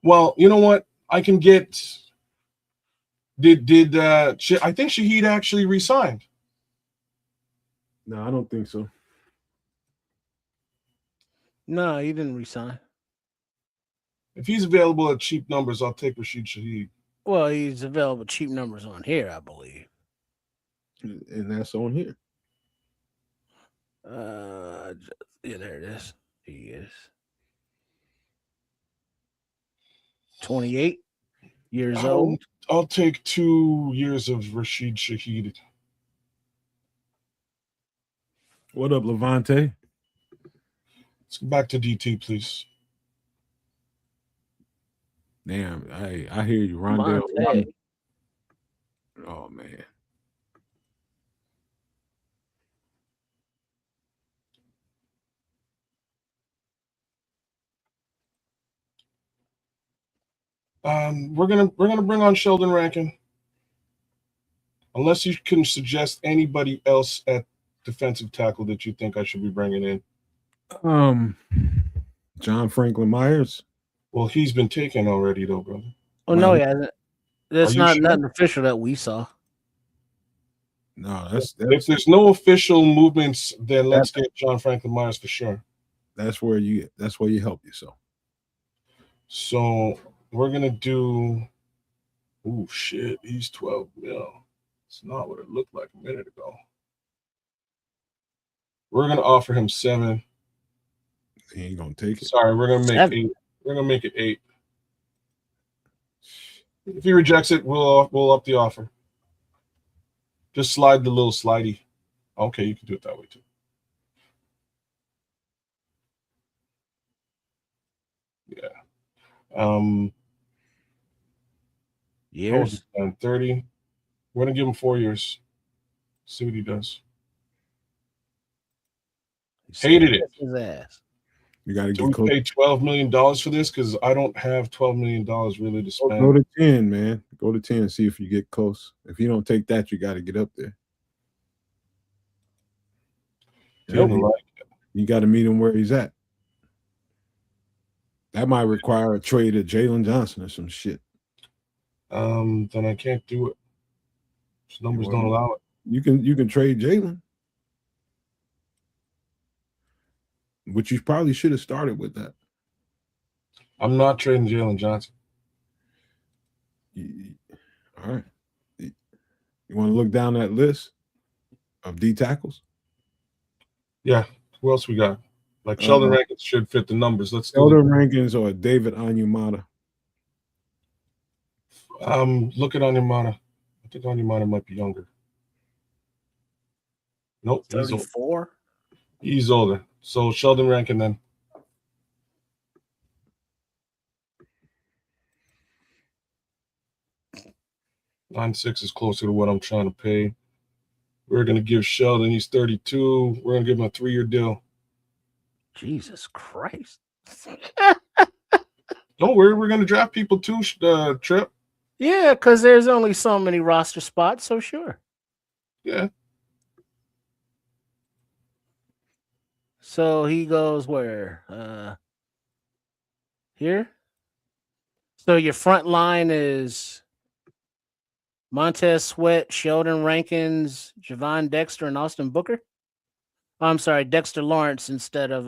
Well, you know what? I can get. I think Shaheed actually resigned? No, I don't think so. No, he didn't resign. If he's available at cheap numbers, I'll take Rashid Shaheed. Well, he's available cheap numbers on here, I believe. And that's on here. Yeah, there it is. He is 28 years old. I'll take 2 years of Rashid Shaheed. What up, Levante? Let's go back to DT, please. Damn, I hear you, Rondell. Monte. Oh man. We're gonna bring on Sheldon Rankin. Unless you can suggest anybody else at defensive tackle that you think I should be bringing in. John Franklin Myers. Well, he's been taken already, though, brother. Oh no, he hasn't. That's Are you not sure? nothing official that we saw. No, If there's no official movements, then let's get John Franklin Myers for sure. That's where you help yourself. So we're gonna do. Oh shit, he's 12 mil. It's not what it looked like a minute ago. We're gonna offer him 7. He ain't gonna take it. Sorry, we're gonna make 7. 8. We're gonna make it 8. If he rejects it, we'll up the offer. Just slide the little slidey. Okay, you can do it that way too. Yeah. Years. 30. We're gonna give him 4 years. See what he does. Hated it. His ass. You got to Do get we close. pay $12 million for this? Because I don't have $12 million really to spend. Go to 10, man. Go to 10. See if you get close. If you don't take that, you got to get up there. You got to meet him where he's at. That might require a trade of Jalen Johnson or some shit. Then I can't do it. Those numbers don't allow it. You can trade Jalen, but you probably should have started with that. I'm not trading Jalen Johnson. All right. You want to look down that list of D tackles? Yeah. Who else we got? Like Sheldon Rankins should fit the numbers. Let's do Sheldon Rankins or David Onyemata. Look at Onyemata. I think Onyemata might be younger. Nope. 34. He's older. So Sheldon Rankin then. $9.6 is closer to what I'm trying to pay. We're gonna give Sheldon. He's 32. We're gonna give him a 3-year deal. Jesus Christ. Don't worry, we're gonna draft people too, Trip. Yeah, because there's only so many roster spots, so sure. Yeah. So he goes where? Here? So your front line is Montez Sweat, Sheldon Rankins, Javon Dexter, and Austin Booker? I'm sorry, Dexter Lawrence instead of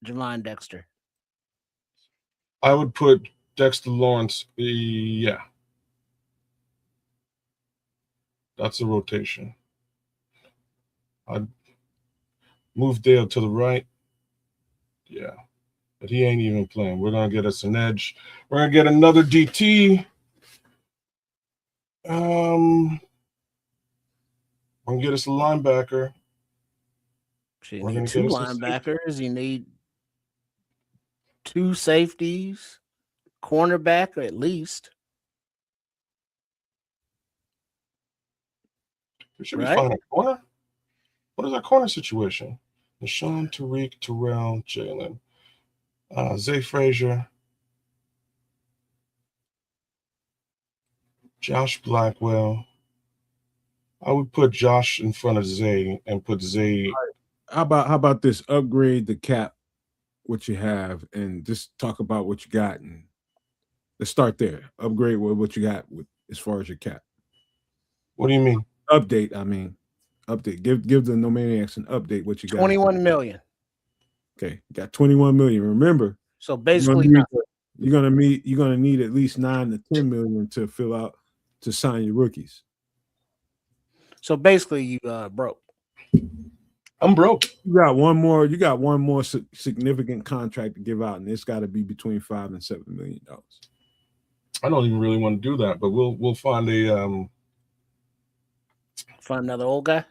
Javon Dexter. I would put Dexter Lawrence. Yeah. That's a rotation. I'd move Dale to the right. Yeah. But he ain't even playing. We're going to get us an edge. We're going to get another DT. We're going to get us a linebacker. So you need 2 linebackers. You need 2 safeties, cornerback at least. We should be fine at corner. What is our corner situation? Deshaun, Tariq, Terrell, Jalen, Zay Frazier, Josh Blackwell. I would put Josh in front of Zay and put Zay. How about this? Upgrade the cap, what you have, and just talk about what you got, and let's start there. Upgrade what you got with as far as your cap. What do you mean? Update. I mean, update. Give the No Maniacs an update. What you got? 21 million. Okay, you got 21 million. Remember, so basically, you're gonna need at least 9 to 10 million to fill out to sign your rookies. So basically, you broke. I'm broke. You got one more significant contract to give out, and it's got to be between $5 and $7 million. I don't even really want to do that, but we'll find a find another old guy.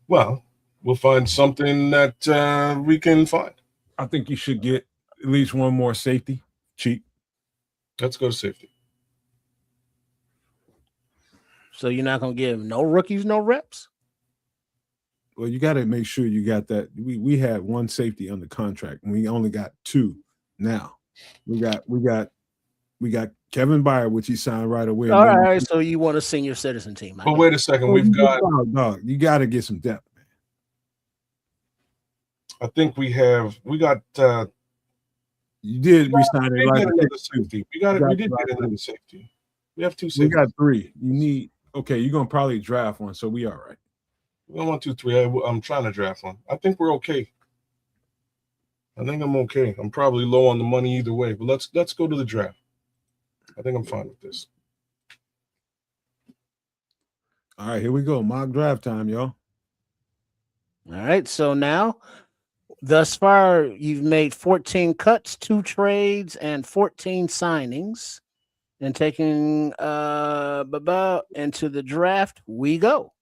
Well, we'll find something that we can find. I think you should get at least one more safety, cheap. Let's go to safety. So you're not gonna give no rookies no reps? Well, you got to make sure you got that. We had one safety under contract, and we only got two now. We got Kevin Byer, which he signed right away. All right, so you want a senior citizen team? But wait a second, we've got. Dog, you got to get some depth, man. I think we got. You did resign it right another safety. We did get another safety. We have two safeties. We got three. You need. Okay, you're gonna probably draft one, so we all right. 1, 2, 3. I'm trying to draft one. I think we're okay. I think I'm okay. I'm probably low on the money either way, but let's go to the draft. I think I'm fine with this. All right, here we go. Mock draft time, y'all. All right, so now, thus far, you've made 14 cuts, 2 trades, and 14 signings. And taking into the draft, we go.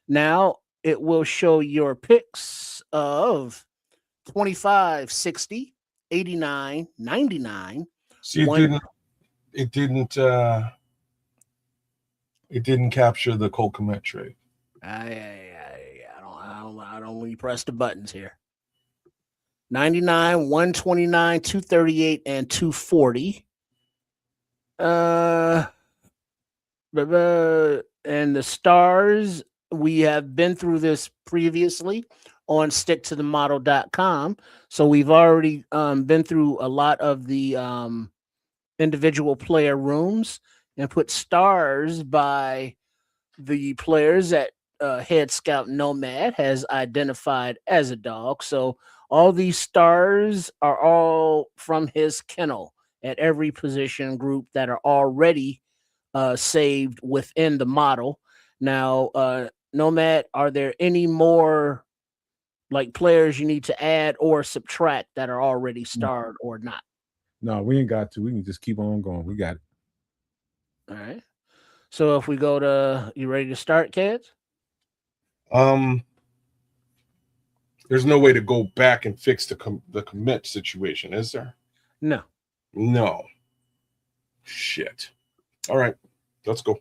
Now it will show your picks of 25, 60, 89, 99. See, it didn't capture the Cole Kmet trade. I don't when you press the buttons here. 99, 129, 238, and 240. And the stars, we have been through this previously on sticktothemodel.com. So we've already been through a lot of the individual player rooms and put stars by the players that Head Scout Nomad has identified as a dog. So all these stars are all from his kennel at every position group that are already saved within the model. Now, Nomad, are there any more like players you need to add or subtract that are already starred or not? No, we ain't got to. We can just keep on going. We got it. All right. So if we go to, you ready to start, kids? There's no way to go back and fix the commit situation, is there? No. Shit. All right, let's go.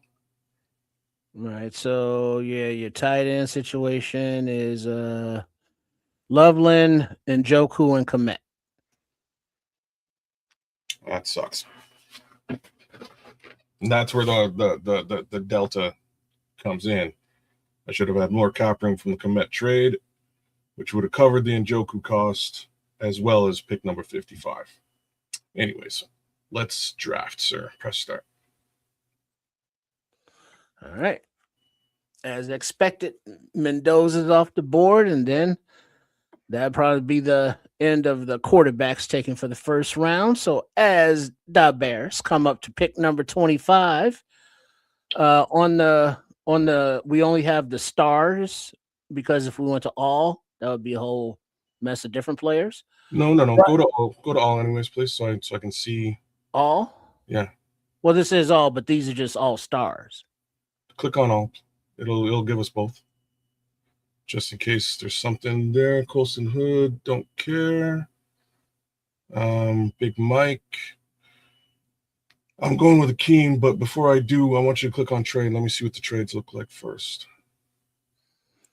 All right. So yeah, your tight end situation is Loveland and Njoku and Kmet. That sucks. And that's where the delta comes in. I should have had more cap room from the Kmet trade, which would have covered the Njoku cost as well as pick number 55. Anyways, let's draft, sir. Press start. All right. As expected, Mendoza's off the board, and then that'd probably be the end of the quarterbacks taken for the first round. So as the Bears come up to pick number 25, on the we only have the stars, because if we went to all, that would be a whole mess of different players. No. Go to all anyways, please, so I can see all. Yeah. Well, this is all, but these are just all stars. Click on all. It'll give us both. Just in case there's something there. Colson Hood, don't care. Big Mike. I'm going with Akeem, but before I do, I want you to click on trade. Let me see what the trades look like first.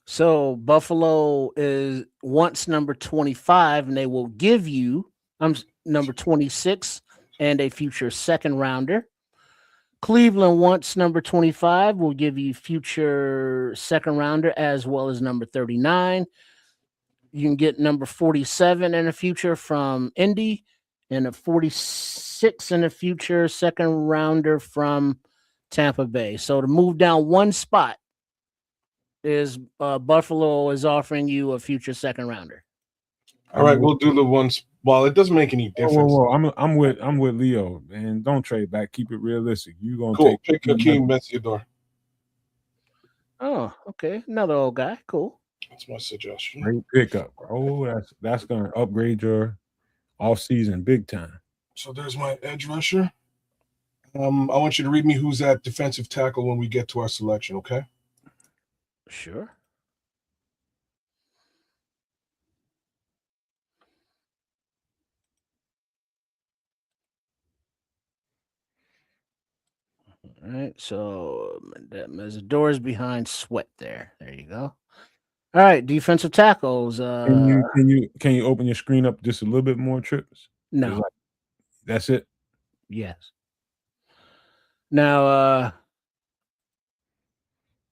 So Buffalo wants number 25, and they will give you number 26 and a future second rounder. Cleveland wants number 25. We'll give you future second rounder as well as number 39. You can get number 47 in the future from Indy and a 46 in the future second rounder from Tampa Bay. So to move down one spot is Buffalo is offering you a future second rounder. All right, we'll do the ones. Well, it doesn't make any difference. Whoa. I'm with Leo, and don't trade back. Keep it realistic. You gonna cool. Take pick Akeem Metziador. Oh, okay. Another old guy. Cool. That's my suggestion. Great pickup. Oh, that's gonna upgrade your offseason big time. So there's my edge rusher. I want you to read me who's at defensive tackle when we get to our selection, okay? Sure. right, so Mesidor's behind Sweat there. There you go. All right, defensive tackles. Can you open your screen up just a little bit more, Trips? No. That's it. Yes. Now,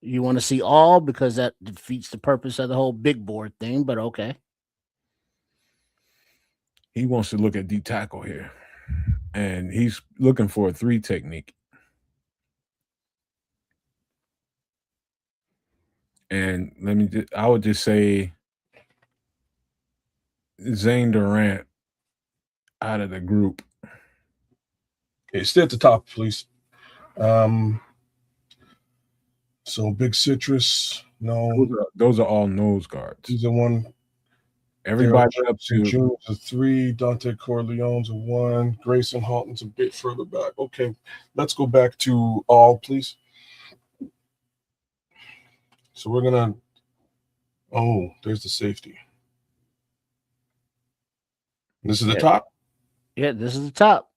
you want to see all because that defeats the purpose of the whole big board thing, but okay. He wants to look at D tackle here, and he's looking for a 3 technique. And I would just say Zane Durant out of the group. Okay, stay at the top, please. So Big Citrus, no. Those are all nose guards. He's a 1. Everybody up to Junior's a 3. Dante Corleone's a 1. Grayson Halton's a bit further back. Okay, let's go back to all, please. So we're gonna. Oh, there's the safety. This is the top. Yeah, this is the top.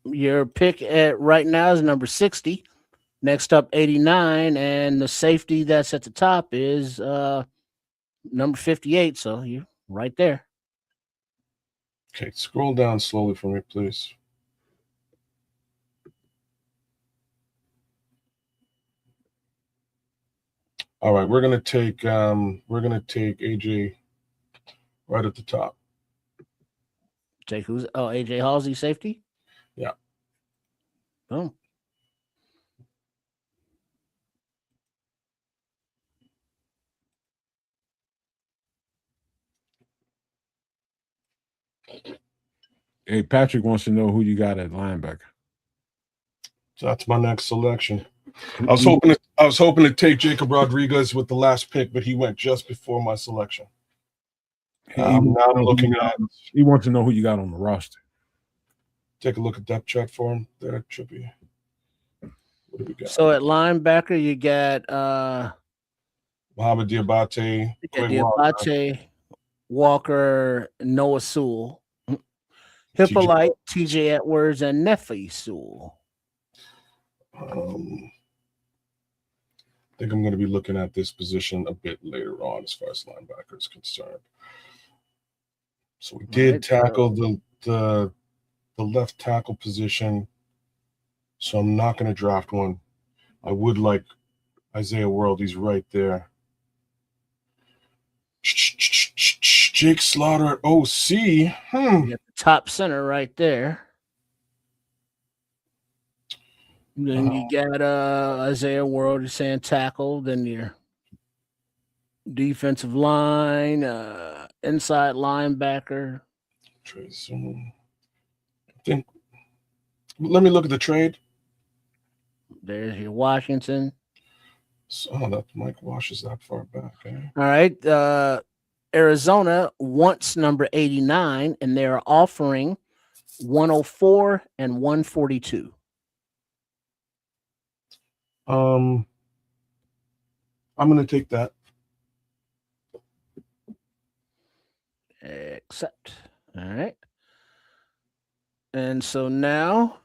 Your pick at right now is number 60. Next up, 89, and the safety that's at the top is number 58. So you're right there. Okay, scroll down slowly for me, please. All right, we're gonna take AJ right at the top. Take who's AJ Halsey safety? Yeah. Boom. Hey, Patrick wants to know who you got at linebacker. So that's my next selection. I was hoping to take Jacob Rodriguez with the last pick, but he went just before my selection. Now I'm looking at. He wants to know who you got on the roster. Take a look at depth chart for him. There should be. What do we got? So at linebacker, you got Mohamed Diabate, Walker, Noah Sewell, Hippolyte, TJ Edwards, and Nephi Sewell. I think I'm going to be looking at this position a bit later on as far as linebacker is concerned. So we did tackle the left tackle position. So I'm not going to draft one. I would like Isaiah World. He's right there. Jake Slaughter at OC. You got the top center right there. Then you got Isaiah World saying tackle. Then your defensive line, inside linebacker. I think. Let me look at the trade. There's your Washington. Oh, that Mike Wash is that far back. Eh? All right. Arizona wants number 89, and they're offering 104 and 142. I'm going to take that. Accept. All right. And so now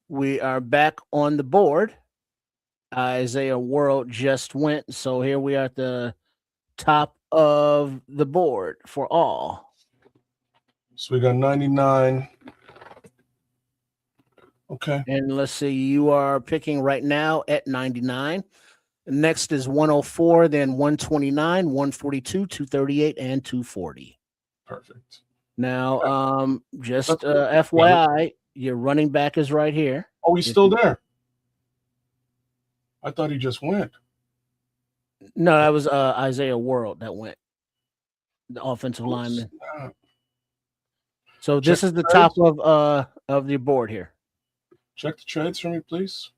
we are back on the board. Isaiah World just went. So here we are at the top of the board for all. So we got 99. Okay. And let's see, you are picking right now at 99. Next is 104, then 129, 142, 238, and 240. Perfect. Now, just FYI, your running back is right here. Oh, he's still there. I thought he just went. No, that was Isaiah World that went. The offensive lineman. Snap. So this is the top of the board here. Check the trades for me, please.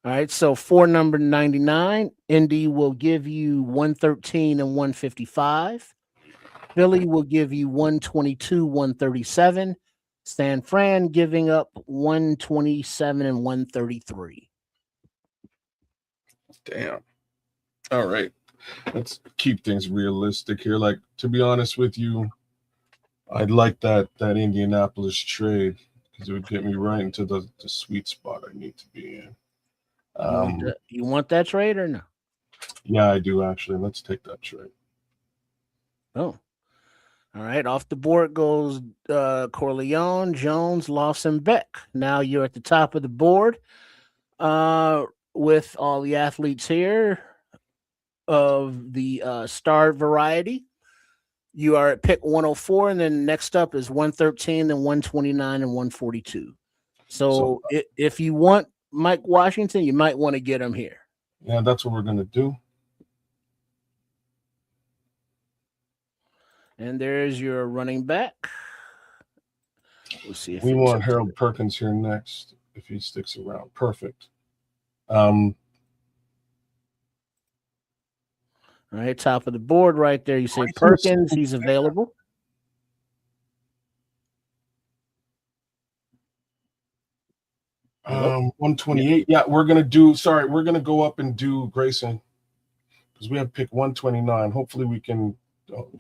All right, so for number 99, Indy will give you 113 and 155. Philly will give you 122, 137. San Fran giving up 127 and 133. Damn. All right. Let's keep things realistic here. Like, to be honest with you, I'd like that Indianapolis trade because it would get me right into the sweet spot I need to be in. You want that trade or no? Yeah, I do actually. Let's take that trade. Oh. All right. Off the board goes Corleone, Jones, Lawson, Beck. Now you're at the top of the board with all the athletes here of the star variety. You are at pick 104, and then next up is 113, then 129, and 142. So if you want Mike Washington, you might want to get him here. Yeah, that's what we're going to do. And there's your running back. We'll see if we want Harold Perkins here next if he sticks around. Perfect. All right, top of the board right there. You say Perkins, he's available. Hello? 128. Yeah, we're gonna go up and do Grayson because we have pick 129. Hopefully we can.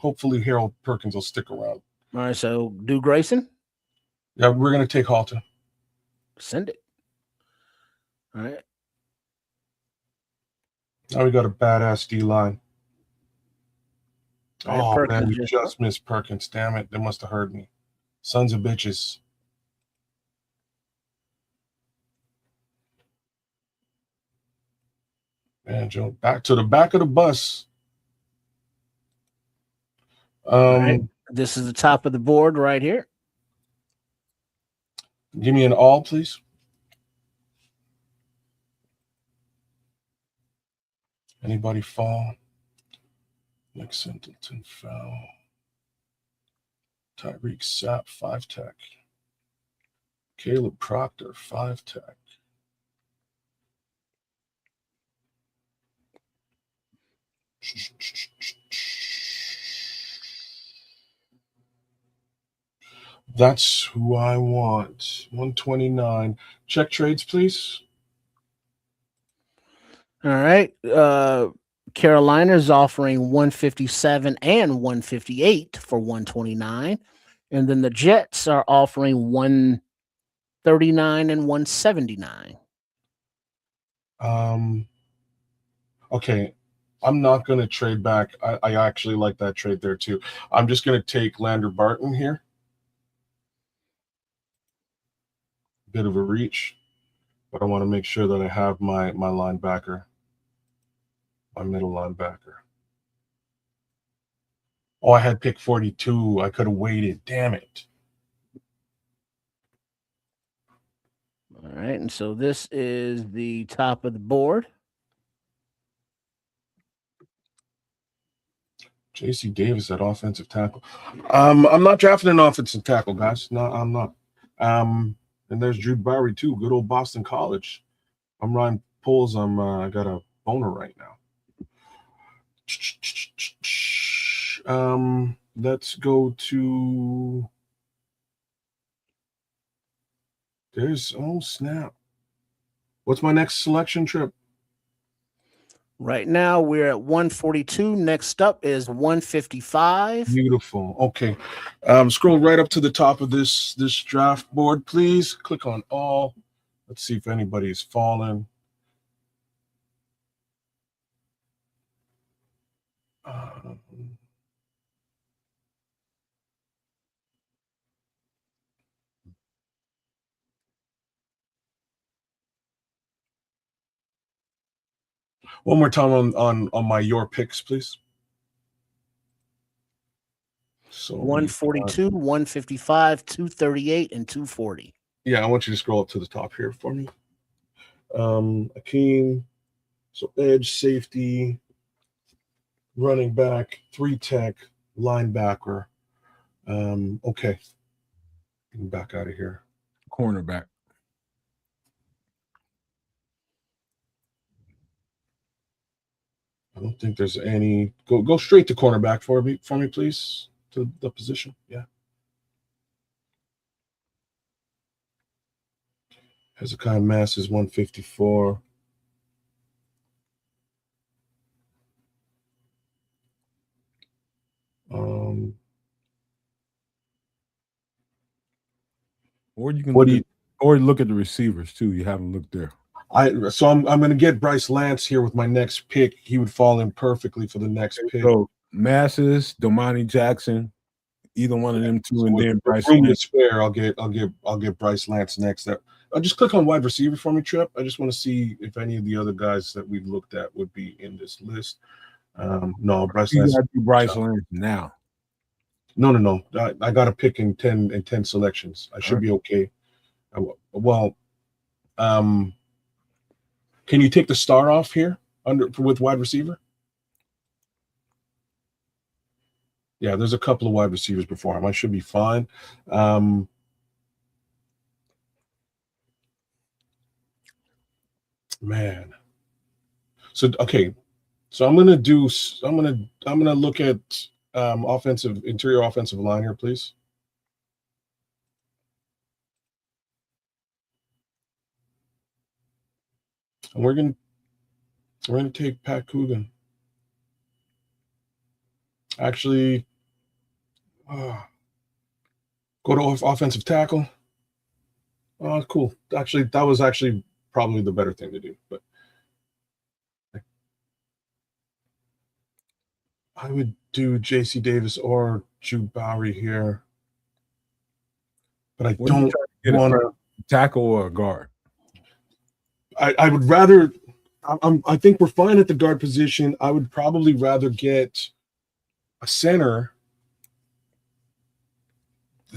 Hopefully Harold Perkins will stick around. All right, so do Grayson. Yeah, we're gonna take Halter. Send it. All right. Now we got a badass D line. Oh Perkins man, we just missed Perkins. Damn it, they must have heard me. Sons of bitches. Man, Joe, back to the back of the bus. All right. This is the top of the board right here. Give me an all, please. Anybody fall? Nick Singleton fell. Tyreek Sapp, 5-tech. Caleb Proctor, 5-tech. That's who I want. 129. Check trades, please. All right. Carolina's offering 157 and 158 for 129. And then the Jets are offering 139 and 179. Okay. I'm not going to trade back. I actually like that trade there too. I'm just going to take Lander Barton here. Bit of a reach, but I want to make sure that I have my linebacker, my middle linebacker. Oh, I had pick 42. I could have waited. Damn it. All right. And so this is the top of the board. J.C. Davis at offensive tackle. I'm not drafting an offensive tackle, guys. No, I'm not. And there's Jude Bowery too. Good old Boston College. I'm Ryan Poles. I got a boner right now. Let's go to. There's snap. What's my next selection trip? Right now we're at 142. Next up is 155. Beautiful. Okay. Scroll right up to the top of this draft board, please. Click on all. Let's see if anybody's fallen. One more time on my your picks, please. So 142, 155, 238, and 240. Yeah, I want you to scroll up to the top here for me. Akeem, so edge, safety, running back, 3-tech, linebacker. Okay. Back out of here. Cornerback. I don't think there's any. Go straight to cornerback for me, please. To the position. Yeah. Hezekiah Mass is 154. Or you can What do you? or look at the receivers too. You haven't looked there. I'm going to get Bryce Lance here with my next pick. He would fall in perfectly for the next pick. So Masses, Domani Jackson, either one of them two, So and then Bryce room Lance. is spare. I'll get Bryce Lance next. I'll just click on wide receiver for me, Trip. I just want to see if any of the other guys that we've looked at would be in this list. No, Bryce You Lance. got to do Bryce Lance now. No. I got a pick in 10 selections. I should be okay. Well, can you take the star off here with wide receiver? Yeah, there's a couple of wide receivers before him. I should be fine. Man. So okay. So I'm gonna look at interior offensive line here, please. And we're gonna take Pat Coogan. Actually, go to offensive tackle. Oh, cool. Actually, that was actually probably the better thing to do. But I would do J.C. Davis or Jude Bowery here. But I don't want to tackle or a guard. I would rather. I think we're fine at the guard position. I would probably rather get a center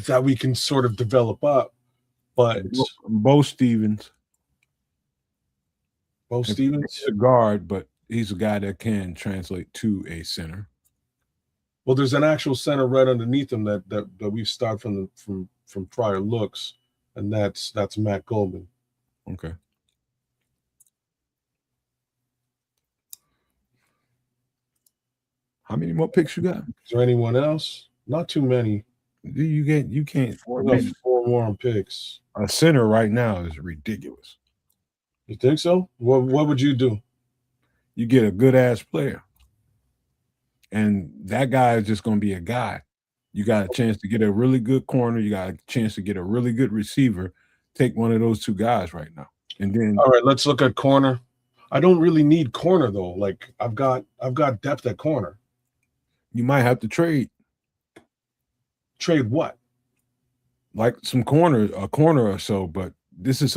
that we can sort of develop up. But Bo Stevens. He's a guard, but he's a guy that can translate to a center. Well, there's an actual center right underneath him that we've started from prior looks, and that's Matt Goldman. Okay. How many more picks you got? Is there anyone else? Not too many. You can't. Four more on picks. A center right now is ridiculous. You think so? What would you do? You get a good ass player, and that guy is just going to be a guy. You got a chance to get a really good corner. You got a chance to get a really good receiver. Take one of those two guys right now, and then. All right, let's look at corner. I don't really need corner though. Like I've got depth at corner. You might have to trade. Trade what? Like a corner or so, but these are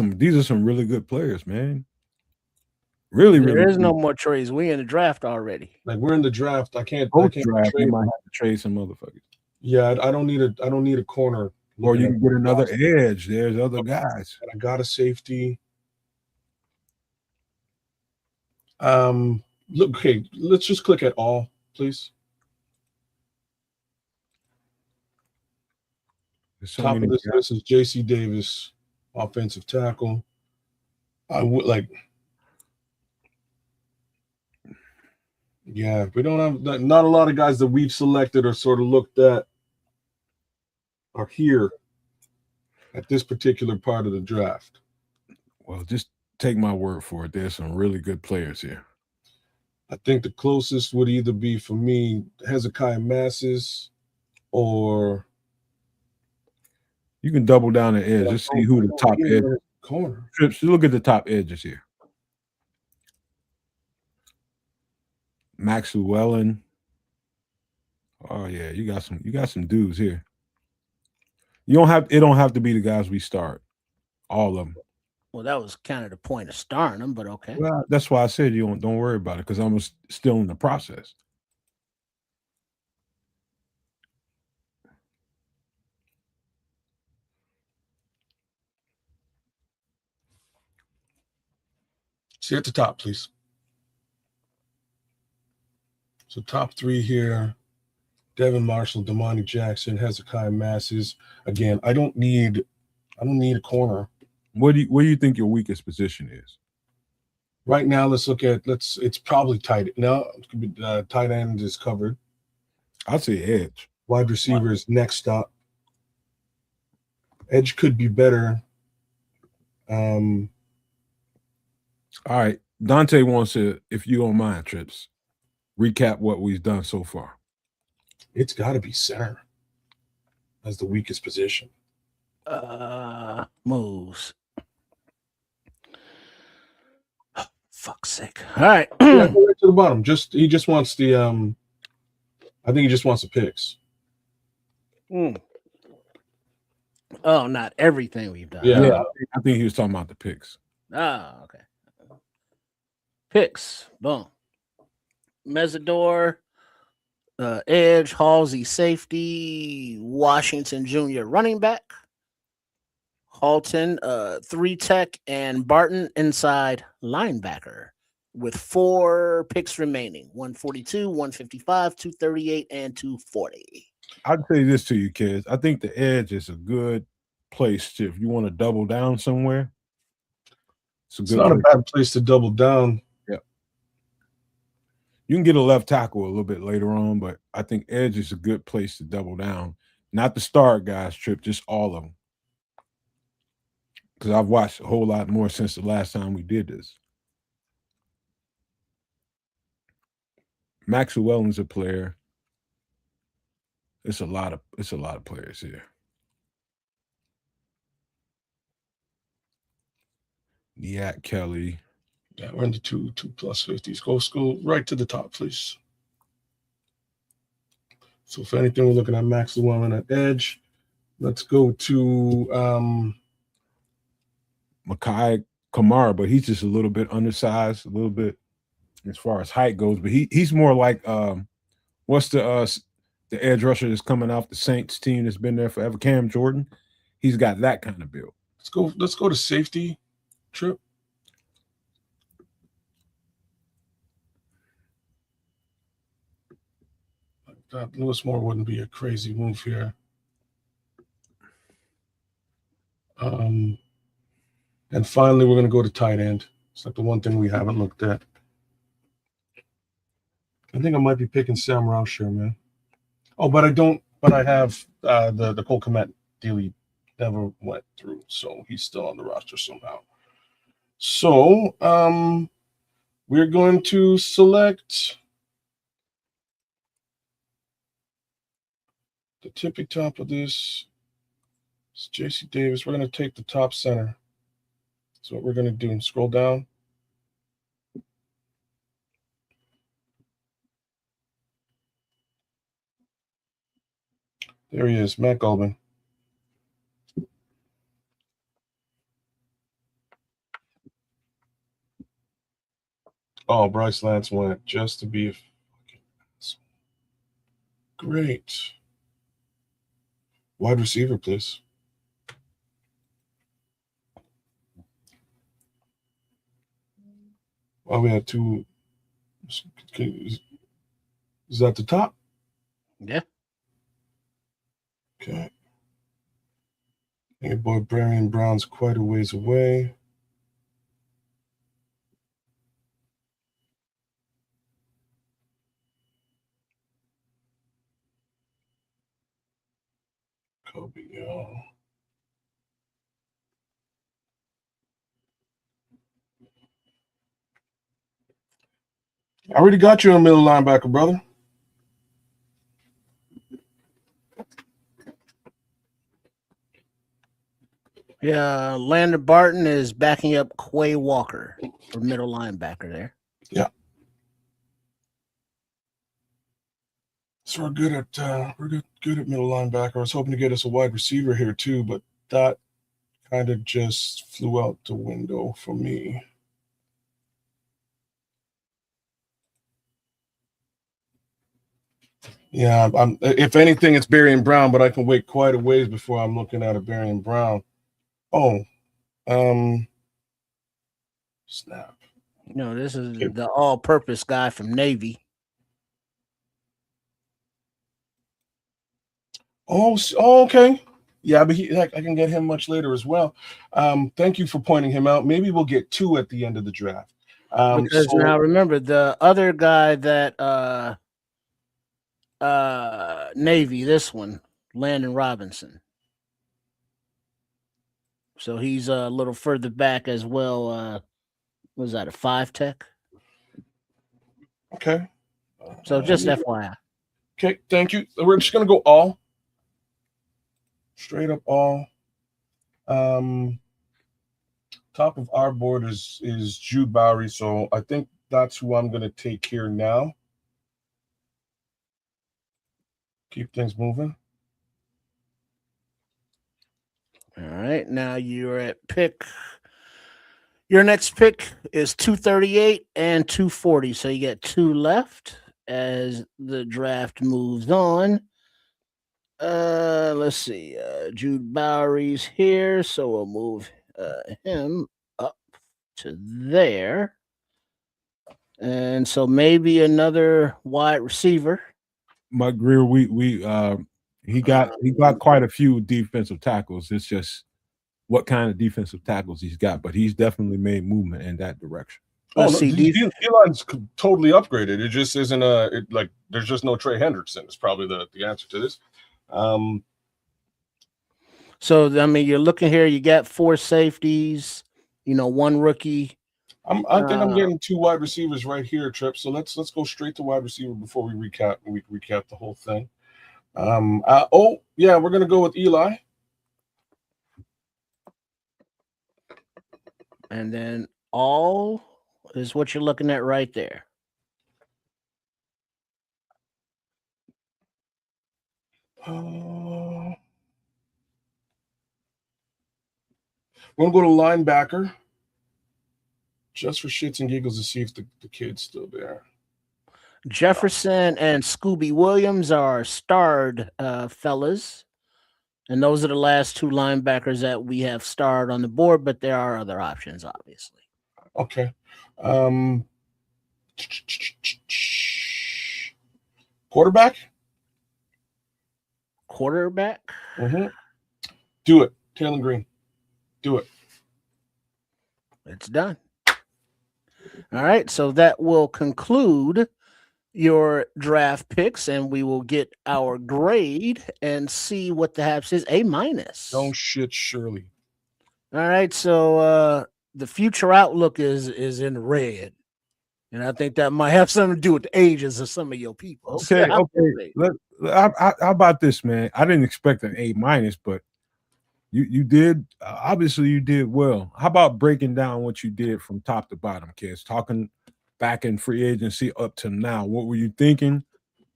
some really good players, man. Really, there is good. No more trades. We in the draft already. Like we're in the draft. I can't draft. Trade. You might have to trade some motherfuckers. Yeah, I don't need a corner. Or you can get another edge. There's other guys. I got a safety. Look, okay, let's just click at all, please. Top of this list is J.C. Davis, offensive tackle. I would like. Yeah, we don't have not a lot of guys that we've selected or sort of looked at are here at this particular part of the draft. Well, just take my word for it. There's some really good players here. I think the closest would either be for me Hezekiah Masses or. You can double down the edge. Just see who the top edge corner. Trips. Look at the top edges here. Max Llewellyn. Oh yeah, you got some dudes here. It don't have to be the guys we start. All of them. Well, that was kind of the point of starting them, but okay. Well, that's why I said you don't worry about it because I'm still in the process. See at the top, please. So top three here: Devin Marshall, Domani Jackson, Hezekiah Masses. Again, I don't need a corner. What do you think your weakest position is? Right now, let's look at it's probably tight. No, tight end is covered. I'd say edge. Wide receiver is next up. Edge could be better. All right. Dante wants to, if you don't mind, Trips, recap what we've done so far. It's got to be center as the weakest position. Moves. Fuck's sake. All right. Yeah, go right to the bottom. He just wants the I think he just wants the picks. Oh, not everything we've done. Yeah. I think he was talking about the picks. Okay. Picks. Boom. Mesidor, edge, Halsey, safety, Washington Jr., running back, Halton, 3 tech, and Barton, inside linebacker, with 4 picks remaining: 142, 155, 238, and 240. I'd say this to you, kids. I think the edge is a good place to, if you want to double down somewhere. It's not a bad place to double down. Yeah. You can get a left tackle a little bit later on, but I think edge is a good place to double down. Not the start guys, Trip, just all of them. Because I've watched a whole lot more since the last time we did this. Max Llewellyn's a player. It's a lot of players here. Niat Kelly. Yeah, we're in the 2 plus 50s. Go right to the top, please. So if anything, we're looking at Max Llewellyn at edge. Let's go to Makai Kamara, but he's just a little bit undersized, a little bit as far as height goes. But he's more like what's the edge rusher that's coming off the Saints team that's been there forever, Cam Jordan. He's got that kind of build. Let's go to safety, Trip. That Lewis Moore wouldn't be a crazy move here. And finally, we're going to go to tight end. It's like the one thing we haven't looked at. I think I might be picking Sam Roush here, man. Oh, but I don't. But I have the Cole Kmet deal he never went through, so he's still on the roster somehow. So we're going to select the tippy top of this. It's J.C. Davis. We're going to take the top center. That's what we're going to do. Scroll down. There he is, Matt Goldman. Oh, Bryce Lance went just to be a fucking asshole. Great. Wide receiver, please. Well, we have 2. Is that the top? Yeah. Okay. Your boy Brian Brown's quite a ways away. Kobe, yo. I already got you a middle linebacker, brother. Yeah, Landon Barton is backing up Quay Walker for middle linebacker there. Yeah. So we're good at middle linebacker. I was hoping to get us a wide receiver here too, but that kind of just flew out the window for me. Yeah, if anything, it's Barry and Brown, but I can wait quite a ways before I'm looking at a Barry and Brown. Oh, snap. No, this is the all-purpose guy from Navy. Oh, okay. Yeah, but I can get him much later as well. Thank you for pointing him out. Maybe we'll get 2 at the end of the draft. Because now remember the other guy that Navy, this one, Landon Robinson. So he's a little further back as well. Was that a 5 tech? Okay. So just FYI. Okay, thank you. We're just gonna go all. Straight up all. Top of our board is Jude Bowery, so I think that's who I'm going to take here now. Keep things moving. All right, now you're at pick. Your next pick is 238 and 240, so you get 2 left as the draft moves on. Let's see. Jude Bowery's here, so we'll move him up to there. And so maybe another wide receiver. Mike Greer, he got quite a few defensive tackles. It's just what kind of defensive tackles he's got, but he's definitely made movement in that direction. Let's see. D-line's totally upgraded. It just isn't there's just no Trey Hendrickson. It's probably the answer to this. So I mean, you're looking here. You got 4 safeties. 1 rookie. I think I'm getting 2 wide receivers right here, Trip. So let's go straight to wide receiver before we recap the whole thing. We're gonna go with Eli. And then all is what you're looking at right there. We're gonna go to linebacker. Just for shits and giggles to see if the kid's still there. Jefferson and Scooby Williams are starred fellas. And those are the last 2 linebackers that we have starred on the board, but there are other options, obviously. Okay. Quarterback? Mm-hmm. Do it. Taylor Green. Do it. It's done. All right, so that will conclude your draft picks, and we will get our grade and see what the Haps is. A-. No shit, Shirley. All right, so the future outlook is in red, and I think that might have something to do with the ages of some of your people. Okay. How about this, man? I didn't expect an A-, but you did obviously you did well. How about breaking down what you did from top to bottom, kids? Talking back in free agency up to now. What were you thinking?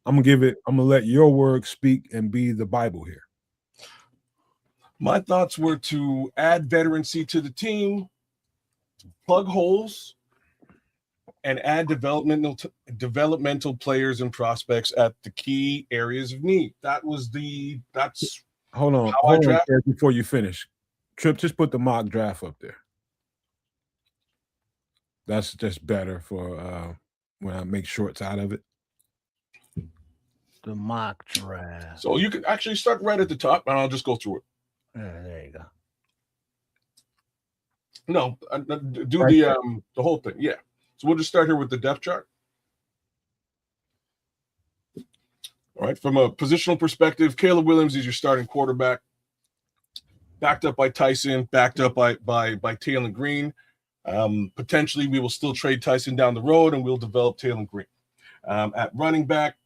I'm gonna let your word speak and be the Bible here. My thoughts were to add veterancy to the team, plug holes, and add developmental players and prospects at the key areas of need. That's hold on before you finish. Trip, just put the mock draft up there. That's just better for when I make shorts out of it. The mock draft. So you can actually start right at the top, and I'll just go through it. There you go. No, do right the whole thing. Yeah. So we'll just start here with the depth chart. All right. From a positional perspective, Caleb Williams is your starting quarterback, backed up by Tyson, backed up by Taylor Green. Potentially, we will still trade Tyson down the road, and we'll develop Taylor Green. At running back,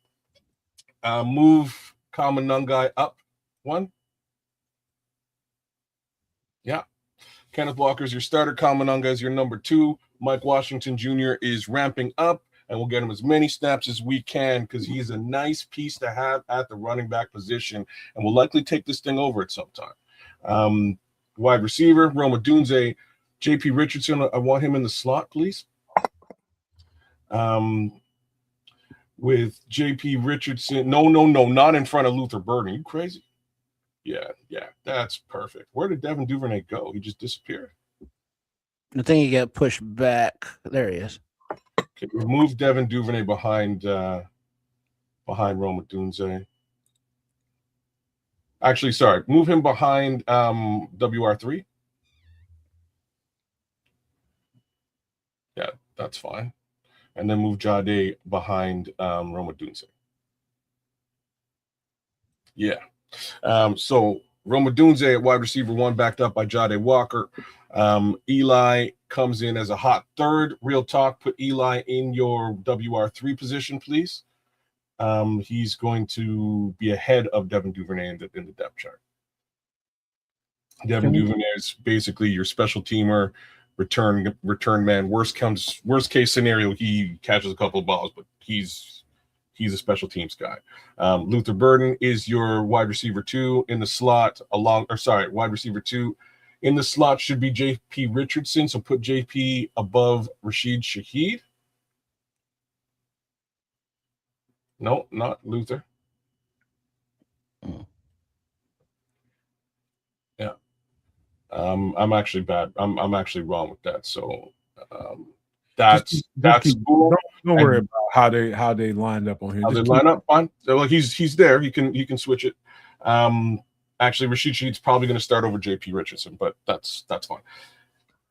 move Kamanungai up 1. Yeah. Kenneth Walker is your starter. Kamanunga is your number 2. Mike Washington Jr. is ramping up, and we'll get him as many snaps as we can because he's a nice piece to have at the running back position, and will likely take this thing over at some time. Wide receiver, Roma Dunze. JP Richardson, I want him in the slot, please. With JP Richardson, no, not in front of Luther Burden. You crazy? Yeah, that's perfect. Where did Devin Duvernay go? He just disappeared. I think he got pushed back. There he is. Okay, move Devin Duvernay behind Roma Dunze. Actually, sorry, move him behind WR3. Yeah, that's fine. And then move Jade behind Roma Dunze. Yeah. So Roma Dunze at wide receiver 1, backed up by Jade Walker. Eli comes in as a hot third. Real talk, put Eli in your WR3 position, please. He's going to be ahead of Devin Duvernay in the depth chart. Devin Duvernay is basically your special teamer, return man. Worst case scenario, he catches a couple of balls, but he's a special teams guy. Luther Burden is your wide receiver 2 in the slot. Wide receiver 2 in the slot should be J.P. Richardson. So put J.P. above Rashid Shaheed. No, not Luther. Yeah. I'm actually bad. I'm actually wrong with that. So that's cool. Don't worry about how they lined up on here. How they line up, fine. So, well, he's there. He can switch it. Actually, Rashid Shaheed's probably going to start over J.P. Richardson, but that's fine.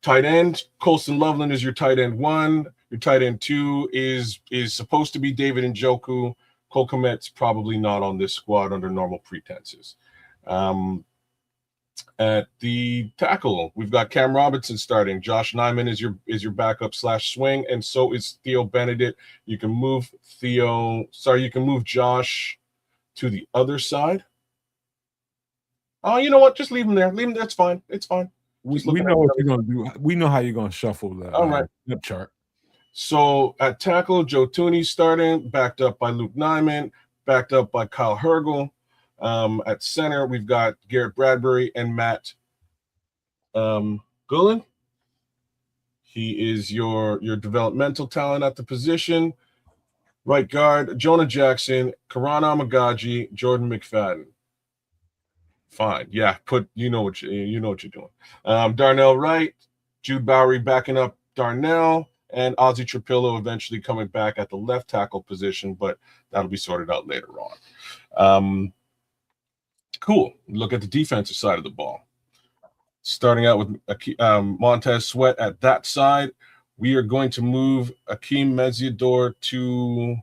Tight end, Colston Loveland is your tight end 1. Your tight end 2 is supposed to be David Njoku. Cole Kmet's probably not on this squad under normal pretenses. At the tackle, we've got Cam Robinson starting. Josh Nyman is your backup / swing, and so is Theo Benedict. You can move Josh to the other side. Oh, you know what? Just leave him there. Leave him. That's fine. It's fine. We know what you're gonna do. We know how you're gonna shuffle that. All right. Depth chart. So at tackle, Joe Tooney starting, backed up by Luke Nyman, backed up by Kyle Hergel. At center, we've got Garrett Bradbury and Matt Gullen. He is your developmental talent at the position. Right guard, Jonah Jackson, Karan Amagaji, Jordan McFadden. Fine. Yeah, you know what you're doing. Darnell Wright, Jude Bowery backing up Darnell, and Ozzie Trapillo eventually coming back at the left tackle position, but that'll be sorted out later on. Cool. Look at the defensive side of the ball. Starting out with Montez Sweat at that side, we are going to move Akeem Meziador to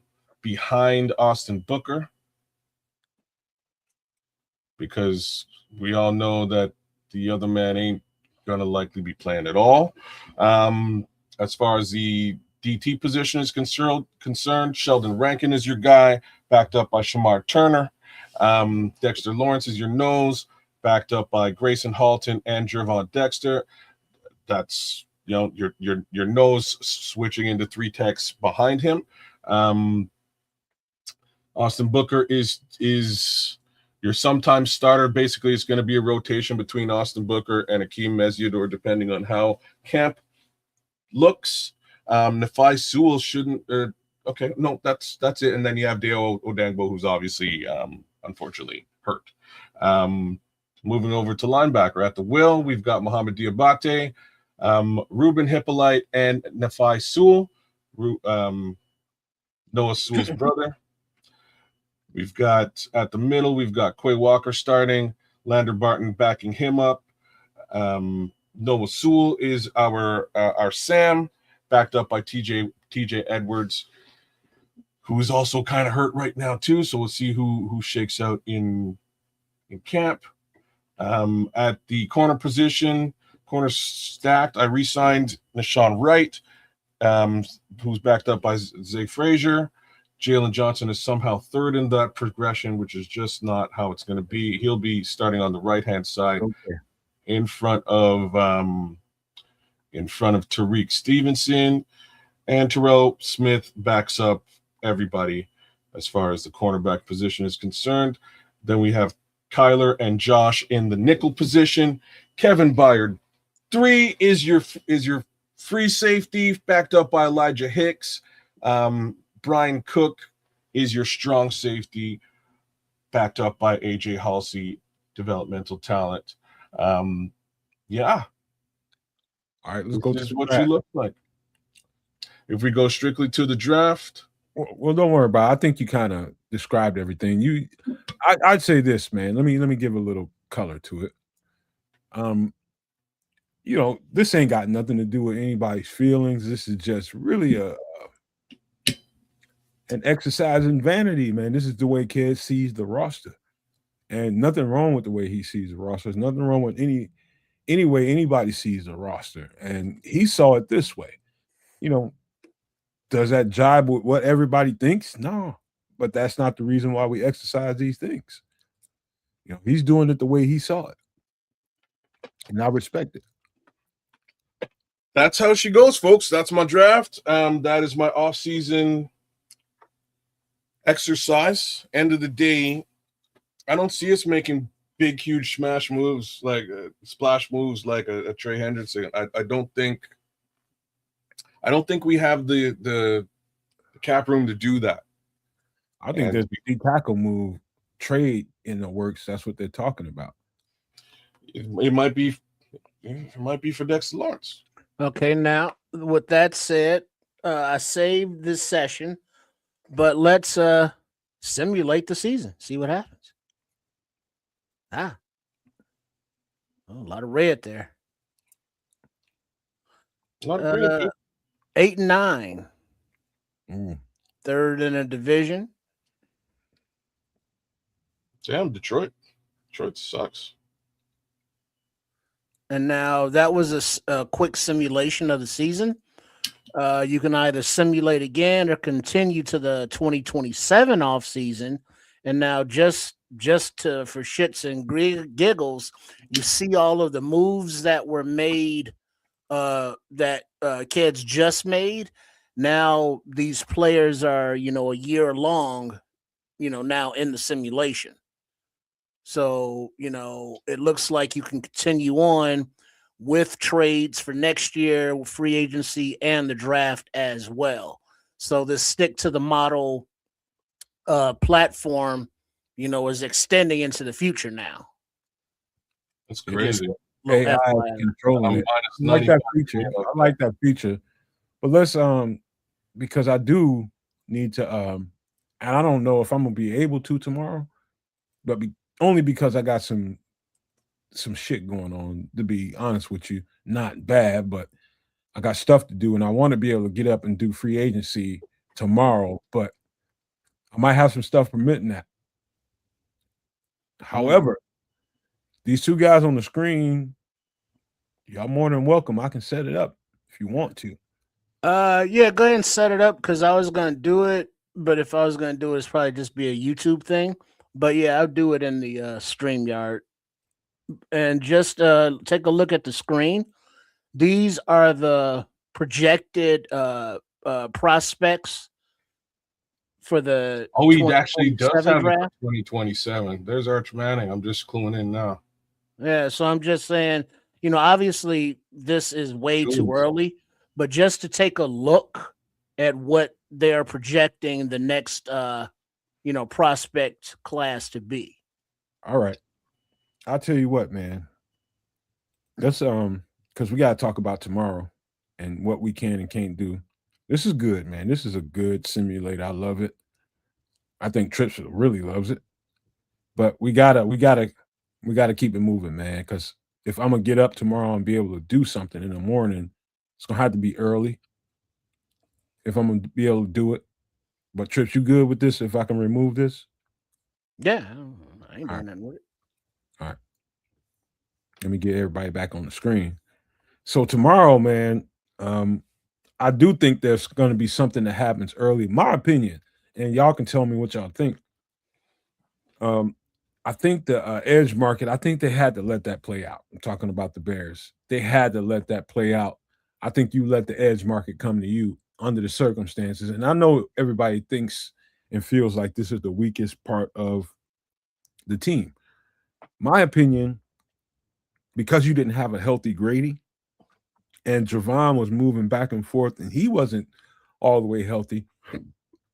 behind Austin Booker, because we all know that the other man ain't going to likely be playing at all. As far as the DT position is concerned, Sheldon Rankin is your guy, backed up by Shamar Turner. Dexter Lawrence is your nose, backed up by Grayson Halton and Jervon Dexter. That's your nose switching into 3 techs behind him. Austin Booker is your sometimes starter. Basically, it's going to be a rotation between Austin Booker and Akeem Meziador, depending on how camp looks. Nafai Sewell shouldn't. Okay, no, that's it. And then you have Deo Odangbo, who's obviously unfortunately hurt. Moving over to linebacker at the wheel, we've got Muhammad Diabate, Ruben Hippolyte, and Nafai Sewell, Noah Sewell's brother. We've got at the middle, we've got Quay Walker starting, Lander Barton backing him up. Noah Sewell is our Sam, backed up by TJ Edwards, who is also kind of hurt right now too. So we'll see who shakes out in camp. At the corner position, corner stacked, I re-signed Nashawn Wright, who's backed up by Zay Frazier. Jalen Johnson is somehow third in that progression, which is just not how it's going to be. He'll be starting on the right-hand side, in front of Tariq Stevenson, and Terrell Smith backs up everybody as far as the cornerback position is concerned. Then we have Kyler and Josh in the nickel position. Kevin Byard 3 is your free safety, backed up by Elijah Hicks. Brian Cook is your strong safety, backed up by AJ Halsey, developmental talent. Yeah. All right, let's go to what you look like. If we go strictly to the draft. Well, don't worry about it. I think you kind of described everything. I'd say this, man. Let me give a little color to it. This ain't got nothing to do with anybody's feelings. This is just really an exercise in vanity, man. This is the way Ked sees the roster, and nothing wrong with the way he sees the roster. There's nothing wrong with any way anybody sees the roster, and he saw it this way. Does that jibe with what everybody thinks? No, but that's not the reason why we exercise these things. He's doing it the way he saw it. And I respect it. That's how she goes, folks. That's my draft. That is my offseason exercise. End of the day, I don't see us making big, huge smash moves like splash moves like a Trey Hendrickson. I don't think we have the cap room to do that. I think there's a D-tackle move trade in the works. That's what they're talking about. It might be for Dexter Lawrence. Okay, now with that said, I saved this session, but let's simulate the season. See what happens. A lot of red there. A lot of red. 8-9. Mm. Third in a division. Damn, Detroit sucks. And now that was a quick simulation of the season. You can either simulate again or continue to the 2027 offseason. And now just for shits and giggles, you see all of the moves that were made that kids just made. Now these players are, a year long, now in the simulation. So, it looks like you can continue on with trades for next year, free agency, and the draft as well. So this stick to the model platform, is extending into the future now. That's crazy. AI controlling it. I like that feature. I like that feature. But let's because I do need to and I don't know if I'm gonna be able to tomorrow, but only because I got some shit going on, to be honest with you. Not bad, but I got stuff to do, and I want to be able to get up and do free agency tomorrow, but I might have some stuff permitting that. However, these two guys on the screen, y'all more than welcome. I can set it up if you want to. Yeah, go ahead and set it up because I was gonna do it, but if I was gonna do it, it's probably just be a YouTube thing. But yeah, I'll do it in the StreamYard. And just take a look at the screen. These are the projected prospects for the. Oh, he actually does have draft. 2027. There's Arch Manning. I'm just cluing in now. Yeah, so I'm just saying, obviously this is way too early, but just to take a look at what they are projecting the next, prospect class to be. All right. I'll tell you what, man. Let's because we gotta talk about tomorrow and what we can and can't do. This is good, man. This is a good simulator. I love it. I think Trips really loves it. But we gotta keep it moving, man. Because if I'm gonna get up tomorrow and be able to do something in the morning, it's gonna have to be early. If I'm gonna be able to do it. But Trips, you good with this? If I can remove this? Yeah, I ain't doing nothing with it. All right. Let me get everybody back on the screen. So tomorrow, man, I do think there's going to be something that happens early. My opinion, and y'all can tell me what y'all think. I think the edge market, I think they had to let that play out. I'm talking about the Bears. They had to let that play out. I think you let the edge market come to you under the circumstances. And I know everybody thinks and feels like this is the weakest part of the team. My opinion, because you didn't have a healthy Grady and Javon was moving back and forth and he wasn't all the way healthy,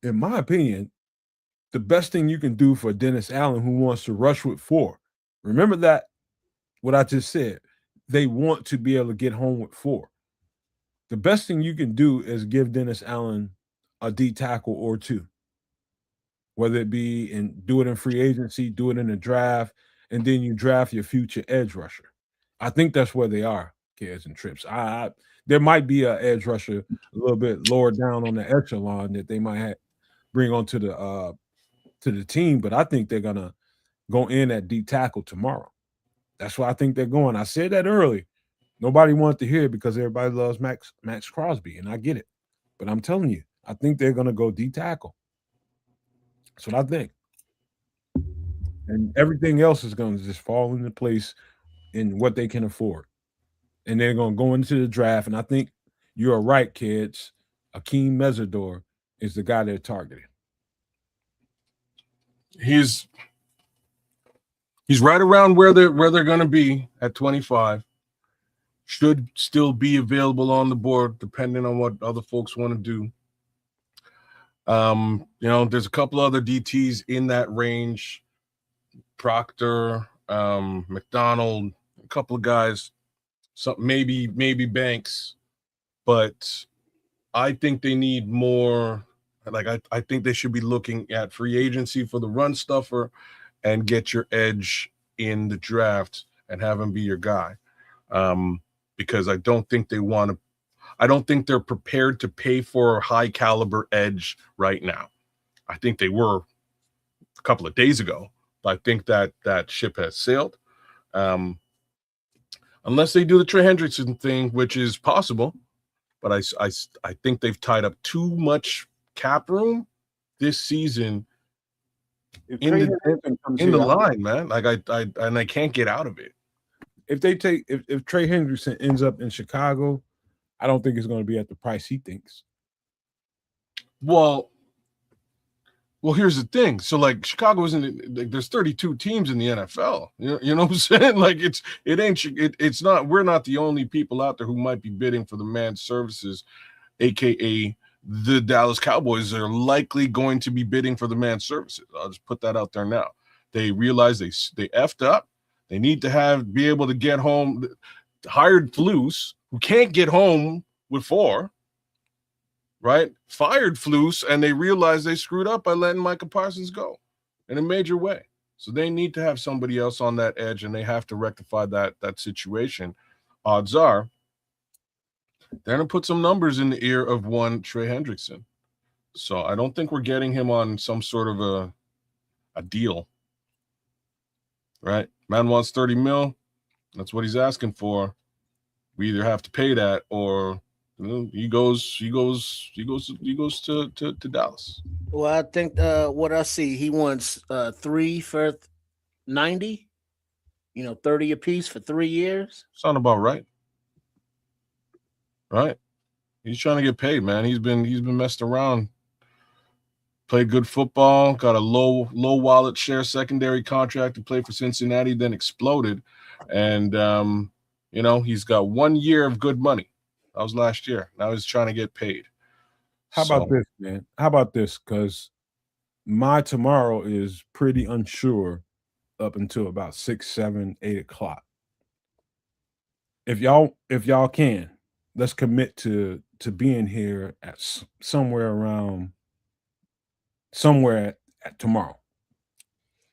in my opinion, the best thing you can do for Dennis Allen, who wants to rush with 4, remember that, what I just said, they want to be able to get home with 4. The best thing you can do is give Dennis Allen a D tackle or 2, whether it be do it in free agency, do it in the draft, and then you draft your future edge rusher. I think that's where they are, Kids and Trips. There might be an edge rusher a little bit lower down on the echelon that they might bring onto the team, but I think they're gonna go in at D tackle tomorrow. That's why I think they're going. I said that early. Nobody wanted to hear it because everybody loves Maxx Crosby, and I get it. But I'm telling you, I think they're gonna go D tackle. That's what I think. And everything else is going to just fall into place in what they can afford. And they're going to go into the draft. And I think you're right, kids. Akeem Mesidor is the guy they're targeting. He's right around where they're going to be at 25. Should still be available on the board, depending on what other folks want to do. There's a couple other DTs in that range. Proctor, McDonald, a couple of guys, maybe Banks, but I think they need more. Like I think they should be looking at free agency for the run stuffer and get your edge in the draft and have him be your guy. Because I don't think they're prepared to pay for a high caliber edge right now. I think they were a couple of days ago. I think that ship has sailed. Unless they do the Trey Hendrickson thing, which is possible, but I think they've tied up too much cap room this season in the line, man. Like I can't get out of it. If Trey Hendrickson ends up in Chicago, I don't think it's going to be at the price he thinks. Well, here's the thing. So, like, Chicago isn't like there's 32 teams in the NFL. You know what I'm saying? Like, it's not. We're not the only people out there who might be bidding for the man's services, aka the Dallas Cowboys are likely going to be bidding for the man's services. I'll just put that out there now. They realize they effed up. They need to be able to get home. Hired Flus, who can't get home with 4, right? Fired Flus, and they realize they screwed up by letting Micah Parsons go in a major way. So they need to have somebody else on that edge, and they have to rectify that situation. Odds are they're going to put some numbers in the ear of one Trey Hendrickson. So I don't think we're getting him on some sort of a deal, right? Man wants $30 million. That's what he's asking for. We either have to pay that, or he goes to Dallas. Well, I think what I see, he wants 3 for 90. 30 apiece for 3 years. Sound about right. Right. He's trying to get paid, man. He's been messed around. Played good football, got a low wallet share secondary contract to play for Cincinnati, then exploded. And he's got 1 year of good money. That was last year. Now he's trying to get paid. How about this, man? How about this? Because my tomorrow is pretty unsure up until about 6, 7, 8 o'clock. If y'all can, let's commit to being here at somewhere at tomorrow.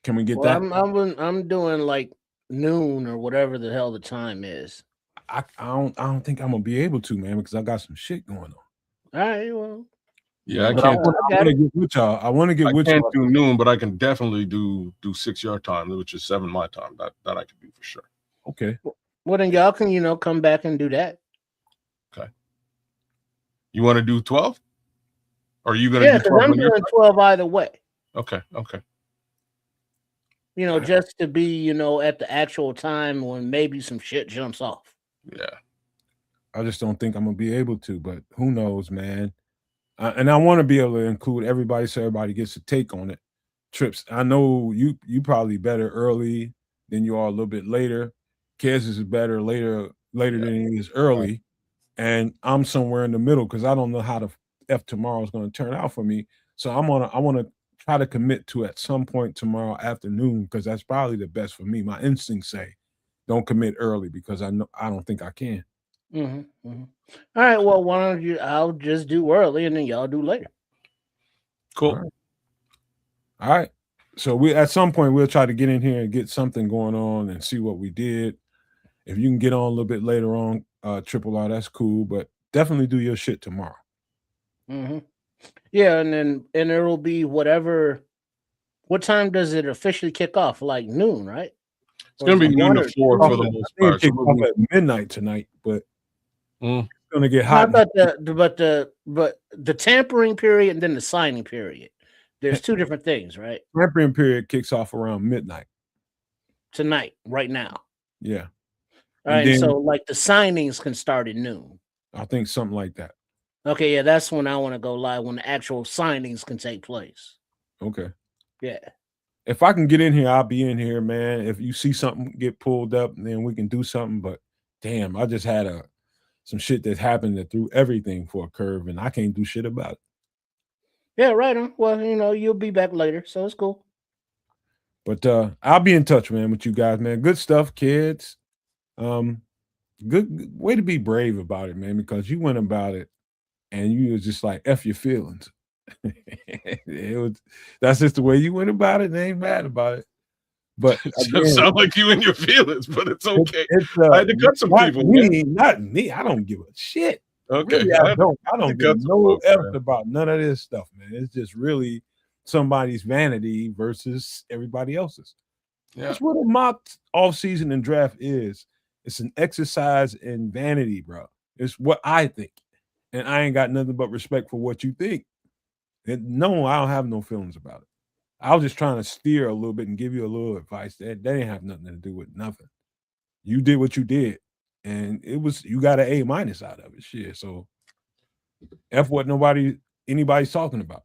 Can we get that? I'm doing like noon or whatever the hell the time is. I don't think I'm gonna be able to, man, because I got some shit going on. All right, well, yeah, I can't. I want to get with y'all. I can't do noon, but I can definitely do 6 your time, which is 7 my time. That I can do for sure. Okay. Well, then y'all can come back and do that. Okay. You want to do 12? Or are you gonna do 12? I'm doing 12 either way. Okay. Just to be, at the actual time when maybe some shit jumps off. Yeah. I just don't think I'm gonna be able to, but who knows, man. And I want to be able to include everybody so everybody gets a take on it. Trips. I know you probably better early than you are a little bit later. Kez is better later than he is early. Right. And I'm somewhere in the middle because I don't know how the F tomorrow is going to turn out for me. So I want to try to commit to at some point tomorrow afternoon because that's probably the best for me. My instincts say don't commit early because I don't think I can. Mm-hmm, mm-hmm. All right. Well, why don't you? I'll just do early and then y'all do later. Cool. All right. So at some point we'll try to get in here and get something going on and see what we did. If you can get on a little bit later on, Triple R, that's cool. But definitely do your shit tomorrow. Mm-hmm. Yeah, and it'll be whatever. What time does it officially kick off? Like noon, right? It's going to be noon to 4 for the most part. Kick off at midnight tonight, but it's going to get hot. How about the tampering period and then the signing period? There's 2 different things, right? Tampering period kicks off around midnight tonight, right now. Yeah. All right, so like the signings can start at noon. I think something like that. Okay, yeah, that's when I want to go live, when the actual signings can take place. Okay. Yeah. If I can get in here, I'll be in here, man. If you see something get pulled up, then we can do something. But damn, I just had some shit that happened that threw everything for a curve, and I can't do shit about it. Yeah, right on. Well, you'll be back later, so it's cool. But I'll be in touch, man, with you guys, man. Good stuff, kids. Good way to be brave about it, man, because you went about it and you was just like F your feelings. That's just the way you went about it, and I ain't mad about it. But it sounds like you and your feelings, but it's okay. I had to cut some people. Not me. I don't give a shit. Okay. Really, I don't give no F about none of this stuff, man. It's just really somebody's vanity versus everybody else's. Yeah. That's what a mock offseason and draft is. It's an exercise in vanity, bro. It's what I think. And I ain't got nothing but respect for what you think. And no, I don't have no feelings about it. I was just trying to steer a little bit and give you a little advice. That didn't have nothing to do with nothing. You did what you did. And you got an A- out of it. Shit. So F what anybody's talking about.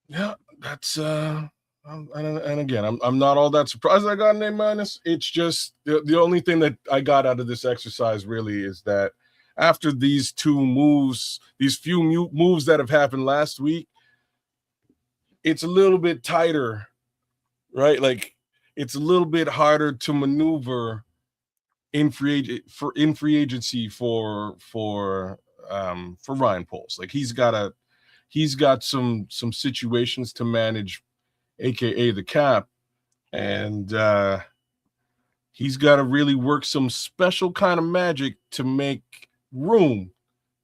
Yeah, that's and again, I'm not all that surprised I got an A-. It's just the only thing that I got out of this exercise really is that after these few moves that have happened last week, it's a little bit tighter, right? Like it's a little bit harder to maneuver in free agency for Ryan Poles. Like he's got some situations to manage, aka the cap, and he's got to really work some special kind of magic to make room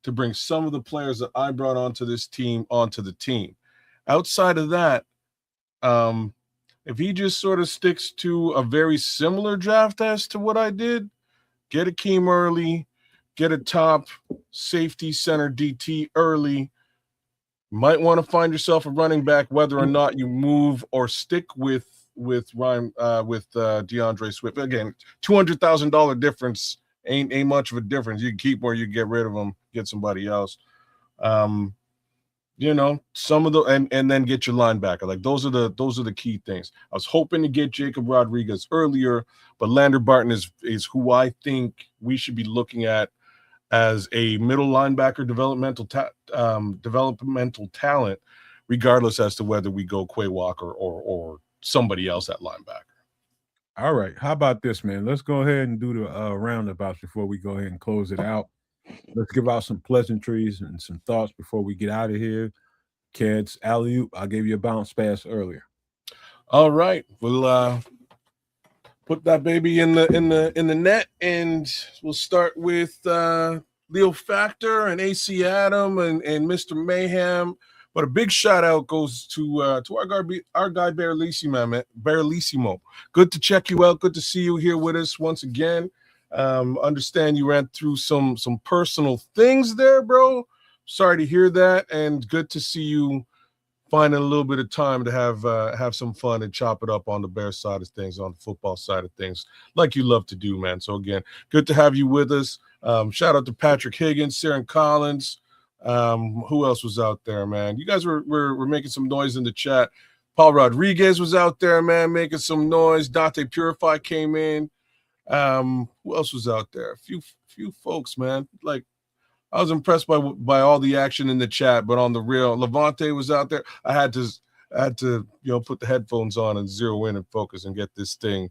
to bring some of the players that I brought onto this team onto the team. Outside of that, if he just sort of sticks to a very similar draft as to what I did, get Akeem early, get a top safety center DT early, might want to find yourself a running back, whether or not you move or stick with DeAndre Swift. Again, $200,000 difference ain't much of a difference. You can keep or you get rid of them, get somebody else. Some of the and then get your linebacker. Like those are the key things. I was hoping to get Jacob Rodriguez earlier, but Lander Barton is who I think we should be looking at as a middle linebacker developmental talent, regardless as to whether we go Quay Walker or somebody else at linebacker. All right. How about this, man? Let's go ahead and do the roundabouts before we go ahead and close it out. Let's give out some pleasantries and some thoughts before we get out of here. Kids, alley-oop, I gave you a bounce pass earlier. All right. We'll put that baby in the net, and we'll start with Leo Factor and AC Adam and Mr. Mayhem. But a big shout out goes to our guy Barrelissimo. Good to check you out. Good to see you here with us once again. Understand you ran through some personal things there, bro. Sorry to hear that, and good to see you finding a little bit of time to have some fun and chop it up on the Bears side of things, on the football side of things, like you love to do, man. So again, good to have you with us. Shout out to Patrick Higgins, Saren Collins. Who else was out there, man? You guys were making some noise in the chat. Paul Rodriguez was out there, man, making some noise. Dante Purify came in. Who else was out there? A few folks, man. Like, I was impressed by all the action in the chat, but on the real, Levante was out there. I had to put the headphones on and zero in and focus and get this thing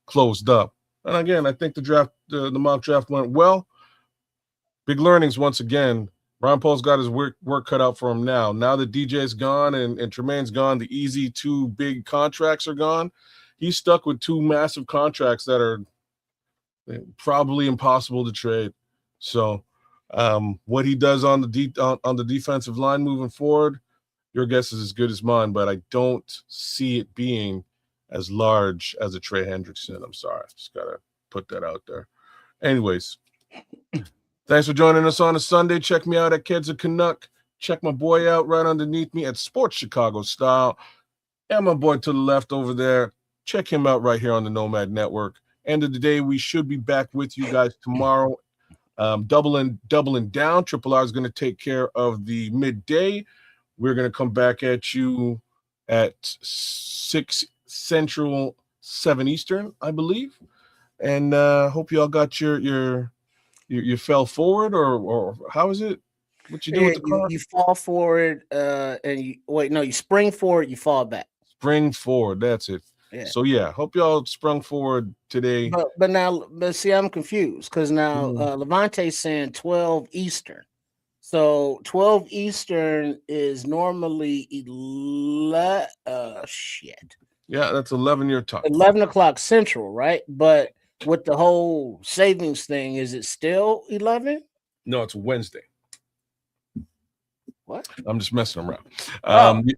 closed up. And again, I think the mock draft went well. Big learnings once again. Ron Paul's got his work cut out for him now. Now that DJ's gone and Tremaine's gone, the easy two big contracts are gone. He's stuck with two massive contracts that are probably impossible to trade. So what he does on the defensive line moving forward, your guess is as good as mine, but I don't see it being as large as a Trey Hendrickson. I'm sorry. Just got to put that out there. Anyways, thanks for joining us on a Sunday. Check me out at Kids of Canuck. Check my boy out right underneath me at Sports Chicago Style. And my boy to the left over there. Check him out right here on the Nomad Network. End of the day, we should be back with you guys tomorrow. Doubling down. Triple R is going to take care of the midday. We're going to come back at you at 6 Central, 7 Eastern, I believe. And hope you all got your fell forward, or how is it? What you do with the car? You fall forward, and you spring forward, you fall back. Spring forward, that's it. Yeah. So yeah, hope y'all sprung forward today. But see, I'm confused because now Levante's saying 12 Eastern. So 12 Eastern is normally 11. Shit. Yeah, that's 11 your time. 11 o'clock Central, right? But with the whole savings thing, is it still 11? No, it's Wednesday. What? I'm just messing around.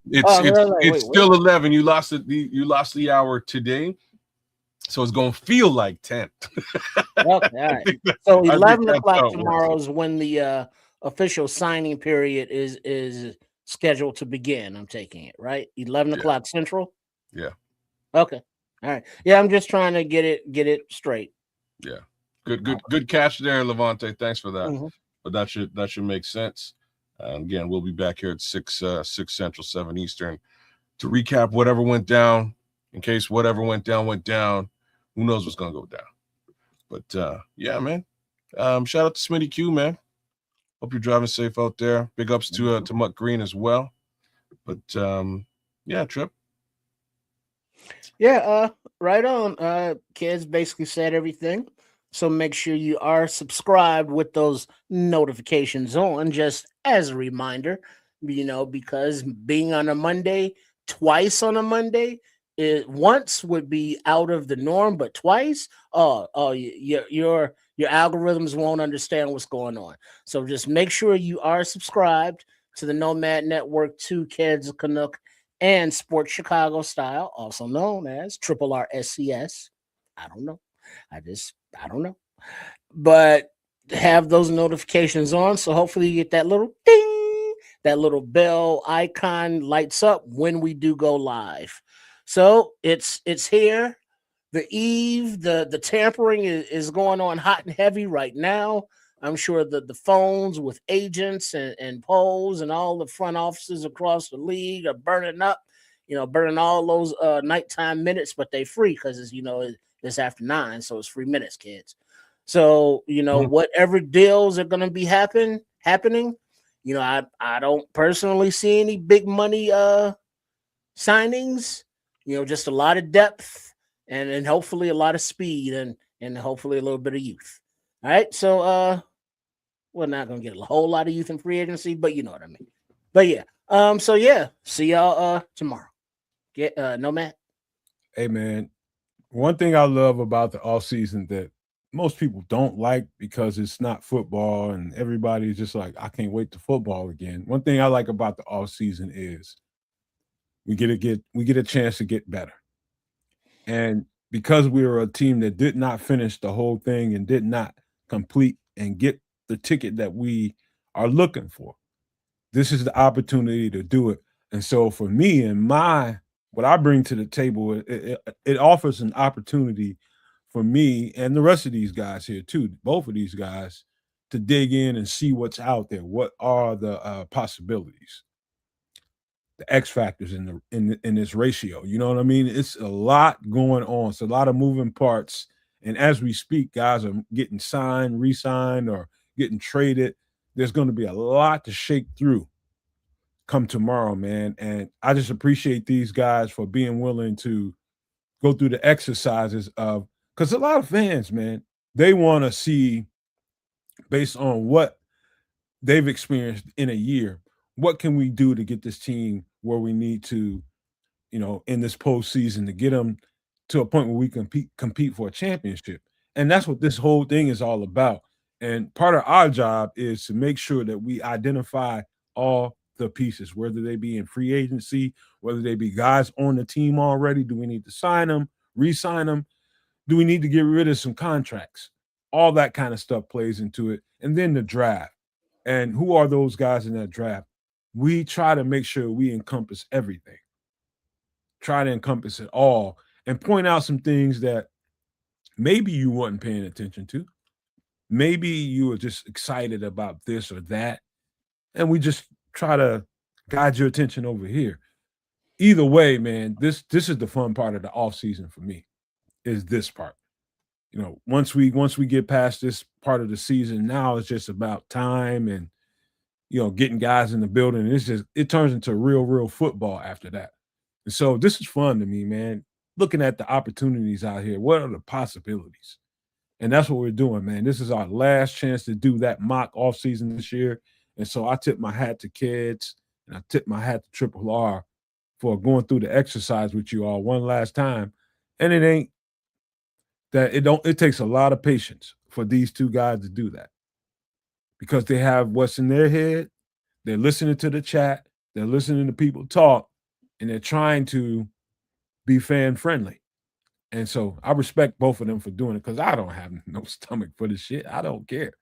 It's still 11. You lost the hour today, so it's gonna feel like 10. Okay, all right. So 11 o'clock tomorrow is when the official signing period is scheduled to begin. I'm taking it, right? 11 o'clock Central. Yeah. Okay. All right. Yeah, I'm just trying to get it straight. Yeah. Good catch there, Levante. Thanks for that. Mm-hmm. But that should make sense. Again, we'll be back here at 6 Central, 7 Eastern to recap whatever went down. In case whatever went down, who knows what's gonna go down. But yeah, man. Shout out to Smitty Q, man. Hope you're driving safe out there. Big ups to Mutt Green as well. But yeah, Trip. Yeah, right on. Kids basically said everything. So make sure you are subscribed with those notifications on, just as a reminder, because being on a Monday, twice on a Monday, once would be out of the norm, but twice, your algorithms won't understand what's going on. So just make sure you are subscribed to the Nomad Network, 2 Kids Canuck and Sports Chicago Style, also known as Triple R SCS. I don't know. I don't know. But have those notifications on, so hopefully you get that little ding, that little bell icon lights up when we do go live. So it's here. The eve, the tampering is going on hot and heavy right now. I'm sure that the phones with agents and polls and all the front offices across the league are burning up, burning all those nighttime minutes, but they free because it's after 9, so it's free minutes, kids. So, whatever deals are going to be happening, I don't personally see any big money signings, just a lot of depth and hopefully a lot of speed and hopefully a little bit of youth. All right. So, we're not going to get a whole lot of youth in free agency, but you know what I mean. But yeah. So yeah, see y'all tomorrow. Get Nomad. Hey man, one thing I love about the offseason that most people don't like because it's not football and everybody's just like, I can't wait to football again. One thing I like about the offseason is we get a chance to get better. And because we were a team that did not finish the whole thing and did not complete and get the ticket that we are looking for, this is the opportunity to do it. And so for me and what I bring to the table, it offers an opportunity for me and the rest of these guys here too, both of these guys, to dig in and see what's out there. What are the possibilities, the X factors in this ratio? You know what I mean? It's a lot going on. It's a lot of moving parts. And as we speak, guys are getting signed, re-signed, or getting traded. There's going to be a lot to shake through come tomorrow, man. And I just appreciate these guys for being willing to go through the exercises of, because a lot of fans, man, they want to see, based on what they've experienced in a year, what can we do to get this team where we need to, in this postseason, to get them to a point where we can compete for a championship. And that's what this whole thing is all about. And part of our job is to make sure that we identify all the pieces, whether they be in free agency, whether they be guys on the team already. Do we need to sign them, re-sign them? Do we need to get rid of some contracts? All that kind of stuff plays into it. And then the draft. And who are those guys in that draft? We try to make sure we encompass everything. Try to encompass it all and point out some things that maybe you weren't paying attention to. Maybe you were just excited about this or that, and we just try to guide your attention over here. Either way, man, this is the fun part of the off season for me, is this part. You know, once we get past this part of the season, now it's just about time and getting guys in the building. It turns into real football after that. And so this is fun to me, man. Looking at the opportunities out here, what are the possibilities? And that's what we're doing, man. This is our last chance to do that mock off season this year. And so I tip my hat to kids and I tip my hat to Triple R for going through the exercise with you all one last time. And it takes a lot of patience for these two guys to do that, because they have what's in their head. They're listening to the chat. They're listening to people talk, and they're trying to be fan friendly. And so I respect both of them for doing it, because I don't have no stomach for this shit. I don't care.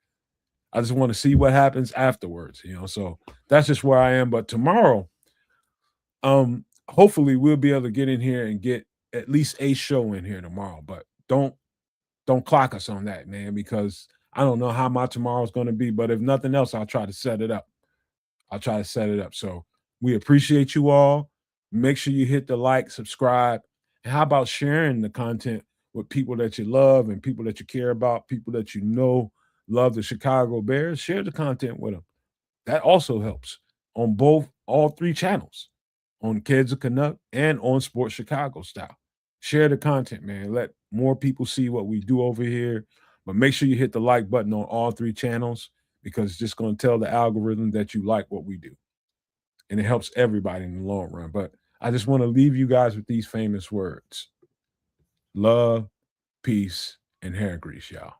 I just want to see what happens afterwards, So that's just where I am. But tomorrow, hopefully we'll be able to get in here and get at least a show in here tomorrow. But don't clock us on that, man, because I don't know how my tomorrow's going to be. But if nothing else, I'll try to set it up. So we appreciate you all. Make sure you hit the like, subscribe. And how about sharing the content with people that you love and people that you care about, people that you know love the Chicago Bears? Share the content with them. That also helps on all three channels, on Kids of Canuck and on Sports Chicago Style. Share the content, man. Let more people see what we do over here. But make sure you hit the like button on all three channels, because it's just going to tell the algorithm that you like what we do. And it helps everybody in the long run. But I just want to leave you guys with these famous words: love, peace, and hair grease, y'all.